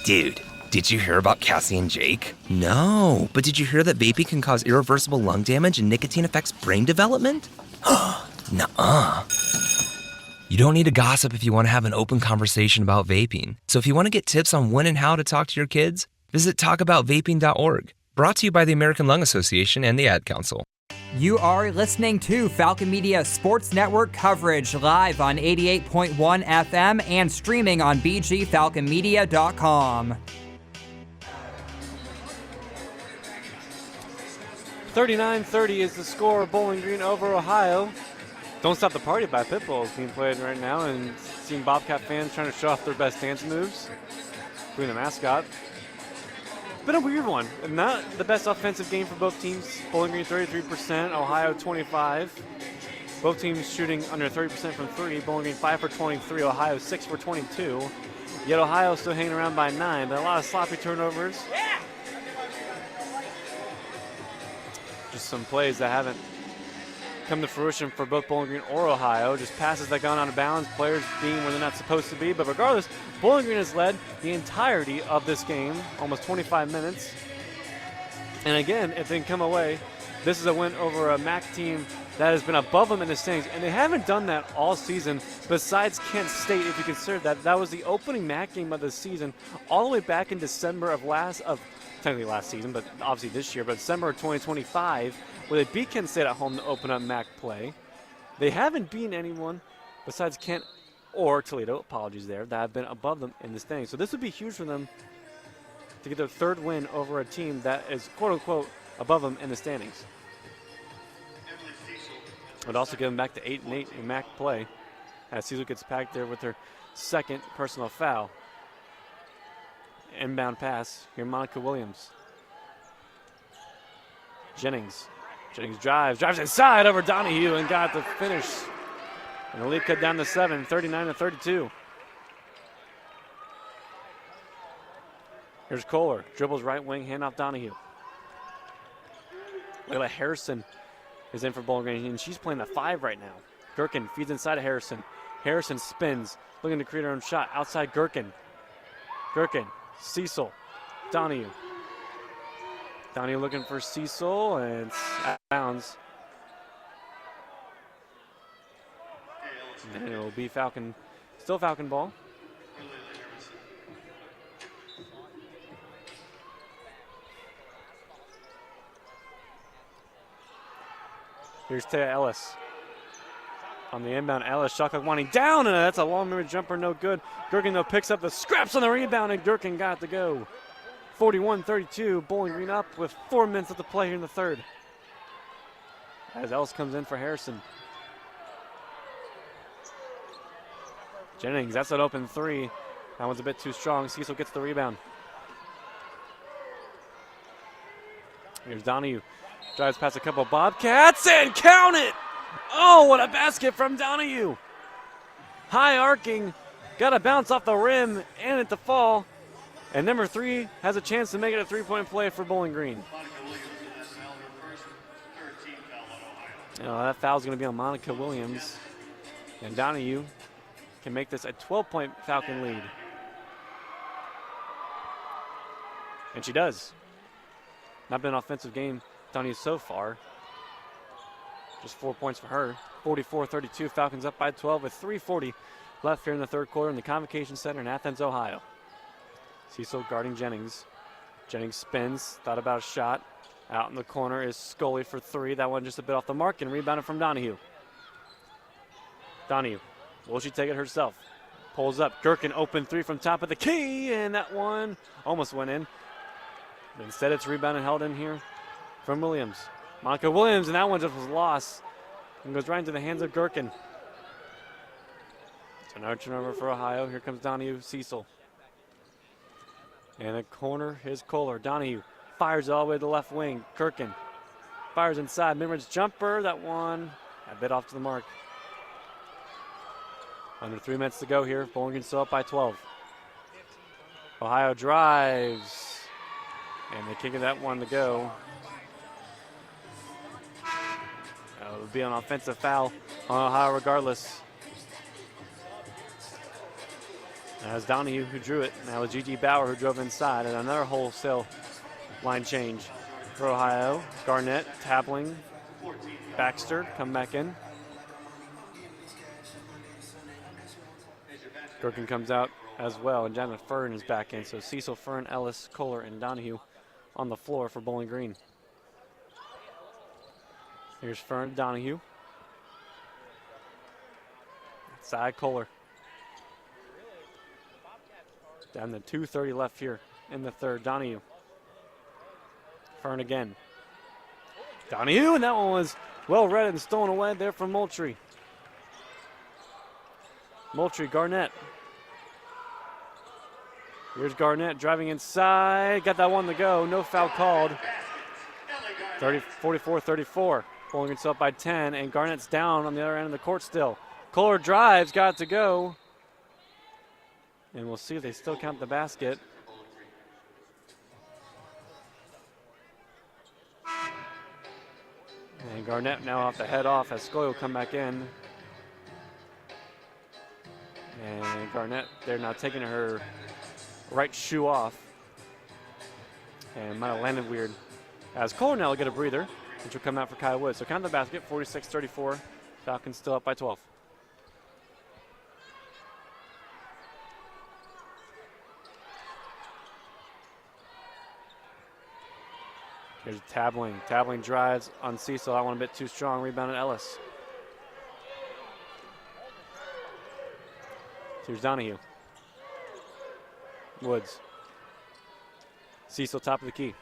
Dude, did you hear about Cassie and Jake? No, but did you hear that vaping can cause irreversible lung damage and nicotine affects brain development? Nuh-uh. You don't need to gossip if you want to have an open conversation about vaping. So if you want to get tips on when and how to talk to your kids, visit talkaboutvaping.org. Brought to you by the American Lung Association and the Ad Council. You are listening to Falcon Media Sports Network coverage live on 88.1 FM and streaming on bgfalconmedia.com. 39-30 is the score. Bowling Green over Ohio. Don't Stop the Party by Pitbull is being played right now, and seeing Bobcat fans trying to show off their best dance moves, including the mascot. It's been a weird one. Not the best offensive game for both teams. Bowling Green 33%, Ohio 25%. Both teams shooting under 30% from three. Bowling Green 5 for 23, Ohio 6 for 22. Yet Ohio still hanging around by 9, but a lot of sloppy turnovers. Just some plays that haven't come to fruition for both Bowling Green or Ohio. Just passes that gone out of bounds, players being where they're not supposed to be. But regardless, Bowling Green has led the entirety of this game, almost 25 minutes. And again, if they can come away, this is a win over a MAC team that has been above them in the standings. And they haven't done that all season, besides Kent State, if you consider that. That was the opening MAC game of the season, all the way back in December of technically last season, but obviously this year, but December of 2025, where they beat Kent State at home to open up MAC play. They haven't beaten anyone besides Kent or Toledo, apologies there, that have been above them in the standings. So this would be huge for them to get their third win over a team that is quote-unquote above them in the standings. It would also give them back to 8-8 in MAC play as Cecil gets packed there with their second personal foul. Inbound pass, here Monica Williams. Jennings drives inside over Donahue and got the finish. And the lead cut down to 7, 39-32. Here's Kohler, dribbles right wing, hand off Donahue. Layla Harrison is in for Bowling Green, and she's playing the 5 right now. Gherkin feeds inside of Harrison. Harrison spins, looking to create her own shot. Outside Gherkin. Cecil, Donahue. Donahue looking for Cecil, and it's out of bounds. And it will be Falcon, still Falcon ball. Here's Taya Ellis. On the inbound, Ellis, shot clock winding down, and that's a long mid jumper, no good. Gherkin, though, picks up the scraps on the rebound, and Gherkin got to go. 41-32, Bowling Green up with 4 minutes left to play here in the third. As Ellis comes in for Harrison. Jennings, that's an open 3. That one's a bit too strong. Cecil gets the rebound. Here's Donahue. Drives past a couple Bobcats and count it! Oh, what a basket from Donahue. High arcing, got to bounce off the rim and it to fall. And number 3 has a chance to make it a 3-point play for Bowling Green. That foul's going to be on Monica Williams. And Donahue can make this a 12-point Falcon lead. And she does. Not been an offensive game, Donahue, so far. Just 4 points for her. 44-32, Falcons up by 12 with 3:40 left here in the third quarter in the Convocation Center in Athens, Ohio. Cecil guarding Jennings. Jennings spins, thought about a shot. Out in the corner is Scully for 3. That one just a bit off the mark and rebounded from Donahue. Donahue, will she take it herself? Pulls up, Gherkin open 3 from top of the key, and that one almost went in. But instead it's rebounded and held in here from Williams. Monica Williams, and that one just was lost. And goes right into the hands of Gherkin. It's another turnover for Ohio. Here comes Donahue, Cecil. And a corner, here's Kohler. Donahue fires all the way to the left wing. Gherkin fires inside. Mid-range jumper, that one a bit off to the mark. Under 3 minutes to go here. Bowling Green still up by 12. Ohio drives. And they can't get that one to go. It would be an offensive foul on Ohio regardless. That was Donahue who drew it. Now was Gigi Bauer who drove inside. And another wholesale line change for Ohio. Garnett, Tabling, Baxter come back in. Gherkin comes out as well, and Janet Fern is back in. So Cecil, Fern, Ellis, Kohler, and Donahue on the floor for Bowling Green. Here's Fern, Donahue. Side Kohler. Down to 2:30 left here in the third. Donahue. Fern again. Donahue, and that one was well read and stolen away there from Moultrie. Moultrie, Garnett. Here's Garnett driving inside. Got that one to go. No foul called. 44-34. Bowling Green's up by 10, and Garnett's down on the other end of the court still. Kohler drives, got it to go. And we'll see if they still count the basket. And Garnett now off the head off as Scully will come back in. And Garnett, they're now taking her right shoe off. And might have landed weird. As Kohler now will get a breather, which will come out for Kyle Woods. So count the basket, 46-34. Falcons still up by 12. Here's Tabling. Tabling drives on Cecil. That one a bit too strong. Rebounded Ellis. Here's Donahue. Woods. Cecil top of the key.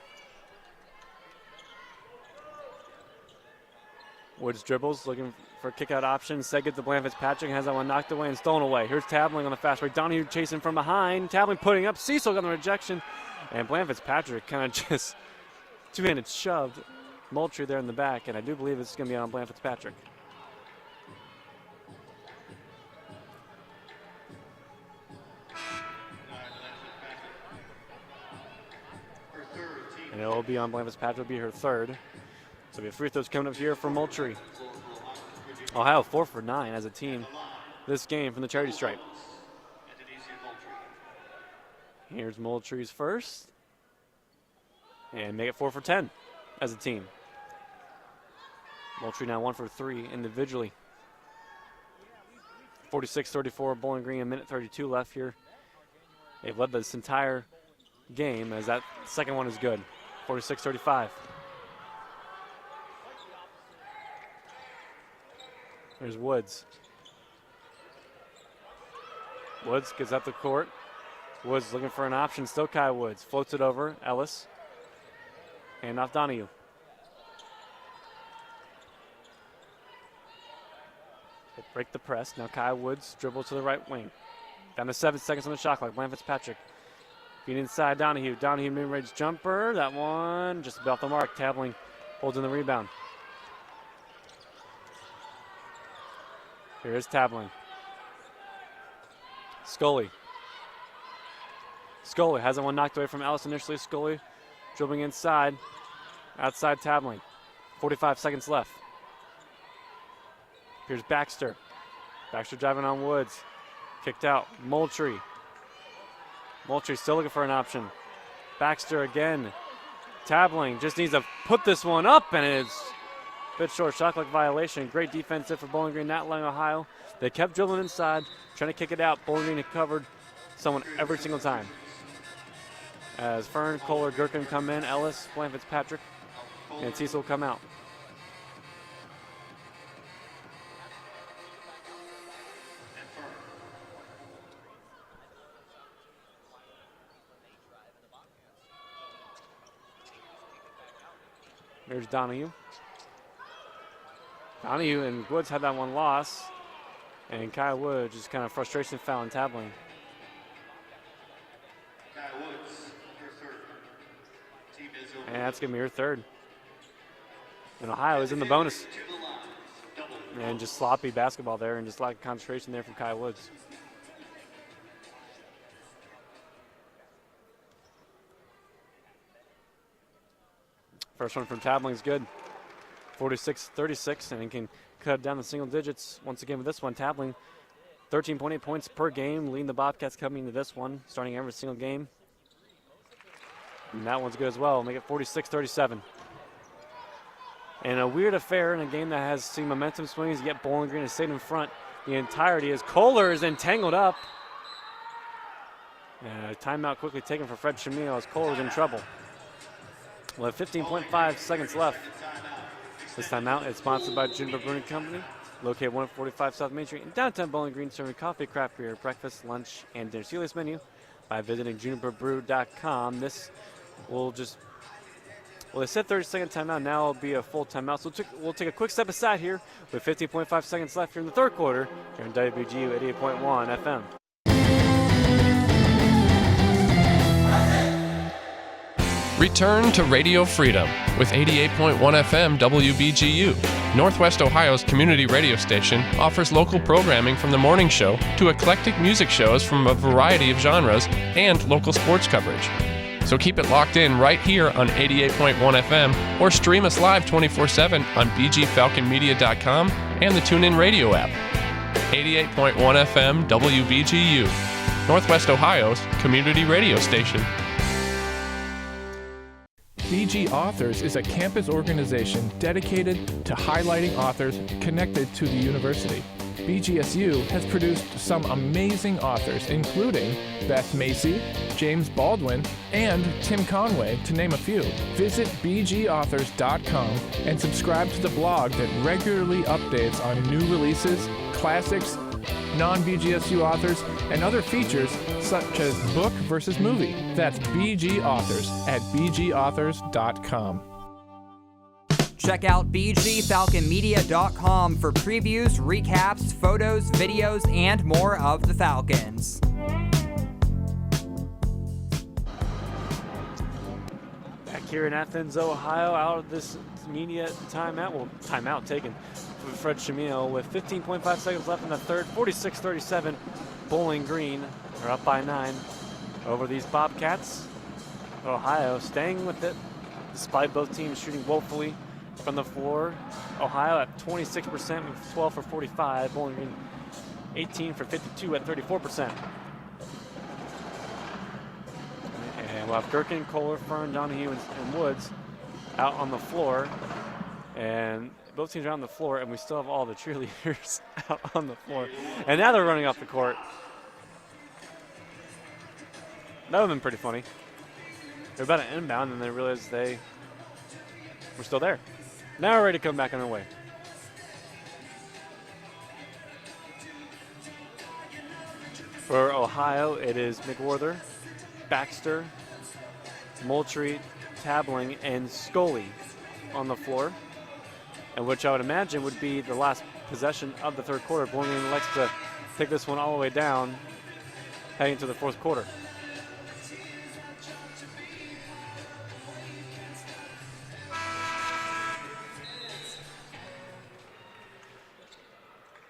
Woods dribbles, looking for a kick-out option. Instead gets to Bland Fitzpatrick, has that one knocked away and stolen away. Here's Tabling on the fast break. Donahue chasing from behind. Tabling putting up. Cecil got the rejection. And Bland Fitzpatrick kind of just two-handed shoved Moultrie there in the back, and I do believe it's going to be on Bland Fitzpatrick. And it will be on Bland Fitzpatrick. It will be her third. So we have free throws coming up here for Moultrie. Ohio 4 for 9 as a team this game from the charity stripe. Here's Moultrie's first. And make it 4 for 10 as a team. Moultrie now 1 for 3 individually. 46-34 Bowling Green, a minute 32 left here. They've led this entire game as that second one is good. 46-35. There's Woods. Woods gets up the court. Woods looking for an option. Still Kai Woods. Floats it over. Ellis. Hand off Donahue. They break the press. Now Kai Woods dribbles to the right wing. Down to 7 seconds on the shot clock. Bland Fitzpatrick. Feed inside Donahue. Donahue mid-range jumper. That one just about the mark. Tabling holds in the rebound. Here's Tabling. Scully. Scully has that one knocked away from Ellis initially. Scully dribbling inside. Outside Tabling. 45 seconds left. Here's Baxter. Baxter driving on Woods. Kicked out. Moultrie. Moultrie still looking for an option. Baxter again. Tabling just needs to put this one up, and it's a bit short. Shot clock violation. Great defense there for Bowling Green, not letting Ohio. They kept dribbling inside, trying to kick it out. Bowling Green had covered someone every single time. As Fern, Kohler, Gherkin come in, Ellis, Bland Fitzpatrick, and Cecil come out. Here's Donahue. Donahue and Woods had that one loss. And Kyle Woods just kind of frustration foul and tabling. And that's going to be her third. And Ohio is in the bonus. And just sloppy basketball there and just lack of concentration there from Kyle Woods. First one from Tabling is good. 46-36, and he can cut down the single digits once again with this one. Tabling 13.8 points per game, leading the Bobcats coming into this one, starting every single game. And that one's good as well. Make it 46-37. And a weird affair in a game that has seen momentum swings, yet Bowling Green has stayed in front the entirety as Kohler is entangled up. And a timeout quickly taken for Fred Shamil as Kohler's in trouble. We'll have 15.5 seconds left. This timeout is sponsored by Juniper Brewing Company, located 145 South Main Street in downtown Bowling Green, serving coffee, craft beer, breakfast, lunch, and dinner. See this menu by visiting juniperbrew.com. This will just, well, they said 30-second timeout. Now it'll be a full timeout. So we'll take a quick step aside here with 15.5 seconds left here in the third quarter here on WBGU 88.1 FM. Return to Radio Freedom with 88.1 FM WBGU. Northwest Ohio's community radio station offers local programming from the morning show to eclectic music shows from a variety of genres and local sports coverage. So keep it locked in right here on 88.1 FM or stream us live 24/7 on bgfalconmedia.com and the TuneIn Radio app. 88.1 FM WBGU, Northwest Ohio's community radio station. BG Authors is a campus organization dedicated to highlighting authors connected to the university. BGSU has produced some amazing authors, including Beth Macy, James Baldwin, and Tim Conway, to name a few. Visit bgauthors.com and subscribe to the blog that regularly updates on new releases, classics, non-BGSU authors, and other features such as book versus movie. That's BG Authors at bgauthors.com. Check out bgfalconmedia.com for previews, recaps, photos, videos, and more of the Falcons. Back here in Athens, Ohio, out of this media timeout. Well, timeout taken for Fred Shamil with 15.5 seconds left in the third. 46-37. Bowling Green are up by 9 over these Bobcats. Ohio staying with it despite both teams shooting woefully from the floor. Ohio at 26% with 12 for 45. Bowling Green 18 for 52 at 34%. And we'll have Gherkin, Kohler, Fern, Donahue, and Woods out on the floor. And both teams are on the floor, and we still have all the cheerleaders out on the floor. And now they're running off the court. That would have been pretty funny. They're about to inbound, and they realized they were still there. Now we're ready to come back on our way. For Ohio, it is McWhorter, Baxter, Moultrie, Tabling, and Scully on the floor, and which I would imagine would be the last possession of the third quarter. Bowling Green likes to take this one all the way down, heading into the fourth quarter.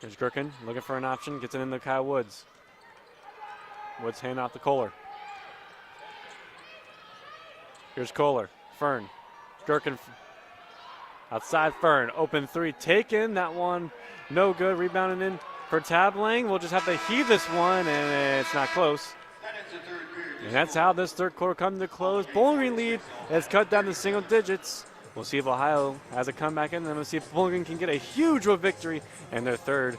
Here's Gherkin looking for an option, gets it into Kyle Woods. Woods hand off to Kohler. Here's Kohler, Fern, Gherkin outside Fern, open three taken, that one no good, rebounding in for Tabling. We'll just have to heave this one, and it's not close. And that's how this third quarter comes to close. Bowling Green lead has cut down to single digits. We'll see if Ohio has a comeback in, and we'll see if Bowling Green can get a huge victory and their third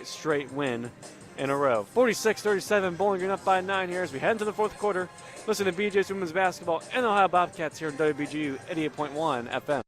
straight win in a row. 46-37, Bowling Green up by 9 here as we head into the fourth quarter. Listen to BJ's Women's Basketball and the Ohio Bobcats here on WBGU 88.1 FM.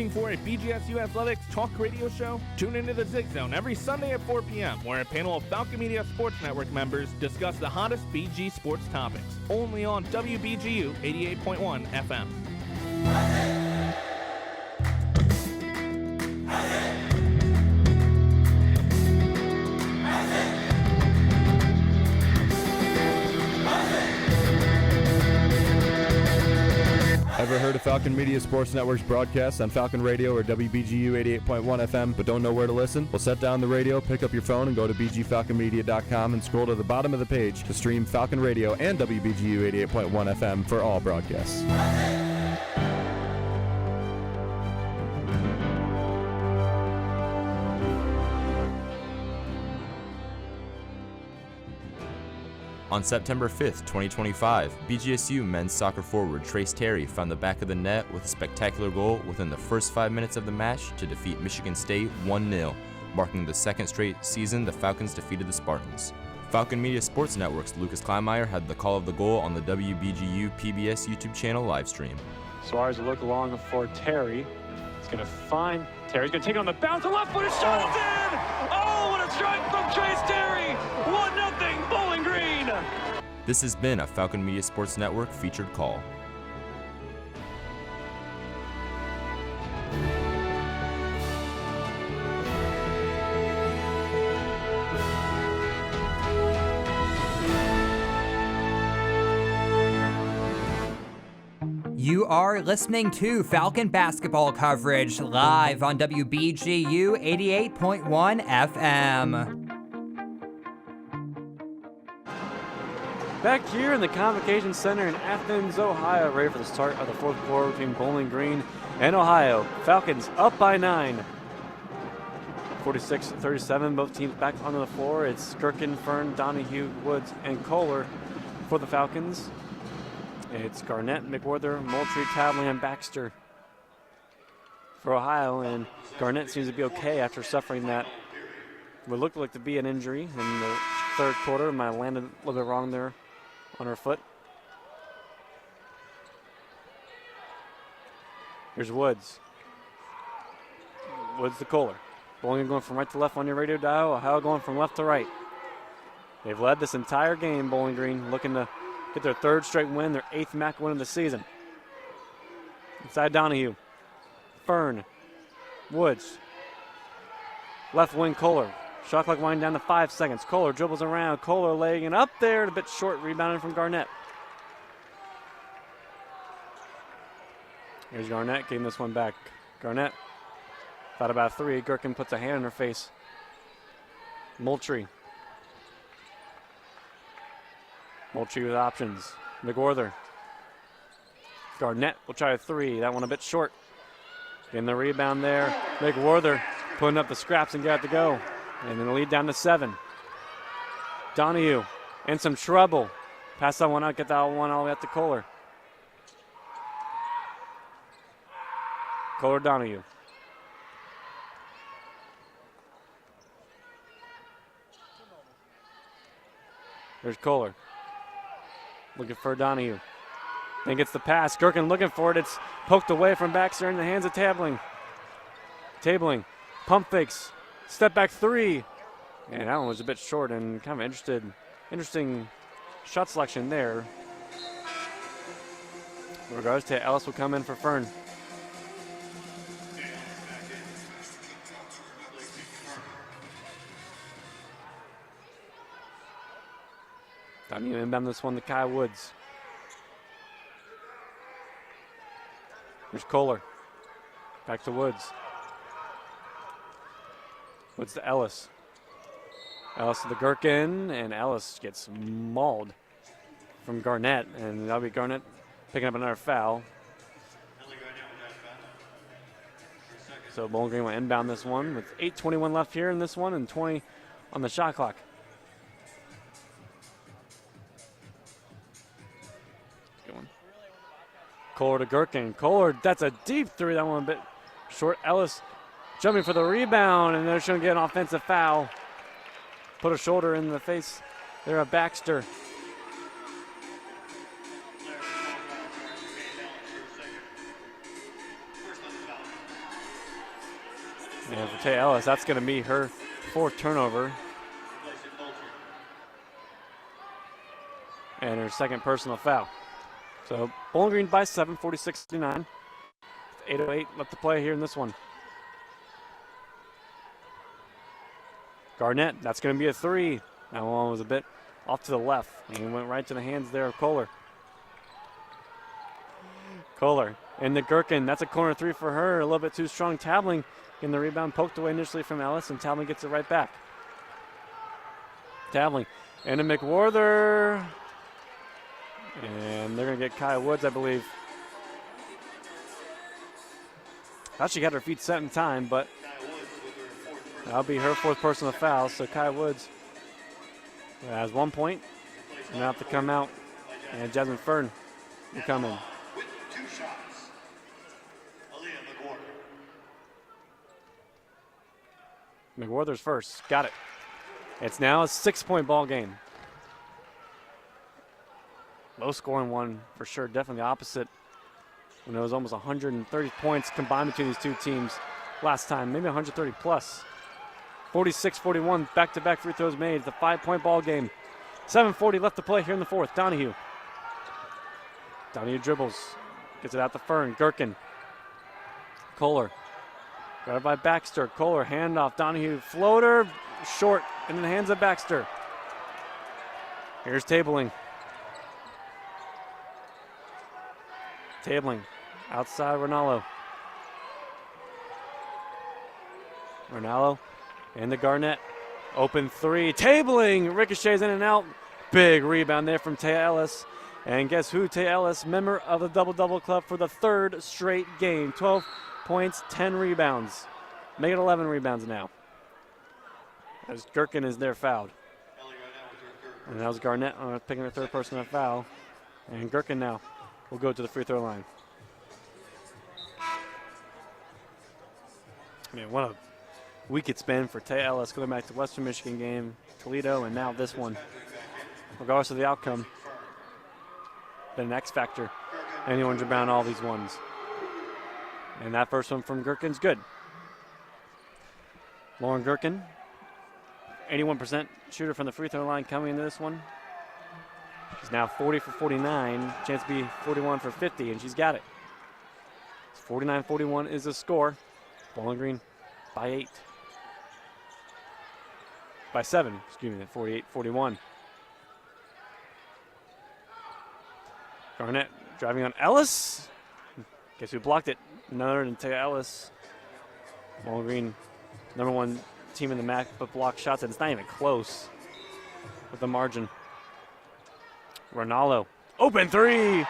Looking for a BGSU Athletics talk radio show? Tune into the Zig Zone every Sunday at 4 p.m., where a panel of Falcon Media Sports Network members discuss the hottest BG sports topics. Only on WBGU 88.1 FM. Ever heard of Falcon Media Sports Network's broadcasts on Falcon Radio or WBGU 88.1 FM but don't know where to listen? Well, set down the radio, pick up your phone, and go to bgfalconmedia.com and scroll to the bottom of the page to stream Falcon Radio and WBGU 88.1 FM for all broadcasts. On September 5th, 2025, BGSU men's soccer forward Trace Terry found the back of the net with a spectacular goal within the first 5 minutes of the match to defeat Michigan State 1-0, marking the second straight season the Falcons defeated the Spartans. Falcon Media Sports Network's Lucas Kleinmeyer had the call of the goal on the WBGU PBS YouTube channel livestream. Suarez will look along for Terry. He's going to find Terry. He's going to take it on the bounce. A left-footed shot is in! Oh, what a strike from Trace Terry! 1-0 Bowling Green! This has been a Falcon Media Sports Network featured call. You are listening to Falcon basketball coverage live on WBGU 88.1 FM. Back here in the Convocation Center in Athens, Ohio, ready for the start of the fourth quarter between Bowling Green and Ohio. Falcons up by 9. 46-37, both teams back onto the floor. It's Gherkin, Fern, Donahue, Woods, and Kohler for the Falcons. It's Garnett, McWhorter, Moultrie, Tavlin, and Baxter for Ohio, and Garnett seems to be okay after suffering that what looked like to be an injury in the third quarter. Might have landed a little bit wrong there on her foot. Here's Woods. Woods to Kohler. Bowling going from right to left on your radio dial. Ohio going from left to right. They've led this entire game, Bowling Green, looking to get their third straight win, their 8th MAC win of the season. Inside Donahue. Fern. Woods. Left wing Kohler. Shot clock winding down to 5 seconds. Kohler dribbles around. Kohler laying it up there, a bit short, rebounding from Garnett. Here's Garnett getting this one back. Garnett thought about 3. Gherkin puts a hand in her face. Moultrie. Moultrie with options. McWhorter. Garnett will try a 3. That one a bit short. Getting the rebound there. McWhorter putting up the scraps and got it to go. And then the lead down to 7. Donahue in some trouble. Pass that one out, get that one all the way up to Kohler. Kohler Donahue. There's Kohler. Looking for Donahue. Then gets the pass. Gherkin looking for it. It's poked away from Baxter in the hands of Tabling. Tabling. Pump fakes. Step back 3. And that one was a bit short and kind of interesting shot selection there. In regards to Ellis will come in for Fern. Donahue inbound this one to Kai Woods. Here's Kohler. Back to Woods. Woods to Ellis. Ellis to the Gherkin, and Ellis gets mauled from Garnett, and that'll be Garnett picking up another foul. So Bowling Green will inbound this one with 8:21 left here in this one and 20 on the shot clock. Good one. Kohler to Gherkin. Kohler, that's a deep 3. That one a bit short. Ellis jumping for the rebound, and they're going to get an offensive foul. Put a shoulder in the face there of Baxter. And for Taya Ellis, that's going to be her fourth turnover. And her second personal foul. So Bowling Green by 7, 46-59. 8:08 left to play here in this one. Garnett, that's going to be a three. That one was a bit off to the left. And went right to the hands there of Kohler. Kohler and the Gherkin. That's a corner three for her. A little bit too strong. Tabling in the rebound. Poked away initially from Ellis, and Tabling gets it right back. Tabling and a McWarther. And they're going to get Kai Woods, I believe. Thought she got her feet set in time, but that'll be her fourth personal foul. So Kai Woods has 1 point. And now have to come out. And Jasmine Fern will come in. McWarther's first. Got it. It's now a 6-point ball game. Low scoring one for sure. Definitely the opposite. When it was almost 130 points combined between these two teams last time. Maybe 130 plus. 46-41. Back-to-back free throws made. It's a 5-point ball game. 7:40 left to play here in the fourth. Donahue. Donahue dribbles. Gets it out to Fern. Gherkin. Kohler. Got it by Baxter. Kohler, handoff. Donahue, floater, short, in the hands of Baxter. Here's Tabling. Tabling, outside Ronaldo. Ronaldo and the Garnett. Open three. Tabling, ricochets in and out. Big rebound there from Taya Ellis. And guess who? Taya Ellis, member of the Double-Double Club for the third straight game. 12 points, 10 rebounds. Make it 11 rebounds now. As Gherkin is there fouled. And that was Garnett picking her third personal foul. And Gherkin now will go to the free throw line. I mean, what a week it's been for Taya Ellis going back to Western Michigan game, Toledo, and now this one. Regardless of the outcome, been an X factor. Anyone's rebound all these ones. And that first one from Gherkin's good. Lauren Gherkin, 81% shooter from the free throw line coming into this one. She's now 40 for 49, chance to be 41 for 50, and she's got it. 49-41 is the score. Bowling Green by 8. By 7, excuse me, 48-41. Garnett driving on Ellis. Guess who blocked it? None other than Taya Ellis. Bowling Green, number one team in the MAC, but block shots, and it's not even close with the margin. Ronaldo, open three.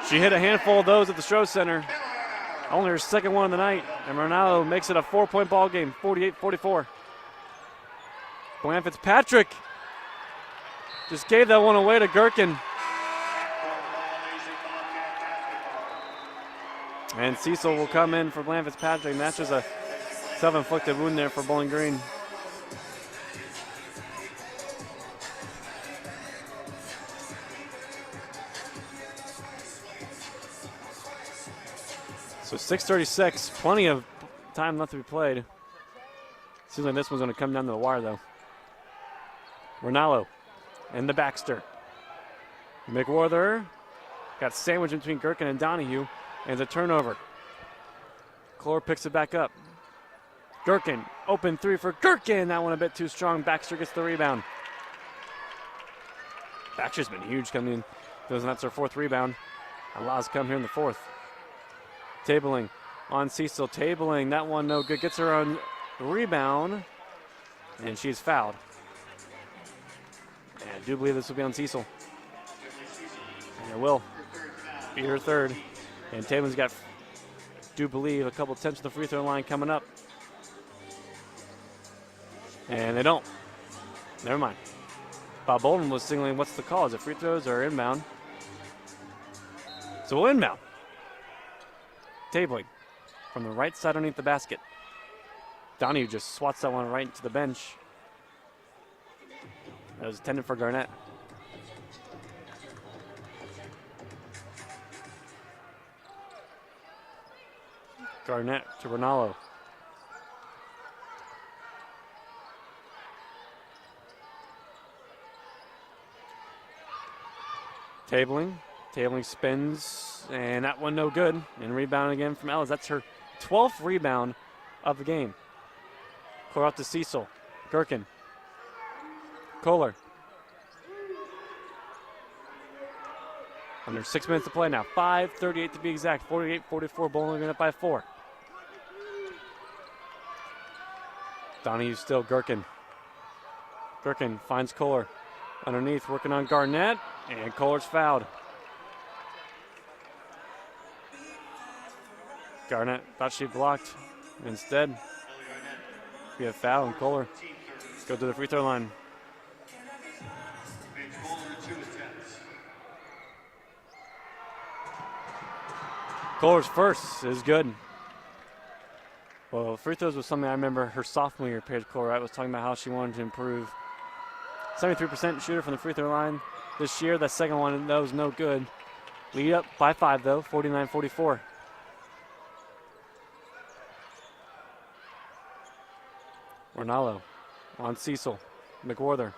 She hit a handful of those at the Stroh Center. Only her second one of the night, and Ronaldo makes it a 4-point ball game, 48-44. Bland Fitzpatrick just gave that one away to Gherkin. And Cecil will come in for Bland Fitzpatrick, and that's just a self-inflicted wound there for Bowling Green. So 6:36, plenty of time left to be played. Seems like this one's going to come down to the wire, though. Ronaldo and the Baxter. McWarther got sandwiched between Gherkin and Donahue, and the turnover. Clore picks it back up. Gherkin, open three for Gherkin. That one a bit too strong. Baxter gets the rebound. Baxter's been huge coming in. That's her fourth rebound. Allows come here in the fourth. Tabling on Cecil. Tabling, that one no good. Gets her on rebound, and she's fouled. And I do believe this will be on Cecil. And it will be her third. And Tabling's got, do believe, a couple attempts at the free throw line coming up. And they don't. Never mind. Bob Bolden was signaling what's the call. Is it free throws or inbound? So we'll inbound. Tabling from the right side underneath the basket. Donahue just swats that one right into the bench. That was intended for Garnett. Garnett to Ronaldo. Tabling spins, and that one no good. And rebound again from Ellis. That's her 12th rebound of the game. Kohler out to Cecil. Gherkin. Kohler. Under 6 minutes to play now. 5:38 to be exact. 48-44. Bowling Green up by 4. Donahue still. Gherkin. Gherkin finds Kohler. Underneath, working on Garnett, and Kohler's fouled. Garnett thought she blocked. Instead, be a foul, and Kohler go to the free throw line. Kohler's first is good. Well, free throws was something I remember her sophomore year, Paige Kohler was talking about how she wanted to improve. 73% shooter from the free throw line this year. That second one, that was no good. Lead up by 5, though, 49-44. Ronaldo on Cecil. McWhorter.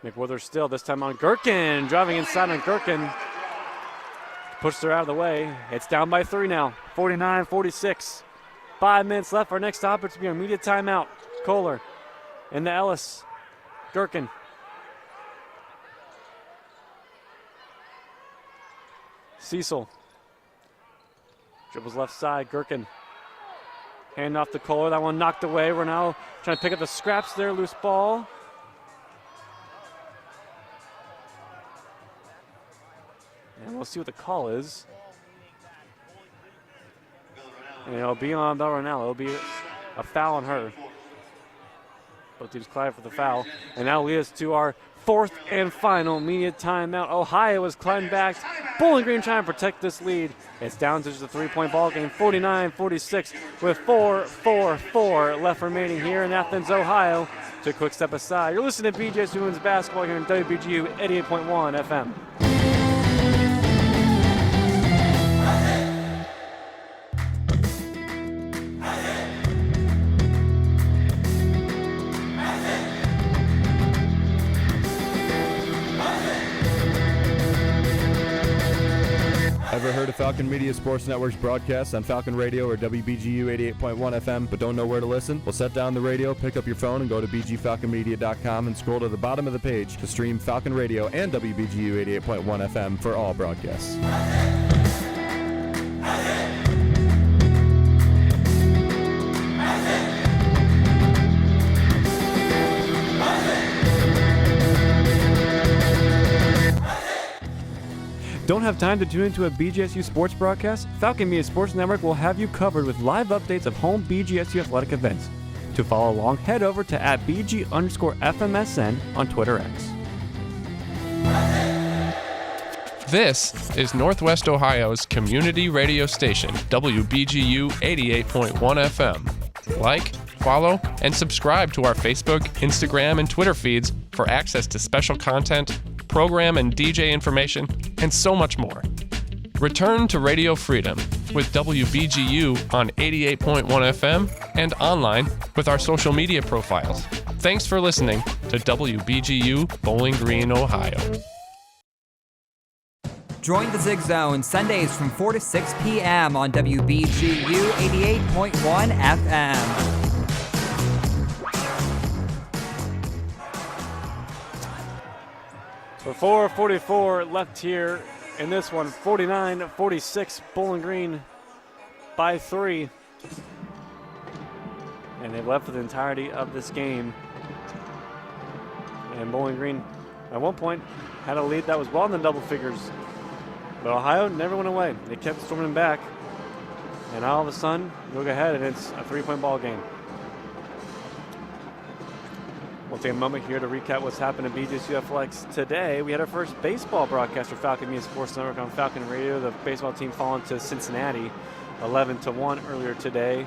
McWhorter still, this time on Gherkin. Driving inside on Gherkin. Pushed her out of the way. It's down by 3 now. 49-46. 5 minutes left. Our next stop is to be an immediate timeout. Kohler into Ellis. Gherkin. Cecil. Dribbles left side. Gherkin. Hand off to Kohler. That one knocked away. We're now trying to pick up the scraps there. Loose ball. And we'll see what the call is. And it'll be on Bell Ronaldo. It'll be a foul on her. Both teams collide for the foul. And that will lead us to our 4th and final immediate timeout. Ohio is climbing back. Bowling Green trying to protect this lead. It's down to just a 3-point ball game, 49-46, with 4:44 left remaining here in Athens, Ohio. To a quick step aside. You're listening to BGSU Women's Basketball here in WBGU 88.1 FM. Ever heard of Falcon Media Sports Network's broadcasts on Falcon Radio or WBGU 88.1 FM but don't know where to listen? Well, set down the radio, pick up your phone, and go to bgfalconmedia.com and scroll to the bottom of the page to stream Falcon Radio and WBGU 88.1 FM for all broadcasts. Don't have time to tune into a BGSU sports broadcast? Falcon Media Sports Network will have you covered with live updates of home BGSU athletic events. To follow along, head over to @BG_FMSN on Twitter X. This is Northwest Ohio's community radio station, WBGU 88.1 FM. Like, follow, and subscribe to our Facebook, Instagram, and Twitter feeds for access to special content, program and DJ information, and so much more. Return to Radio Freedom with WBGU on 88.1 FM and online with our social media profiles. Thanks for listening to WBGU Bowling Green, Ohio. Join the Zig Zone Sundays from 4 to 6 p.m. on WBGU 88.1 FM. So 4:44 left here in this one. 49-46, Bowling Green by 3. And they've left for the entirety of this game. And Bowling Green, at one point, had a lead that was well in the double figures. But Ohio never went away. They kept storming back. And all of a sudden, you look ahead and it's a 3-point ball game. We'll take a moment here to recap what's happened in BGSU Athletics today. We had our first baseball broadcast for Falcon Media Sports Network on Falcon Radio. The baseball team falling to Cincinnati 11-1 earlier today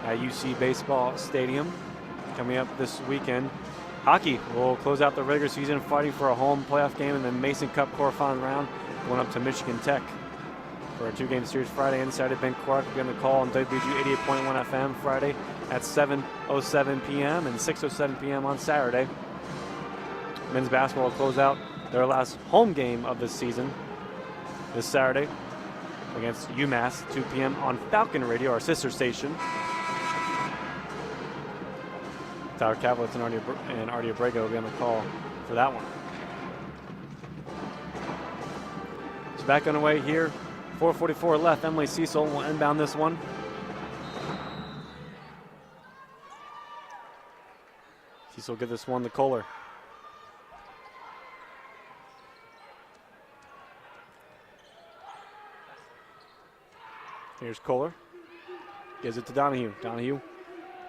at UC Baseball Stadium. Coming up this weekend, hockey will close out the regular season fighting for a home playoff game in the Mason Cup quarterfinal round, going up to Michigan Tech for a 2-game series Friday and Saturday. Ben Clark will be on the call on WBGU 88.1 FM Friday at 7:07 p.m. and 6:07 p.m. on Saturday. Men's basketball will close out their last home game of the season this Saturday against UMass, 2 p.m. on Falcon Radio, our sister station. Tyler Kavlitz and Artie Abrego will be on the call for that one. It's back on the way here. 4:44 left. Emily Cecil will inbound this one. Cecil will give this one to Kohler. Here's Kohler. Gives it to Donahue. Donahue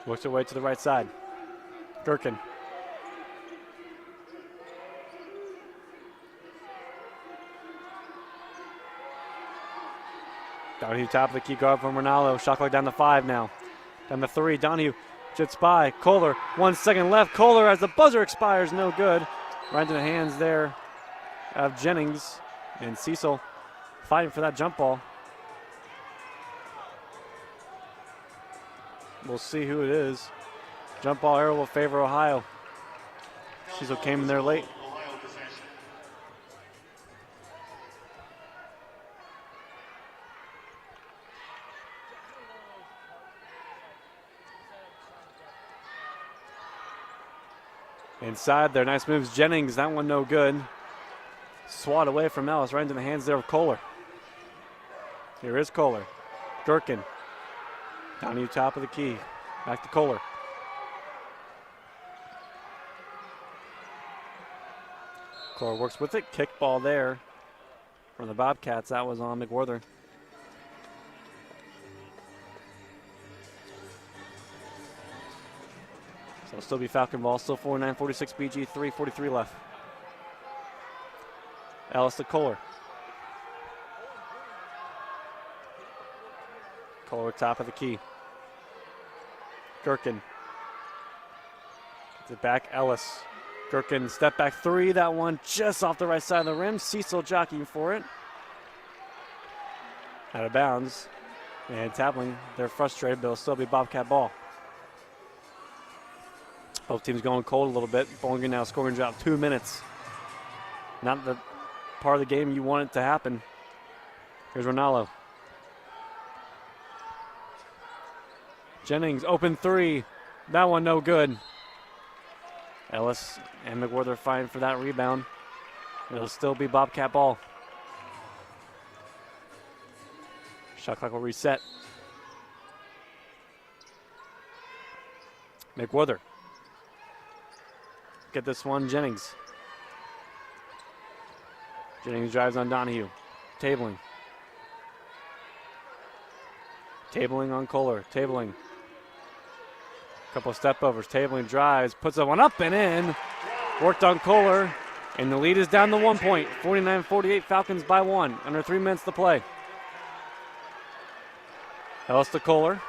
works her way to the right side. Gherkin. Donahue top of the key guard from Ronaldo. Shot clock down to 5 now. Down to 3. Donahue jits by. Kohler. 1 second left. Kohler as the buzzer expires. No good. Right into the hands there of Jennings. And Cecil fighting for that jump ball. We'll see who it is. Jump ball arrow will favor Ohio. Cecil came in there late. Inside there, nice moves. Jennings, that one no good. Swat away from Ellis, right into the hands there of Kohler. Here is Kohler. Gherkin. Donahue top of the key. Back to Kohler. Kohler works with it. Kick ball there from the Bobcats. That was on McWhorter. So it'll still be Falcon ball. Still 49-46 BG. 3:43 left. Ellis to Kohler. Kohler top of the key. Gherkin. Gets it back. Ellis. Gherkin step back 3. That one just off the right side of the rim. Cecil jockeying for it. Out of bounds. And tapping. They're frustrated, but it'll still be Bobcat ball. Both teams going cold a little bit. Bowling Green now scoring drought 2 minutes. Not the part of the game you want it to happen. Here's Ronaldo. Jennings, open 3. That one no good. Ellis and McWhorter fighting for that rebound. It'll still be Bobcat ball. Shot clock will reset. McWhorter. Get this one, Jennings. Jennings drives on Donahue. Tabling. Tabling on Kohler. Tabling. Couple of step overs. Tabling drives. Puts that one up and in. Worked on Kohler. And the lead is down to 1 point. 49-48. Falcons by 1. Under 3 minutes to play. Ellis to Kohler.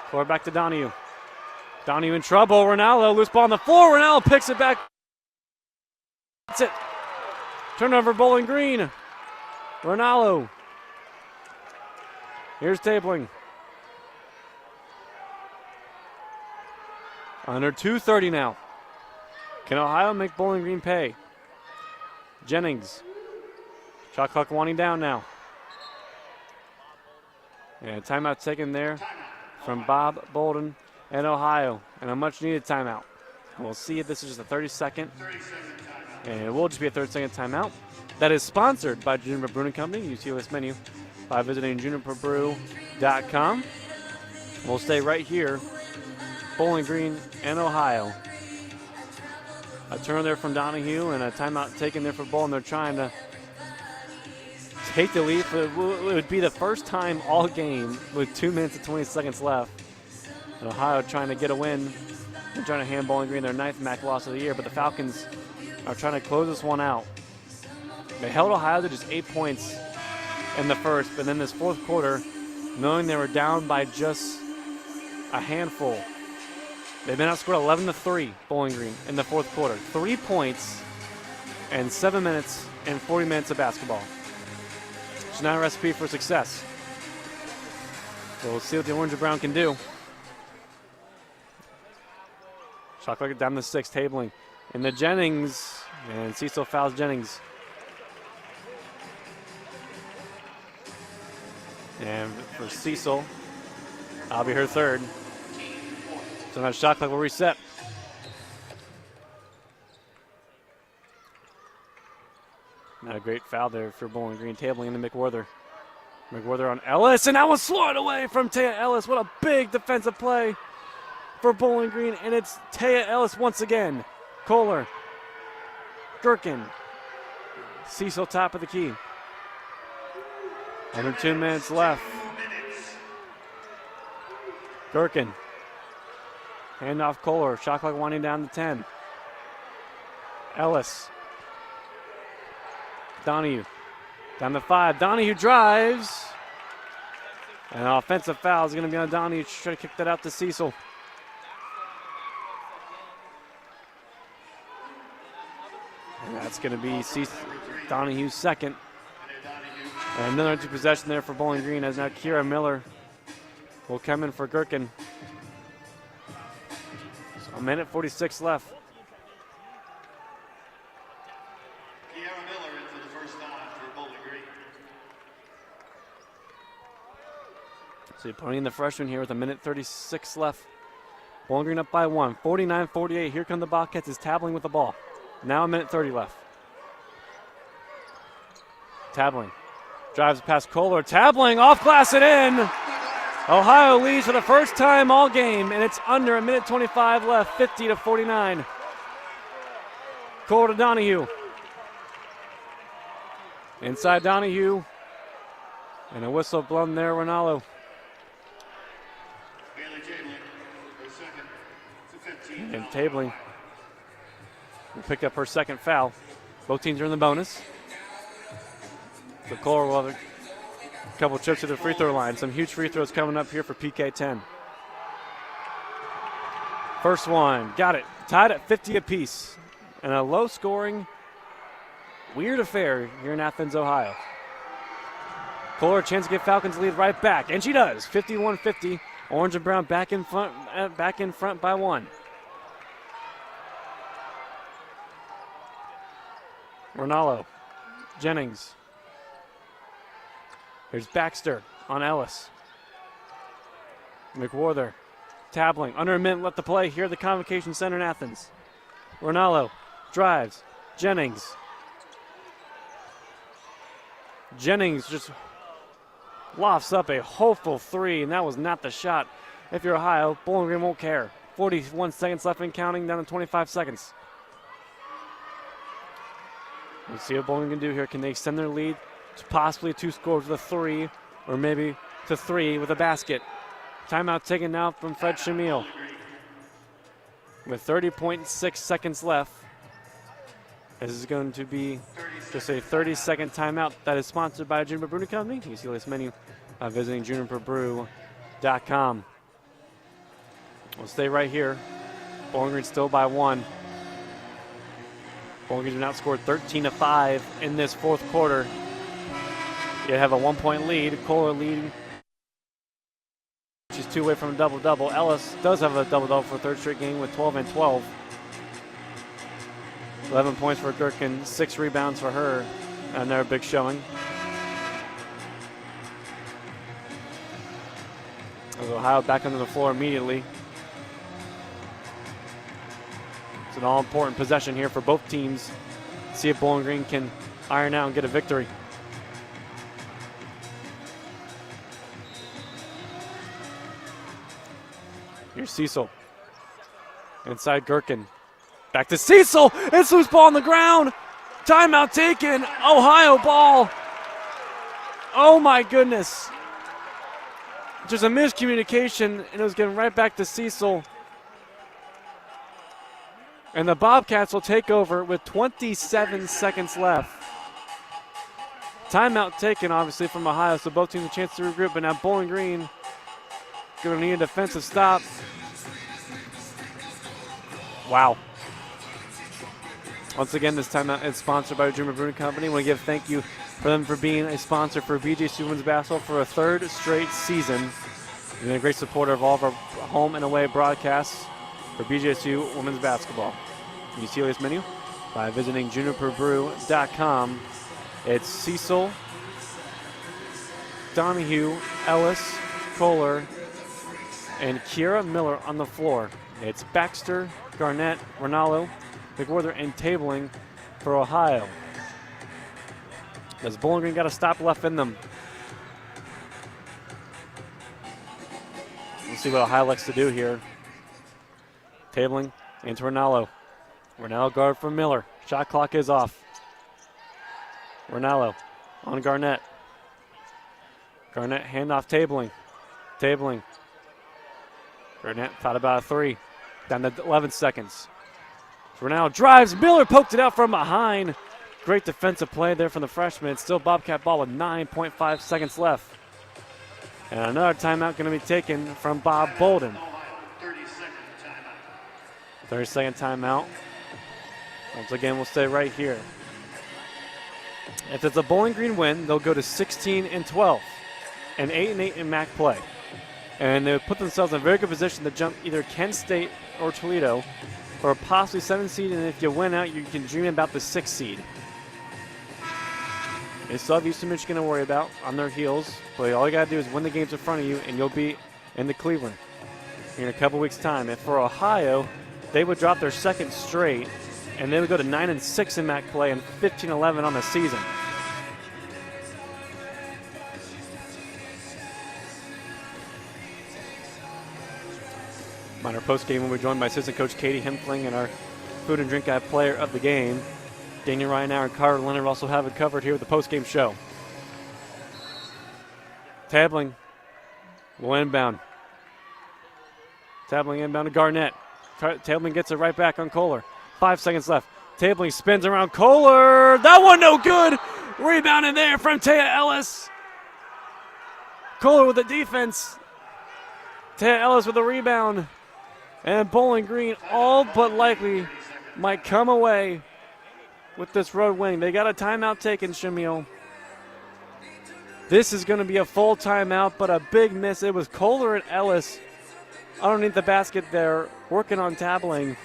Kohler back to Donahue. Donahue in trouble. Ronaldo loose ball on the floor. Ronaldo picks it back. That's it. Turnover, Bowling Green. Ronaldo. Here's Tabling. Under 2:30 now. Can Ohio make Bowling Green pay? Jennings. Shot clock winding down now. And timeout taken there from Bob Bolden and Ohio. And a much needed timeout. We'll see if this is just a 30-second. And it will just be a 30-second timeout. That is sponsored by Juniper Brewing Company. You see this menu by visiting juniperbrew.com. We'll stay right here. Bowling Green and Ohio. A turn there from Donahue and a timeout taken there for Bowling. They're trying to take the lead. It would be the first time all game with 2 minutes and 20 seconds left. And Ohio trying to get a win and trying to hand Bowling Green their 9th MAC loss of the year. But the Falcons are trying to close this one out. They held Ohio to just 8 points in the first, but then this fourth quarter, knowing they were down by just a handful, they've been outscored 11-3, Bowling Green, in the fourth quarter. 3 points and 7 minutes and 40 minutes of basketball. It's not a recipe for success. So we'll see what the Orange and Brown can do. Shot clock down to 6, Tabling. And the Jennings, and Cecil fouls Jennings. And for Cecil, I'll be her third. So now shot clock will reset. Not a great foul there for Bowling Green, tabling into McWhorter. McWhorter on Ellis, and that was slowed away from Taya Ellis. What a big defensive play for Bowling Green, and it's Taya Ellis once again. Kohler, Gherkin, Cecil top of the key. Under 2 minutes left. Gherkin, hand off Kohler, shot clock winding down to 10. Ellis. Donahue down to 5. Donahue drives. And an offensive foul is going to be on Donahue. Try to kick that out to Cecil. And that's going to be Donahue's second. And another empty possession there for Bowling Green as now Kira Miller will come in for Gherkin. So 1:46 left. So you're putting in the freshman here with 1:36 left. Bowling Green up by 1. 49-48. Here come the Bobcats. Is Tabling with the ball. Now 1:30 left. Tabling drives past Kohler. Tabling off glass and in. Ohio leads for the first time all game, and it's under 1:25 left. 50-49. Kohler to Donahue. Inside Donahue. And a whistle blown there, Ronaldo. And Tabling will pick up her second foul. Both teams are in the bonus. So Kohler will have a couple trips to the free throw line. Some huge free throws coming up here for PK10. First one, got it. Tied at 50 apiece. And a low-scoring, weird affair here in Athens, Ohio. Kohler, chance to get Falcons lead right back, and she does. 51-50. Orange and Brown back in front by 1. Ronaldo, Jennings. Here's Baxter on Ellis. McWhorter, Tabling. Under a minute left to play here at the Convocation Center in Athens. Ronaldo drives. Jennings. Jennings just lofts up a hopeful 3, and that was not the shot. If you're Ohio, Bowling Green won't care. 41 seconds left and counting, down to 25 seconds. Let's see what Bowling can do here. Can they extend their lead to possibly 2 scores with a 3, or maybe to 3 with a basket? Timeout taken now from Fred Shamil. With 30.6 seconds left, this is going to be just a 30-second timeout that is sponsored by Juniper Brewing Company. You can see this menu visiting juniperbrew.com. We'll stay right here. Bowling Green still by 1. Bowling Green has been outscored 13-5 in this fourth quarter. You have a 1-point lead. Kohler leading. She's 2 away from a double-double. Ellis does have a double-double for a third straight game with 12 and 12. 11 points for Gherkin, 6 rebounds for her. Another big showing. As Ohio back onto the floor immediately. It's an all-important possession here for both teams. See if Bowling Green can iron out and get a victory. Here's Cecil. Inside Gherkin. Back to Cecil. It's loose ball on the ground. Timeout taken. Ohio ball. Oh my goodness. There's a miscommunication, and it was getting right back to Cecil. And the Bobcats will take over with 27 seconds left. Timeout taken, obviously, from Ohio, so both teams a chance to regroup. But now Bowling Green going to need a defensive stop. Wow. Once again, this timeout is sponsored by Juniper Brewing Company. I want to give thank you for them for being a sponsor for BGSU Women's Basketball for a third straight season. They've been a great supporter of all of our home and away broadcasts for BGSU Women's Basketball. UCLA's menu by visiting juniperbrew.com. It's Cecil, Donahue, Ellis, Kohler, and Kiera Miller on the floor. It's Baxter, Garnett, Ronaldo, McWhorter, and Tabling for Ohio. Does Bowling Green got a stop left in them? Let's see what Ohio likes to do here. Tabling into Ronaldo. Ronaldo guard for Miller. Shot clock is off. Ronaldo on Garnett. Garnett handoff Tabling. Tabling. Garnett thought about a three. Down to 11 seconds. Ronaldo drives. Miller poked it out from behind. Great defensive play there from the freshman. It's still Bobcat ball with 9.5 seconds left. And another timeout going to be taken from Bob Bolden. 30-second timeout. Once again, we'll stay right here. If it's a Bowling Green win, they'll go to 16-12 and 8-8 in MAC play. And they would put themselves in a very good position to jump either Kent State or Toledo for a possibly 7 seed. And if you win out, you can dream about the 6 seed. They still have Eastern Michigan to worry about on their heels, but all you got to do is win the games in front of you, and you'll be in the Cleveland in a couple weeks' time. And for Ohio, they would drop their second straight, and they would go to 9-6 in MAC play and 15-11 on the season. On our postgame, we'll be joined by assistant coach Katie Hempfling and our food and drink guy player of the game, Daniel Ryan and Carter Leonard. Also have it covered here with the postgame show. Tabling will inbound. Tabling inbound to Garnett. Tabling gets it right back on Kohler. 5 seconds left. Tabling spins around Kohler. That one no good. Rebound in there from Taya Ellis. Kohler with the defense. Taya Ellis with the rebound. And Bowling Green all but likely might come away with this road win. They got a timeout taken, Shamil. This is going to be a full timeout, but a big miss. It was Kohler and Ellis underneath the basket there, working on Tabling,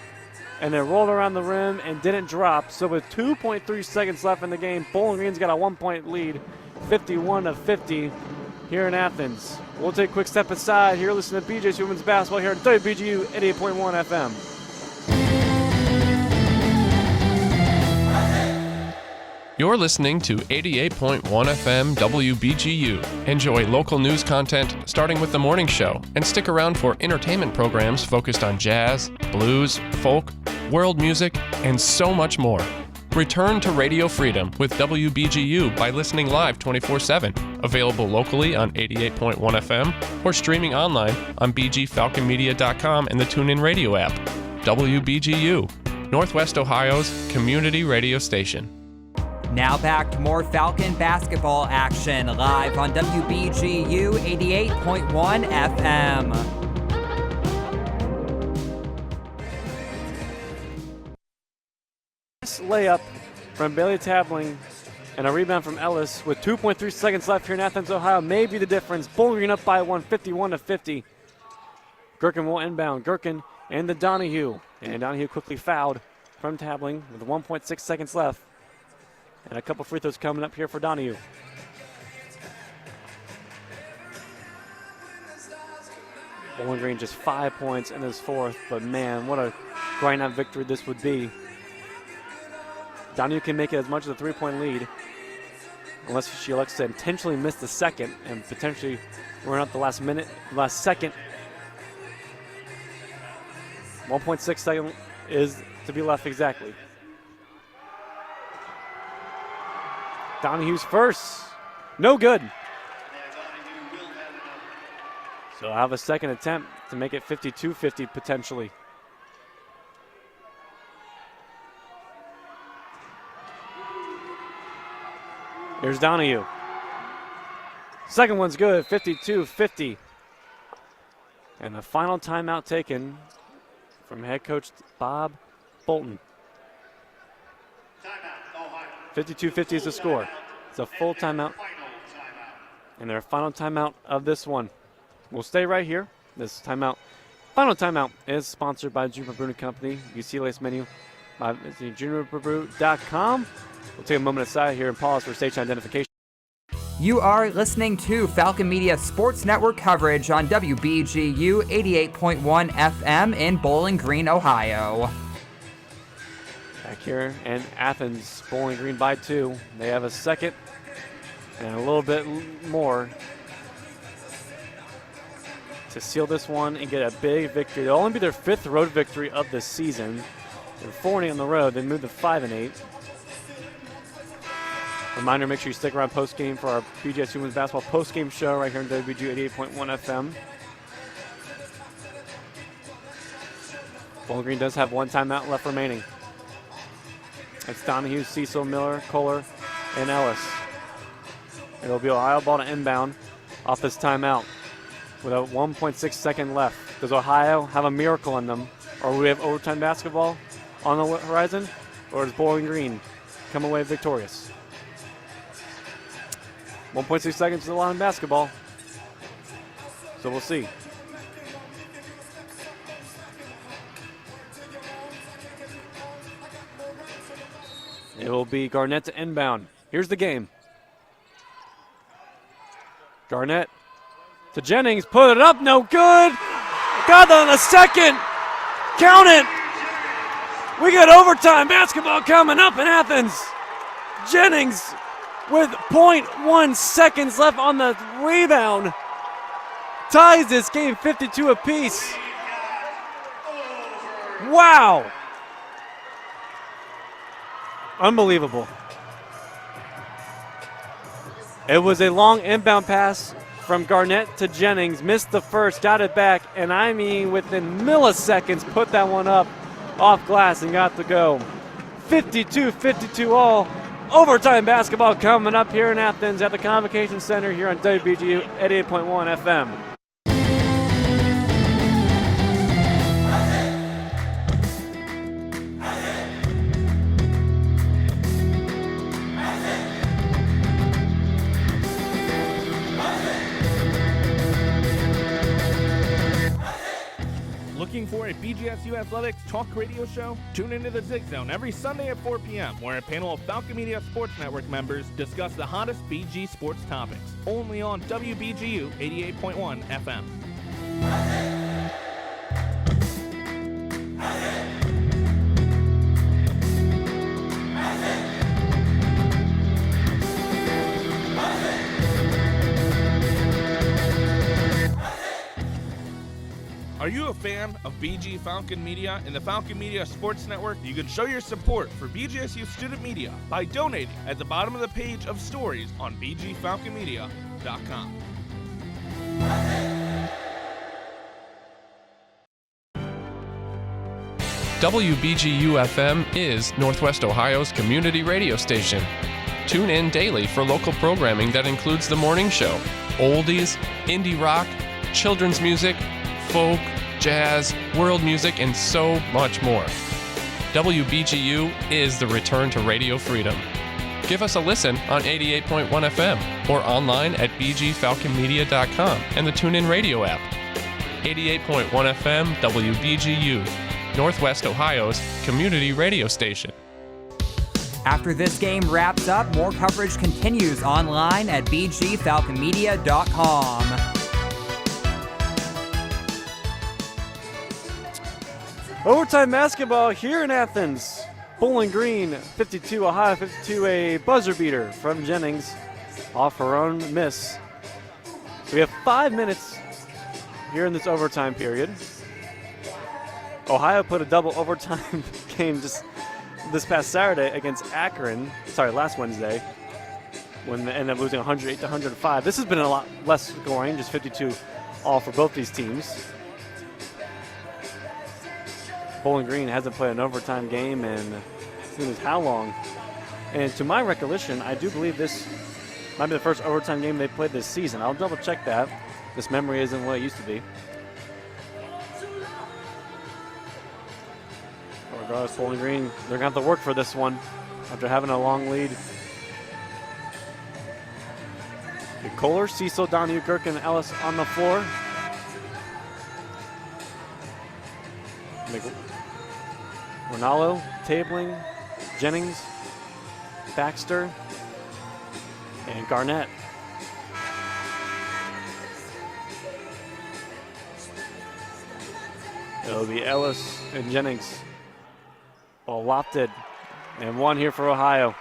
and they rolled around the rim and didn't drop. So with 2.3 seconds left in the game, Bowling Green's got a 1-point lead, 51-50 here in Athens. We'll take a quick step aside here. Listen to BGSU Women's Basketball here at WBGU 88.1 FM. You're listening to 88.1 FM WBGU. Enjoy local news content starting with the morning show, and stick around for entertainment programs focused on jazz, blues, folk, world music, and so much more. Return to Radio Freedom with WBGU by listening live 24/7. Available locally on 88.1 FM or streaming online on bgfalconmedia.com and the TuneIn Radio app. WBGU, Northwest Ohio's community radio station. Now back to more Falcon basketball action live on WBGU 88.1 FM. Layup from Bailey Tabling and a rebound from Ellis with 2.3 seconds left here in Athens, Ohio may be the difference. Bowling Green up by 51-50. Gherkin will inbound. Gherkin and the Donahue. And Donahue quickly fouled from Tabling with 1.6 seconds left. And a couple free throws coming up here for Donahue. Bowling Green just 5 points in this fourth, but man, what a grind-out victory this would be. Donahue can make it as much as a 3-point lead, unless she elects to intentionally miss the second and potentially run out the last second. 1.6 second is to be left exactly. Donahue's first. No good. So I'll have a second attempt to make it 52-50 potentially. Here's Donahue. Second one's good, 52-50. And the final timeout taken from head coach Bob Bolton. 52-50 is the score. It's a full timeout. And their final timeout of this one. We'll stay right here. This timeout, final timeout, is sponsored by Juniper Brewing Company, UCLA's menu juniorbrute.com. We'll take a moment aside here and pause for station identification. You are listening to Falcon Media Sports Network coverage on WBGU 88.1 FM in Bowling Green, Ohio. Back here in Athens, Bowling Green by 2. They have a second and a little bit more to seal this one and get a big victory. It'll only be their 5th road victory of the season. They're 4-8 on the road. They moved to 5-8. Reminder, make sure you stick around post-game for our BGSU Women's Basketball post-game show right here on WBGU 88.1 FM. Bowling Green does have one timeout left remaining. It's Donahue, Cecil, Miller, Kohler, and Ellis. It'll be Ohio ball to inbound off this timeout with a 1.6 second left. Does Ohio have a miracle in them? Or we have overtime basketball on the horizon? Or does Bowling Green come away victorious? 1.6 seconds is a lot in basketball. So we'll see. It will be Garnett to inbound. Here's the game. Garnett to Jennings. Put it up. No good. Got on the second. Count it. We got overtime basketball coming up in Athens. Jennings with 0.1 seconds left on the rebound ties this game 52 apiece. Wow. Unbelievable. It was a long inbound pass from Garnett to Jennings. Missed the first, got it back, and I mean within milliseconds put that one up off glass and got to go. 52-52 all. Overtime basketball coming up here in Athens at the Convocation Center here on WBGU 88.1 FM. Looking for a BGSU Athletics talk radio show? Tune into the Zig Zone every Sunday at 4 p.m., where a panel of Falcon Media Sports Network members discuss the hottest BG sports topics. Only on WBGU 88.1 FM. Are you a fan of BG Falcon Media and the Falcon Media Sports Network? You can show your support for BGSU student media by donating at the bottom of the page of stories on bgfalconmedia.com. WBGU-FM is Northwest Ohio's community radio station. Tune in daily for local programming that includes the morning show, oldies, indie rock, children's music, folk, jazz, world music, and so much more. WBGU is the return to radio freedom. Give us a listen on 88.1 FM or online at bgfalconmedia.com and the TuneIn Radio app. 88.1 FM WBGU, Northwest Ohio's community radio station. After this game wraps up, more coverage continues online at bgfalconmedia.com. Overtime basketball here in Athens. Bowling Green 52, Ohio 52, a buzzer beater from Jennings off her own miss. So we have 5 minutes here in this overtime period. Ohio put a double overtime game just this past Saturday against Akron, last Wednesday, when they ended up losing 108 to 105. This has been a lot less scoring, just 52 all for both these teams. Bowling Green hasn't played an overtime game in who knows how long. And to my recollection, I do believe this might be the first overtime game they played this season. I'll double check that. This memory isn't what it used to be. Regardless, Bowling Green, they're going to have to work for this one after having a long lead. Kohler, Cecil, Donahue, Kirk, and Ellis on the floor. Ronaldo, Tabling, Jennings, Baxter, and Garnett. It'll be Ellis and Jennings. Ball lofted, and one here for Ohio.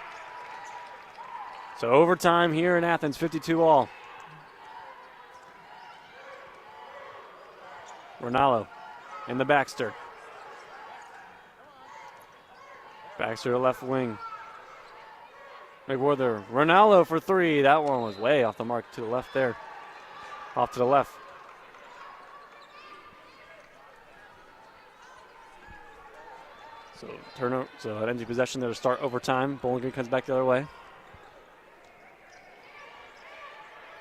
So overtime here in Athens, 52 all. Ronaldo in the Baxter. Baxter to left wing. McWhorter. Ronaldo for three. That one was way off the mark to the left there. Off to the left. So turnover. So an empty possession there to start overtime. Bowling Green comes back the other way.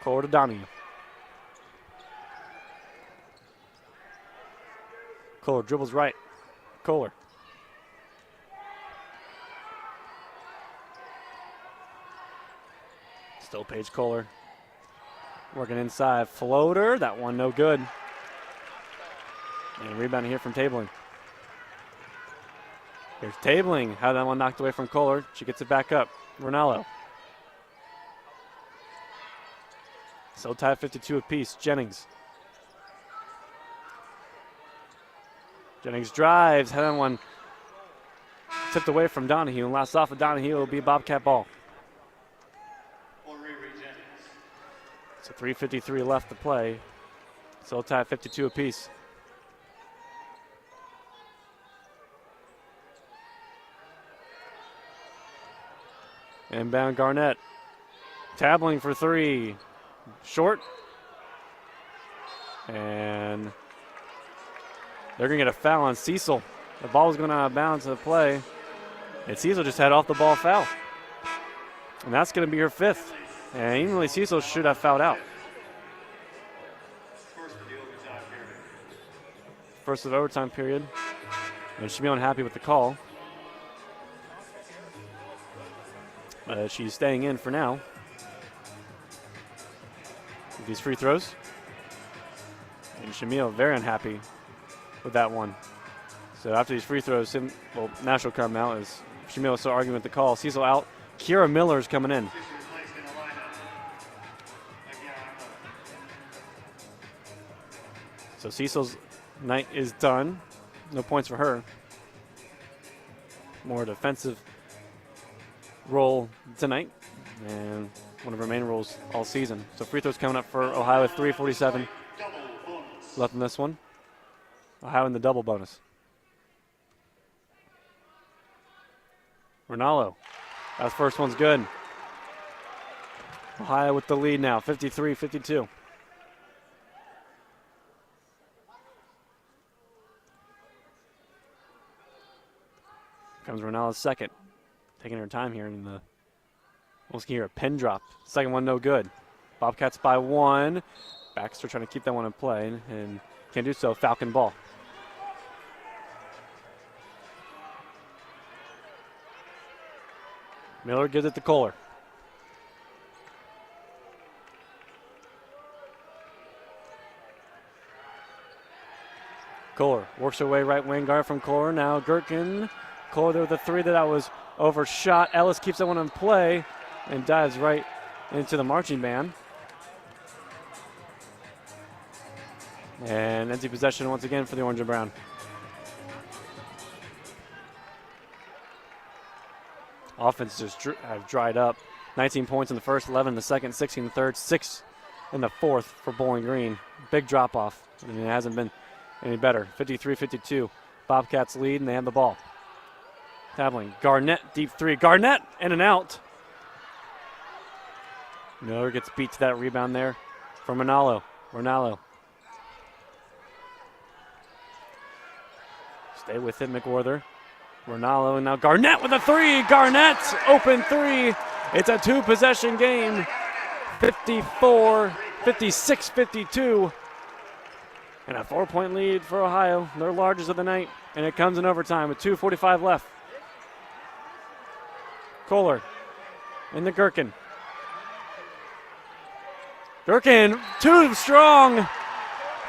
Kohler to Donahue. Kohler dribbles right. Kohler. Still Paige Kohler. Working inside. Floater. That one no good. And rebounding here from Tabling. Here's Tabling. Had that one knocked away from Kohler. She gets it back up. Ronaldo. So tied 52 apiece. Jennings. Jennings drives. Had that one tipped away from Donahue. And last off of Donahue will be Bobcat ball. So 3:53 left to play. So tied 52 apiece. Inbound Garnett. Tabling for three. Short. And they're going to get a foul on Cecil. The ball was going out of bounds to the play. And Cecil just had off the ball foul. And that's going to be her fifth. And even really Cecil should have fouled out. First of the overtime period. And she'll be unhappy with the call. She's staying in for now. With these free throws. And Shamil very unhappy with that one. So after these free throws, Nash will come out as Shamil is still arguing with the call. Cecil out. Kira Miller's coming in. So Cecil's night is done. No points for her. More defensive role tonight, and one of her main roles all season. So free throws coming up for Ohio with 3:47 left in this one. Ohio in the double bonus. Ronaldo. That first one's good. Ohio with the lead now, 53-52. Comes Ronaldo's second. Taking her time here in the, almost can hear a pin drop. Second one no good. Bobcats by one. Baxter trying to keep that one in play and can't do so. Falcon ball. Miller gives it to Kohler. Kohler works her way right wing, guard from Kohler. Now Gherkin. Kohler with the three that was overshot. Ellis keeps that one in play and dives right into the marching band. And empty possession once again for the Orange and Brown. Offense just have dried up. 19 points in the first, 11 in the second, 16 in the third, 6 in the fourth for Bowling Green. Big drop off. I mean, it hasn't been any better. 53-52. Bobcats lead and they have the ball. Tabling. Garnett, deep three. Garnett, in and out. Miller gets beat to that rebound there from Ronaldo. Stay with it, McWhorter. Ronaldo, and now Garnett with a three. Garnett, open three. It's a two-possession game. 56-52. And a 4-point lead for Ohio, their largest of the night. And it comes in overtime with 2:45 left. Kohler in the Gherkin. Gherkin, too strong.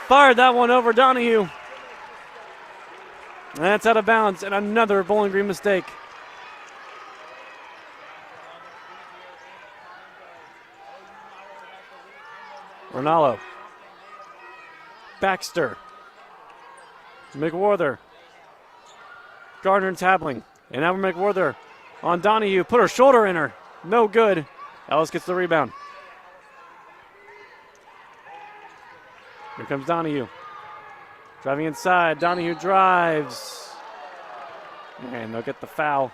Fired that one over Donahue. And that's out of bounds, and another Bowling Green mistake. Ronaldo. Baxter. McWarther. Gardner and Tabling. And now McWarther on Donahue. Put her shoulder in her. No good. Ellis gets the rebound. Here comes Donahue. Driving inside. Donahue drives. And they'll get the foul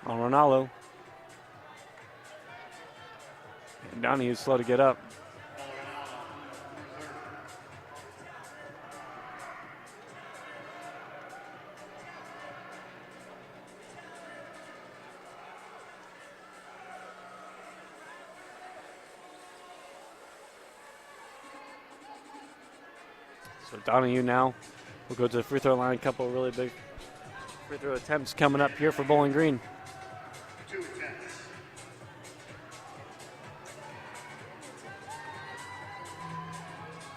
on Ronaldo. And Donahue's slow to get up. So Donahue now will go to the free throw line. A couple of really big free throw attempts coming up here for Bowling Green.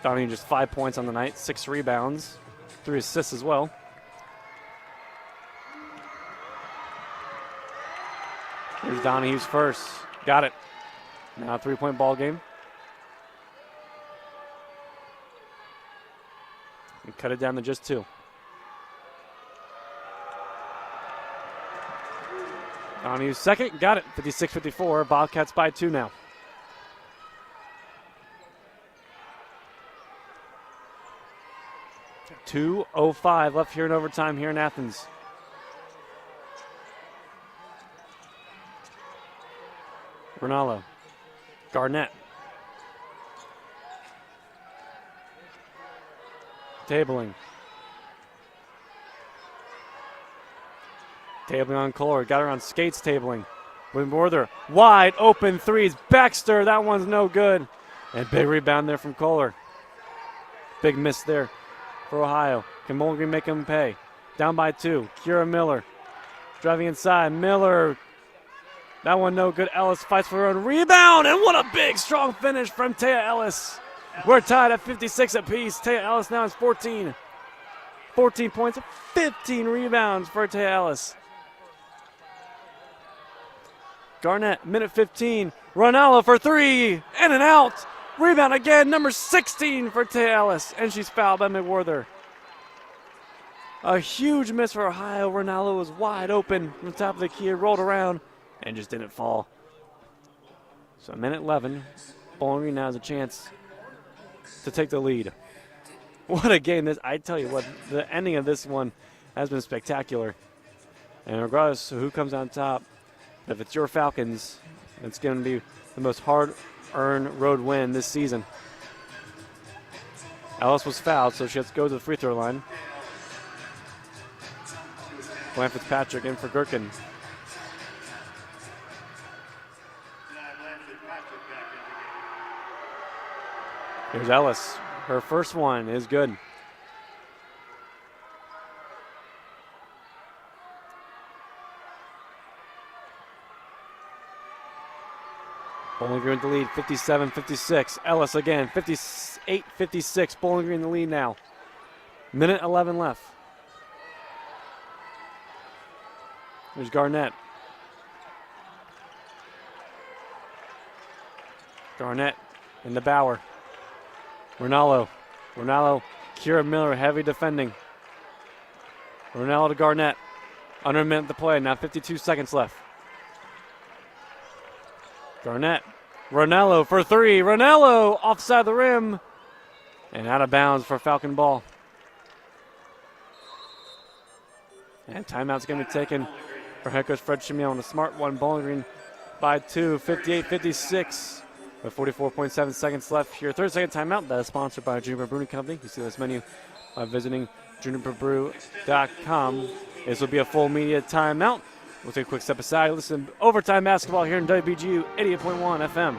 Donahue just 5 points on the night, 6 rebounds, 3 assists as well. Here's Donahue's first. Got it. Now a 3-point ball game. And cut it down to just 2. Donahue's second. Got it. 56-54. Bobcats by 2 now. .205 left here in overtime here in Athens. Ronaldo. Garnett. Tabling. Tabling on Kohler. Got her on skates tabling. McWarther. Wide open threes. Baxter. That one's no good. And big rebound there from Kohler. Big miss there for Ohio. Can Bowling Green make them pay? Down by 2. Kira Miller. Driving inside. Miller. That one no good. Ellis fights for her own rebound. And what a big, strong finish from Taya Ellis. We're tied at 56 apiece. Taya Ellis now has 14. 14 points, 15 rebounds for Taya Ellis. Garnett, minute 15. Ronaldo for 3. And an out. Rebound again, number 16 for Taya Ellis. And she's fouled by McWarther. A huge miss for Ohio. Ronaldo was wide open from the top of the key, rolled around, and just didn't fall. So minute 11. Bowling Green now has a chance to take the lead. What a game this, I tell you what, the ending of this one has been spectacular. And regardless of who comes on top, if it's your Falcons, it's going to be the most hard-earned road win this season. Ellis was fouled, so she has to go to the free throw line. Glenn Fitzpatrick in for Gherkin. Here's Ellis. Her first one is good. Bowling Green with the lead, 57-56. Ellis again, 58-56. Bowling Green in the lead now. Minute 11 left. There's Garnett. Garnett into Bauer. Ronaldo. Kira Miller, heavy defending. Ronaldo to Garnett. Under a minute to play, now 52 seconds left. Garnett. Ronaldo for 3. Ronaldo offside the rim. And out of bounds for Falcon ball. And timeout's going to be taken for head coach Fred Chimiel on a smart one. Bowling Green by 2, 58-56. With 44.7 seconds left here. 30-second timeout. That is sponsored by Juniper Brewing Company. You see this menu by visiting juniperbrew.com. This will be a full media timeout. We'll take a quick step aside. Listen to overtime basketball here in WBGU 88.1 FM.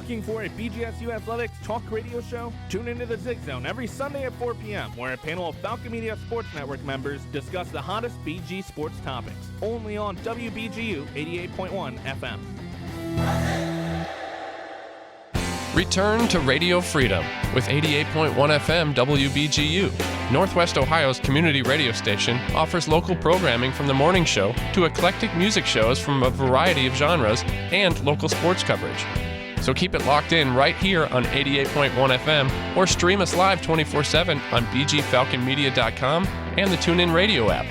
Looking for a BGSU Athletics talk radio show? Tune into the Zig Zone every Sunday at 4 p.m., where a panel of Falcon Media Sports Network members discuss the hottest BG sports topics. Only on WBGU 88.1 FM. Return to Radio Freedom with 88.1 FM WBGU. Northwest Ohio's community radio station offers local programming from the morning show to eclectic music shows from a variety of genres and local sports coverage. So keep it locked in right here on 88.1 FM or stream us live 24/7 on bgfalconmedia.com and the TuneIn Radio app.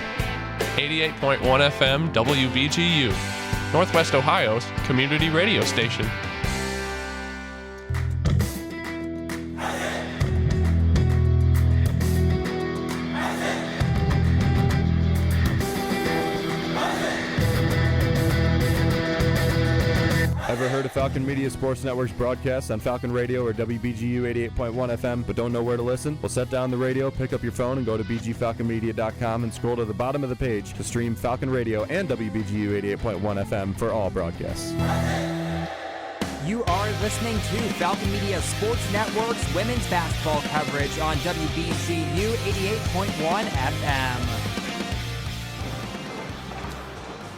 88.1 FM WBGU, Northwest Ohio's community radio station. Ever heard of Falcon Media Sports Network's broadcasts on Falcon Radio or WBGU 88.1 FM but don't know where to listen? Well, set down the radio, pick up your phone, and go to bgfalconmedia.com and scroll to the bottom of the page to stream Falcon Radio and WBGU 88.1 FM for all broadcasts. You are listening to Falcon Media Sports Network's women's basketball coverage on WBGU 88.1 FM.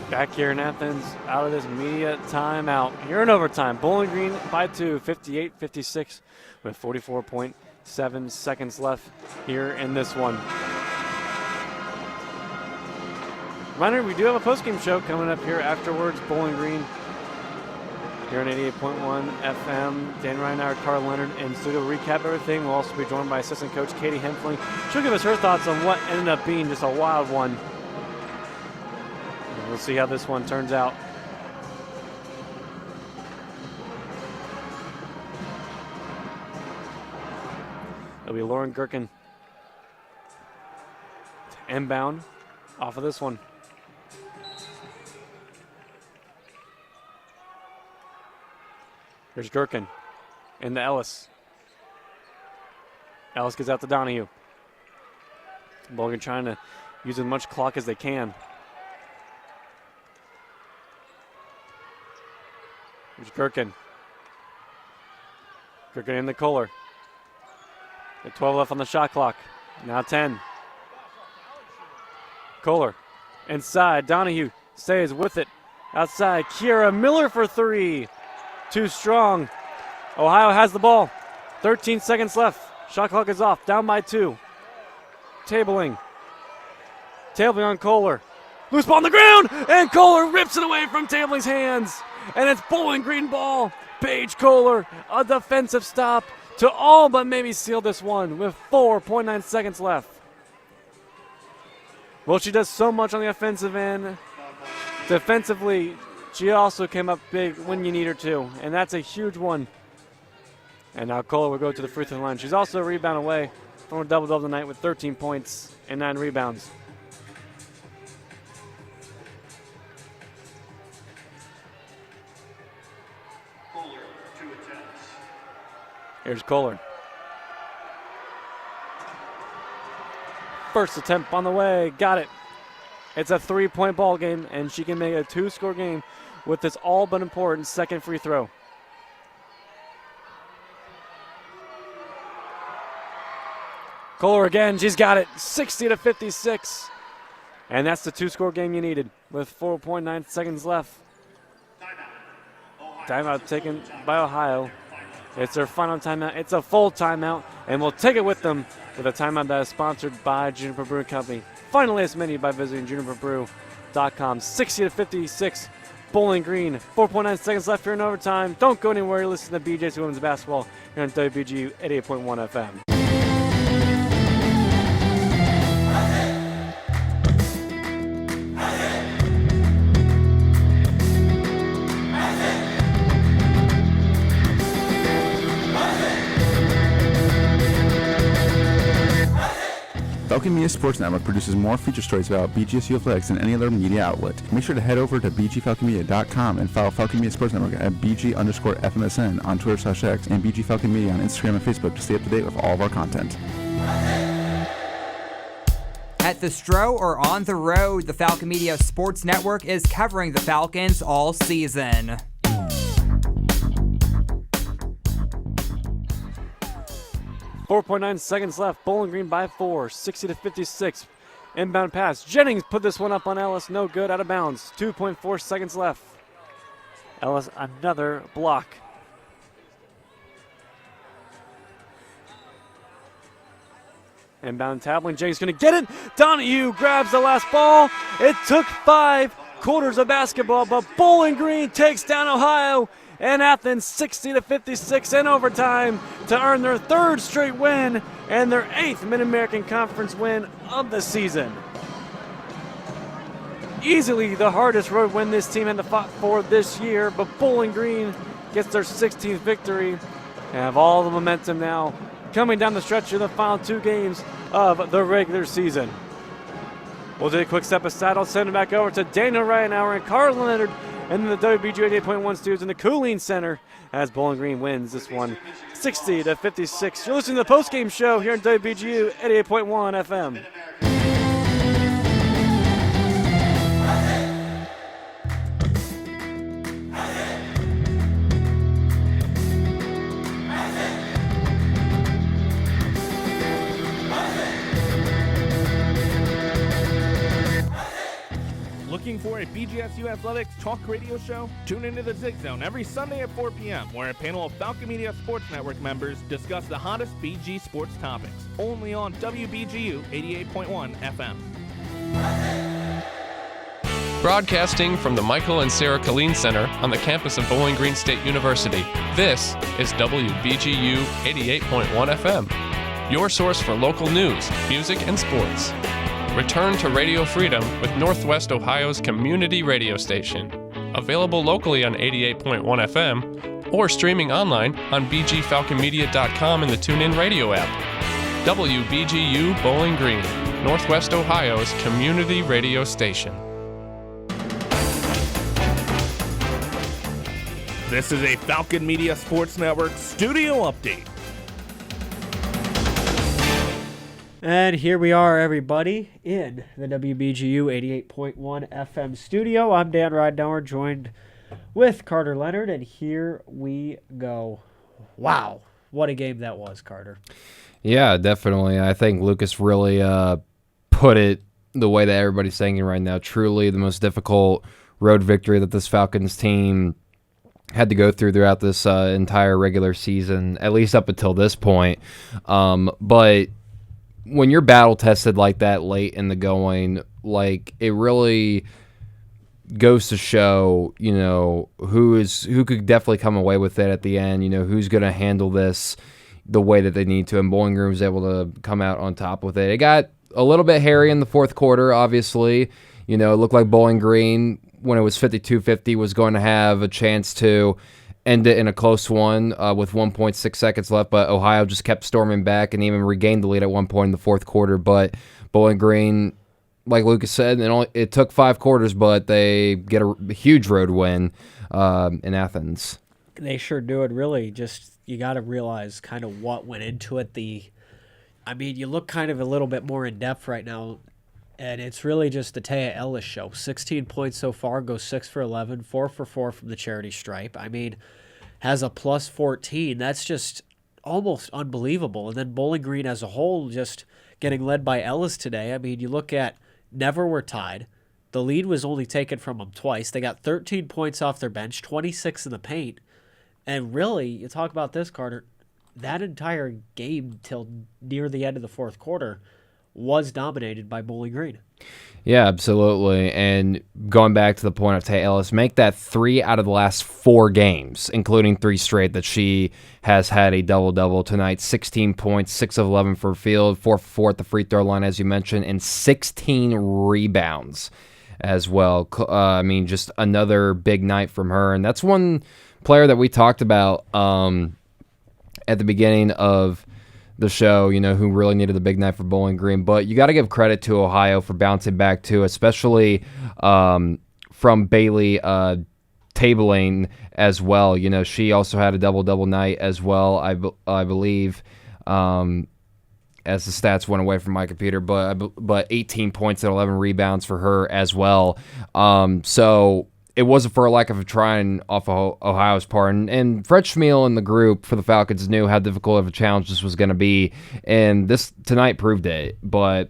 Back here in Athens, out of this media timeout. Here in overtime, Bowling Green by 2, 58-56, with 44.7 seconds left here in this one. Reminder, we do have a postgame show coming up here afterwards. Bowling Green here on 88.1 FM. Dan Reinhardt, Carl Leonard in studio to recap everything. We'll also be joined by assistant coach Katie Hempfling. She'll give us her thoughts on what ended up being just a wild one. We'll see how this one turns out. It'll be Lauren Gherkin to inbound off of this one. Here's Gherkin into Ellis. Ellis gets out to Donahue. Bowling trying to use as much clock as they can. Here's Gherkin. Gherkin in the Kohler. At 12 left on the shot clock. Now 10. Kohler inside. Donahue stays with it. Outside. Kiera Miller for three. Too strong. Ohio has the ball. 13 seconds left. Shot clock is off. Down by 2. Tabling on Kohler. Loose ball on the ground. And Kohler rips it away from Tabling's hands. And it's Bowling Green ball. Paige Kohler, a defensive stop to all but maybe seal this one with 4.9 seconds left. Well, she does so much on the offensive end. Defensively, she also came up big when you need her to, and that's a huge one. And now Kohler will go to the free throw line. She's also a rebound away from a double-double tonight with 13 points and 9 rebounds. Here's Kohler. First attempt on the way. Got it. It's a 3-point ball game, and she can make a 2-score game with this all but important second free throw. Kohler again. She's got it. 60-56. And that's the 2-score game you needed with 4.9 seconds left. Timeout taken by Ohio. It's their final timeout. It's a full timeout, and we'll take it with them with a timeout that is sponsored by Juniper Brewing Company. Finally, it's menu by visiting juniperbrew.com. 60-56, Bowling Green. 4.9 seconds left here in overtime. Don't go anywhere. You're listening to BJ's Women's Basketball here on WBGU 88.1 FM. Falcon Media Sports Network produces more feature stories about BGSU athletics than any other media outlet. Make sure to head over to bgfalconmedia.com and follow Falcon Media Sports Network at BG_FMSN on Twitter/X and BG Falcon Media on Instagram and Facebook to stay up to date with all of our content. At the Stro or on the road, the Falcon Media Sports Network is covering the Falcons all season. 4.9 seconds left. Bowling Green by 4, 60-56. Inbound pass. Jennings put this one up on Ellis. No good, out of bounds. 2.4 seconds left. Ellis, another block. Inbound tackling. Jennings going to get it. Donahue grabs the last ball. It took 5 quarters of basketball, but Bowling Green takes down Ohio and Athens 60-56 in overtime to earn their 3rd straight win and their 8th Mid-American Conference win of the season. Easily the hardest road win this team had to fight for this year, but Bowling Green gets their 16th victory and have all the momentum now coming down the stretch of the final 2 games of the regular season. We'll take a quick step aside. I'll send it back over to Daniel Ryanauer and Carl Leonard and the WBGU 88.1 studios in the Cooling Center as Bowling Green wins this one 60-56. You're listening to the postgame show here on WBGU 88.1 FM. Looking for a BGSU Athletics talk radio show? Tune into the Zig Zone every Sunday at 4 p.m., where a panel of Falcon Media Sports Network members discuss the hottest BG sports topics. Only on WBGU 88.1 FM. Broadcasting from the Michael and Sarah Killeen Center on the campus of Bowling Green State University, this is WBGU 88.1 FM, your source for local news, music, and sports. Return to Radio Freedom with Northwest Ohio's community radio station. Available locally on 88.1 FM or streaming online on bgfalconmedia.com and the TuneIn Radio app. WBGU Bowling Green, Northwest Ohio's community radio station. This is a Falcon Media Sports Network studio update. And here we are, everybody, in the WBGU 88.1 FM studio. I'm Dan Ridenauer, joined with Carter Leonard, and here we go. Wow, what a game that was, Carter. Yeah, definitely. I think Lucas really put it the way that everybody's saying it right now. Truly the most difficult road victory that this Falcons team had to go throughout this entire regular season, at least up until this point. But when you're battle tested like that late in the going, like, it really goes to show, you know, who could definitely come away with it at the end, you know, who's going to handle this the way that they need to, and Bowling Green was able to come out on top with it. It got a little bit hairy in the 4th quarter, obviously. You know, it looked like Bowling Green, when it was 52-50, was going to have a chance to end it in a close one with 1.6 seconds left, but Ohio just kept storming back and even regained the lead at one point in the 4th quarter. But Bowling Green, like Lucas said, it took 5 quarters, but they get a huge road win in Athens. They sure do. It really just, you got to realize kind of what went into it. I mean, you look kind of a little bit more in depth right now, and it's really just the Taya Ellis show. 16 points so far, goes 6 for 11, 4 for 4 from the charity stripe. I mean, has a plus 14. That's just almost unbelievable. And then Bowling Green as a whole just getting led by Ellis today. I mean, you look at never were tied. The lead was only taken from them twice. They got 13 points off their bench, 26 in the paint. And really, you talk about this, Carter, that entire game till near the end of the 4th quarter was dominated by Bowling Green. Yeah, absolutely. And going back to the point of Tay Ellis, make that 3 out of the last 4 games, including 3 straight that she has had a double-double tonight. 16 points, 6 of 11 for field, 4 for 4 at the free throw line, as you mentioned, and 16 rebounds as well. I mean, just another big night from her. And that's one player that we talked about at the beginning of the show, you know, who really needed the big night for Bowling Green. But you got to give credit to Ohio for bouncing back too, especially from Bailey tabling as well. You know, she also had a double-double night as well, I believe, as the stats went away from my computer. But 18 points and 11 rebounds for her as well. So it wasn't for a lack of trying off of Ohio's part. And Fred Schmiel and the group for the Falcons knew how difficult of a challenge this was going to be, and this tonight proved it. But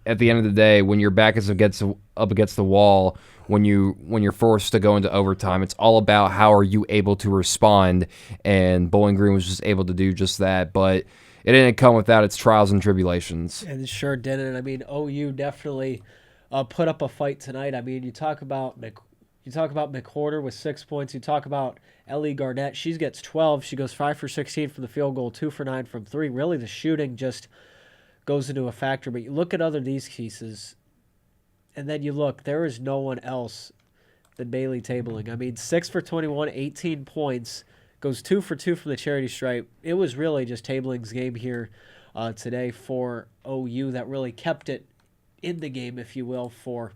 at the end of the day, when your back is up against the wall, when you're forced to go into overtime, it's all about how are you able to respond, and Bowling Green was just able to do just that. But it didn't come without its trials and tribulations. And it sure didn't. I mean, OU definitely put up a fight tonight. I mean, you talk about McWhorter with 6 points. You talk about Ellie Garnett. She gets 12. She goes 5 for 16 from the field goal, 2 for 9 from 3. Really, the shooting just goes into a factor. But you look at other these cases, and then you look, there is no one else than Bailey Tabling. I mean, 6 for 21, 18 points, goes 2 for 2 from the charity stripe. It was really just Tabling's game here today for OU that really kept it in the game, if you will, for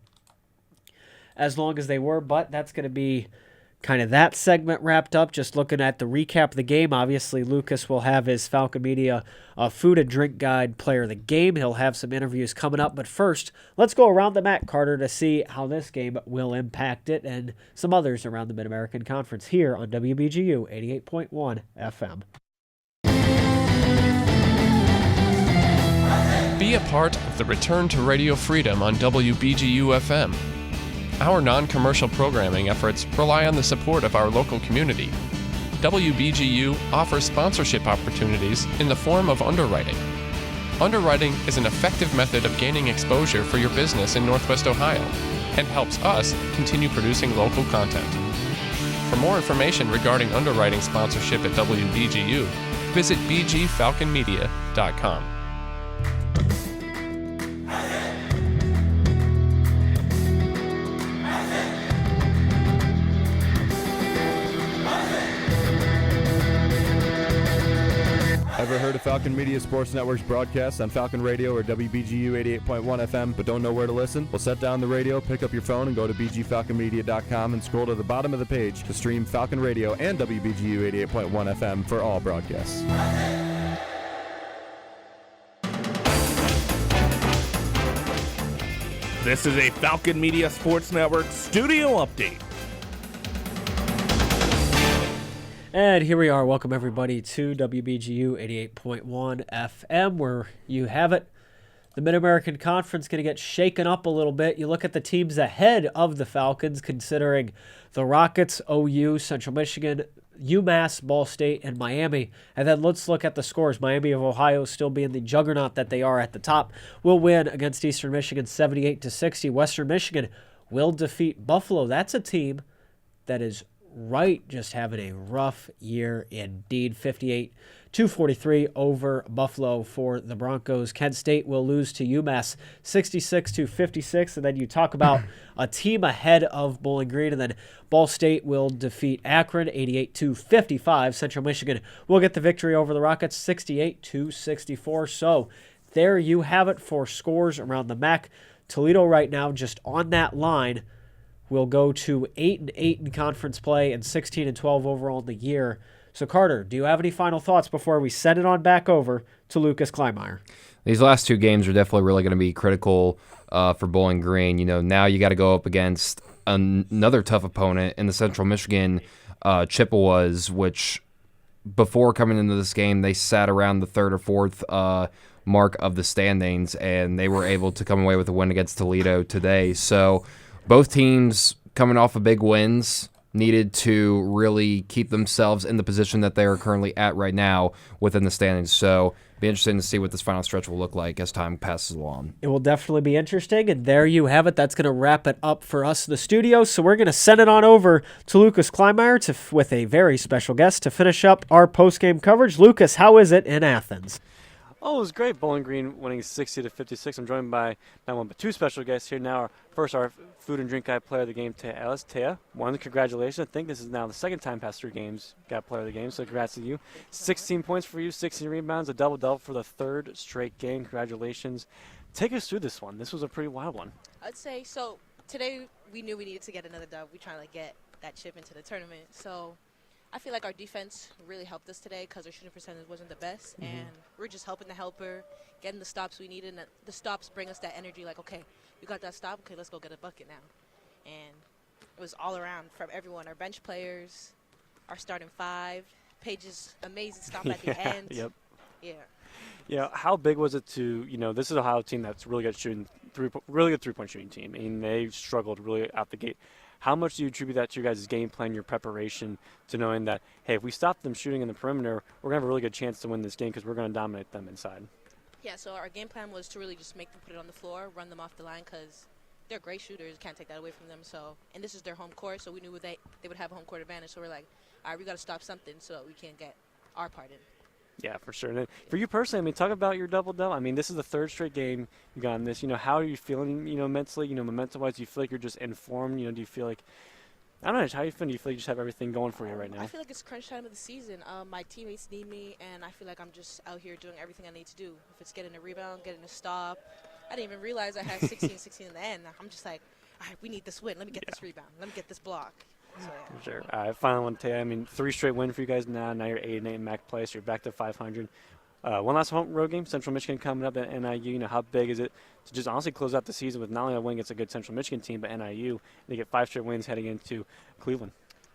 as long as they were. But that's going to be kind of that segment wrapped up. Just looking at the recap of the game, obviously Lucas will have his Falcon Media food and drink guide player of the game. He'll have some interviews coming up. But first, let's go around the MAC, Carter, to see how this game will impact it and some others around the Mid-American Conference here on WBGU 88.1 FM. Be a part of the return to Radio Freedom on WBGU FM. Our non-commercial programming efforts rely on the support of our local community. WBGU offers sponsorship opportunities in the form of underwriting. Underwriting is an effective method of gaining exposure for your business in Northwest Ohio and helps us continue producing local content. For more information regarding underwriting sponsorship at WBGU, visit bgfalconmedia.com. Ever heard of Falcon Media Sports Network's broadcast on Falcon Radio or WBGU 88.1 FM but don't know where to listen? Well, set down the radio, pick up your phone, and go to bgfalconmedia.com and scroll to the bottom of the page to stream Falcon Radio and WBGU 88.1 FM for all broadcasts. This is a Falcon Media Sports Network studio update. And here we are. Welcome, everybody, to WBGU 88.1 FM, where you have it. The Mid-American Conference going to get shaken up a little bit. You look at the teams ahead of the Falcons, considering the Rockets, OU, Central Michigan, UMass, Ball State, and Miami. And then let's look at the scores. Miami of Ohio still being the juggernaut that they are at the top, will win against Eastern Michigan 78-60. Western Michigan will defeat Buffalo. That's a team that is just having a rough year indeed. 58-43 over Buffalo for the Broncos. Kent State will lose to UMass 66-56. And then you talk about a team ahead of Bowling Green, and then Ball State will defeat Akron 88-55. Central Michigan will get the victory over the Rockets 68-64. So there you have it for scores around the MAC. Toledo right now just on that line will go to 8-8 in conference play and 16-12 overall in the year. So, Carter, do you have any final thoughts before we send it on back over to Lucas Kleinmeyer? These last two games are definitely really going to be critical for Bowling Green. You know, now you got to go up against another tough opponent in the Central Michigan Chippewas, which before coming into this game, they sat around the third or fourth mark of the standings, and they were able to come away with a win against Toledo today. So both teams coming off of big wins needed to really keep themselves in the position that they are currently at right now within the standings. So be interesting to see what this final stretch will look like as time passes along. It will definitely be interesting, and there you have it. That's going to wrap it up for us in the studio. So we're going to send it on over to Lucas Kleinmeyer with a very special guest to finish up our post-game coverage. Lucas, how is it in Athens? Oh, it was great. Bowling Green winning 60-56. I'm joined by not one but two special guests here now. Our food and drink guy player of the game, Taya Ellis. Taya, one, congratulations. I think this is now the second time past 3 games got player of the game, so congrats to you. 16 points for you, 16 rebounds, a double-double for the third straight game. Congratulations. Take us through this one. This was a pretty wild one. I'd say, so today we knew we needed to get another dub. We're trying to get that chip into the tournament. So I feel like our defense really helped us today because our shooting percentage wasn't the best, and we're just helping the helper, getting the stops we needed, and the stops bring us that energy like, okay, we got that stop, okay, let's go get a bucket now. And It was all around from everyone, our bench players, our starting five, Paige's amazing stop at the end. Yep. Yeah. Yeah, how big was it to, this is a Ohio team that's really good shooting, really good three-point shooting team, and they struggled really out the gate. How much do you attribute that to your guys' game plan, your preparation, to knowing that, hey, if we stop them shooting in the perimeter, we're going to have a really good chance to win this game because we're going to dominate them inside? Yeah, so our game plan was to really just make them put it on the floor, run them off the line because they're great shooters. Can't take that away from them. So, and this is their home court, so we knew they would have a home court advantage. So we're like, all right, we got to stop something so that we can get our part in. Yeah, for sure. And for you personally, talk about your double-double. This is the third straight game you got in this. How are you feeling, mentally, momentum-wise? Do you feel like you're just informed? Do you feel like, I don't know, how you feel? Do you feel like you just have everything going for you right now? I feel like it's crunch time of the season. My teammates need me, and I feel like I'm just out here doing everything I need to do. If it's getting a rebound, getting a stop. I didn't even realize I had 16 in the end. I'm just like, all right, we need this win. Let me get this rebound. Let me get this block. So, yeah. Sure. I finally want to tell you, 3 straight wins for you guys now. Now you're 8-8 in MAC play, so you're back to 500. One last home road game, Central Michigan coming up at NIU. How big is it to just honestly close out the season with not only a win against a good Central Michigan team, but NIU, they get 5 straight wins heading into Cleveland?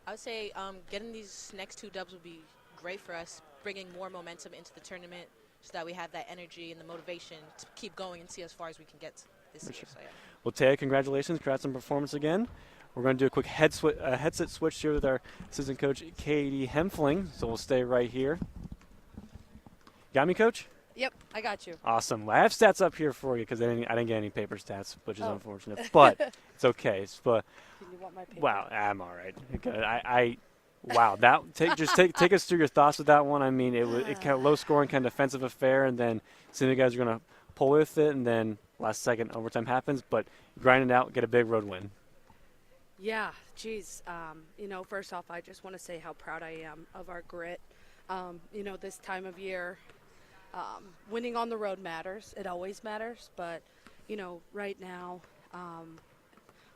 I would say getting these next 2 dubs would be great for us, bringing more momentum into the tournament so that we have that energy and the motivation to keep going and see as far as we can get this year. Sure. So, yeah. Well, Taya, congratulations. Congrats on performance again. We're going to do a quick headset switch here with our assistant coach, Katie Hempfling, so we'll stay right here. Got me, Coach? Yep, I got you. Awesome. I have stats up here for you because I didn't get any paper stats, which is unfortunate. But it's okay. But Can you want my paper? wow, I'm all right. Good. Wow. Take us through your thoughts with that one. It kind of low scoring, kind of defensive affair, and then some of you guys are going to pull with it, and then last second overtime happens, but grind it out, get a big road win. Yeah, geez. First off, I just want to say how proud I am of our grit. This time of year, winning on the road matters. It always matters. But, right now,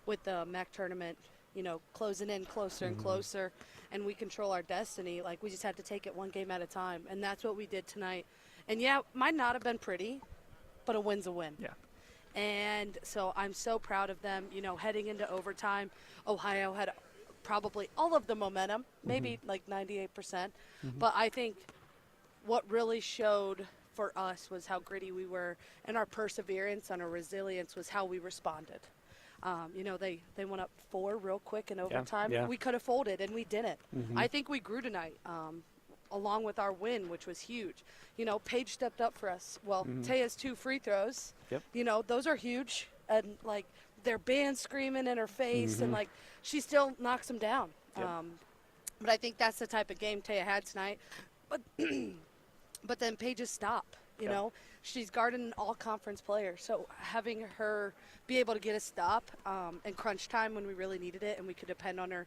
with the MAC tournament, closing in closer and closer, and we control our destiny, we just have to take it one game at a time. And that's what we did tonight. And, yeah, might not have been pretty, but a win's a win. Yeah. And so I'm so proud of them. Heading into overtime, Ohio had probably all of the momentum, maybe 98%. But I think what really showed for us was how gritty we were, and our perseverance and our resilience was how we responded. They went up 4 real quick in overtime. Yeah. We could have folded, and we didn't. Mm-hmm. I think we grew tonight. Along with our win, which was huge. Paige stepped up for us. Well, Taya's 2 free throws. Yep. Those are huge. And, their band screaming in her face, and, she still knocks them down. Yep. But I think that's the type of game Taya had tonight. But but then Paige's stop, you know. She's guarding an all-conference player. So having her be able to get a stop in crunch time when we really needed it and we could depend on her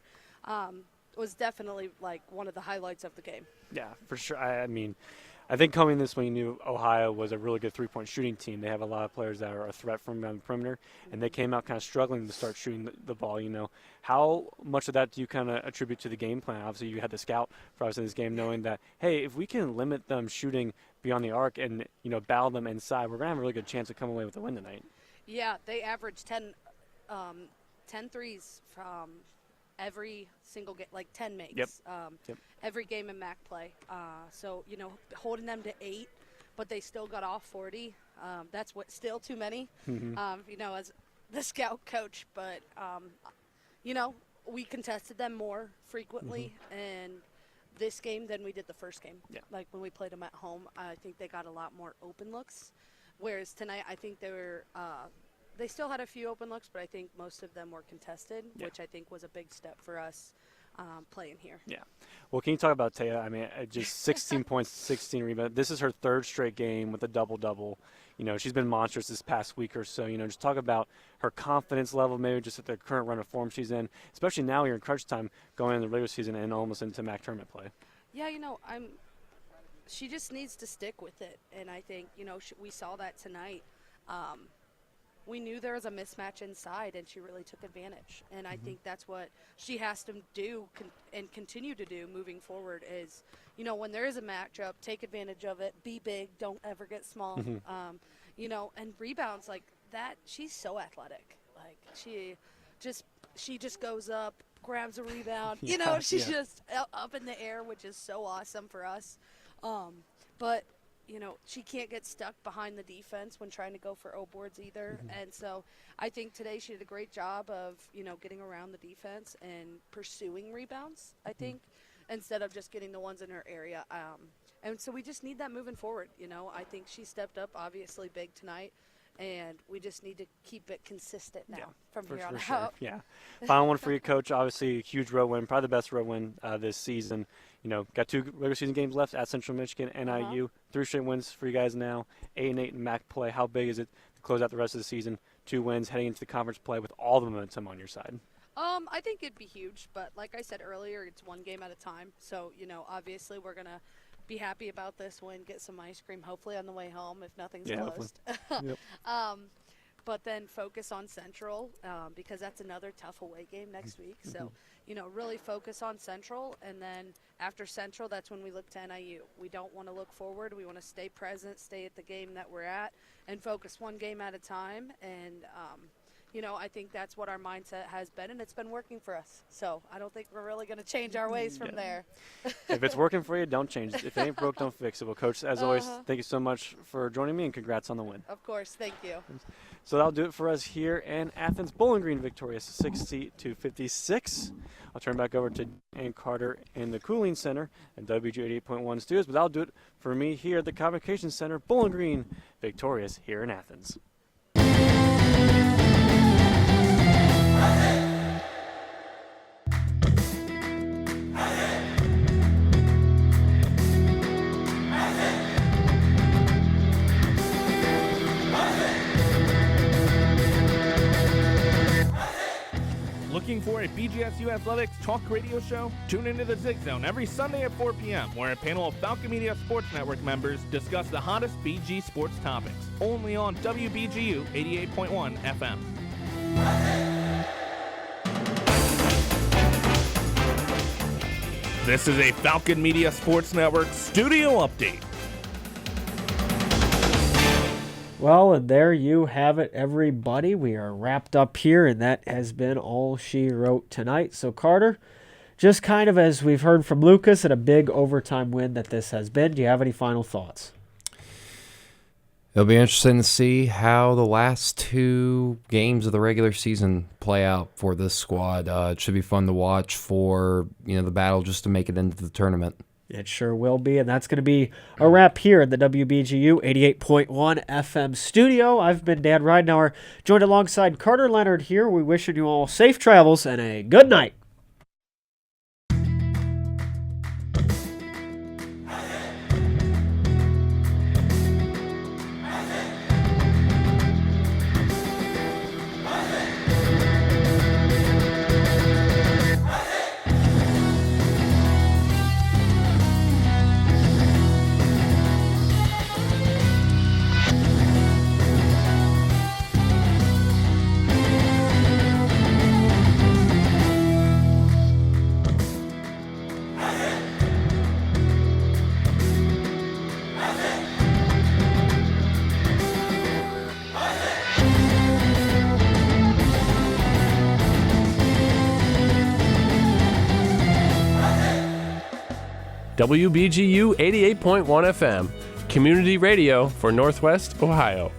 was definitely one of the highlights of the game. Yeah, for sure. I think coming this way, you knew Ohio was a really good three-point shooting team. They have a lot of players that are a threat from around the perimeter, and they came out kind of struggling to start shooting the ball. How much of that do you kind of attribute to the game plan? Obviously, you had the scout for us in this game, knowing that, hey, if we can limit them shooting beyond the arc and battle them inside, we're gonna have a really good chance of coming away with the win tonight. Yeah, they averaged 10 threes from every single game, 10 makes. Yep. Every game in MAC play. So, holding them to 8, but they still got off 40. That's still too many, as the scout coach. But, we contested them more frequently in this game than we did the first game. Yeah. When we played them at home, I think they got a lot more open looks. Whereas tonight, I think they were they still had a few open looks, but I think most of them were contested, which I think was a big step for us playing here. Yeah. Well, can you talk about Taya? Just 16 points, 16 rebounds. This is her third straight game with a double-double. She's been monstrous this past week or so. Just talk about her confidence level, maybe just at the current run of form she's in, especially now you're in crunch time going into the regular season and almost into MAC tournament play. Yeah, she just needs to stick with it, and I think, we saw that tonight. We knew there was a mismatch inside, and she really took advantage. And I think that's what she has to do and continue to do moving forward is, when there is a matchup, take advantage of it, be big, don't ever get small. And rebounds like that, she's so athletic. She she just goes up, grabs a rebound. Yeah, She's yeah. just up in the air, which is so awesome for us. But she can't get stuck behind the defense when trying to go for O boards either. And so I think today she did a great job of, getting around the defense and pursuing rebounds, I think, instead of just getting the ones in her area. And so we just need that moving forward. I think she stepped up obviously big tonight. And we just need to keep it consistent now from here on out. Yeah. Final one for you, Coach. Obviously, a huge road win, probably the best road win this season. Got 2 regular season games left at Central Michigan, NIU. 3 straight wins for you guys now. 8-8 in MAC play. How big is it to close out the rest of the season? 2 wins heading into the conference play with all the momentum on your side. I think it'd be huge, but like I said earlier, it's one game at a time. So, obviously we're going to be happy about this win, get some ice cream hopefully on the way home if nothing's closed. Yep. But then focus on Central because that's another tough away game next week. So, really focus on Central, and then after Central, that's when we look to NIU. We don't want to look forward. We want to stay present, stay at the game that we're at, and focus one game at a time. And, I think that's what our mindset has been, and it's been working for us. So I don't think we're really going to change our ways from there. If it's working for you, don't change it. If it ain't broke, don't fix it. Well, Coach, as always, thank you so much for joining me, and congrats on the win. Of course. Thank you. So that'll do it for us here in Athens. Bowling Green victorious 60-56. I'll turn back over to Ann Carter in the Cooling Center and WG 88.1 studios, but that'll do it for me here at the Convocation Center. Bowling Green victorious here in Athens. Looking for a BGSU Athletics talk radio show? Tune into the Zig Zone every Sunday at 4 p.m., where a panel of Falcon Media Sports Network members discuss the hottest BG sports topics. Only on WBGU 88.1 FM. This is a Falcon Media Sports Network studio update. Well, and there you have it, everybody. We are wrapped up here, and that has been all she wrote tonight. So, Carter, just kind of as we've heard from Lucas, and a big overtime win that this has been, do you have any final thoughts? It'll be interesting to see how the last 2 games of the regular season play out for this squad. It should be fun to watch for the battle just to make it into the tournament. It sure will be, and that's going to be a wrap here in the WBGU 88.1 FM studio. I've been Dan Ridenauer, joined alongside Carter Leonard here. We wishing you all safe travels and a good night. WBGU 88.1 FM, community radio for Northwest Ohio.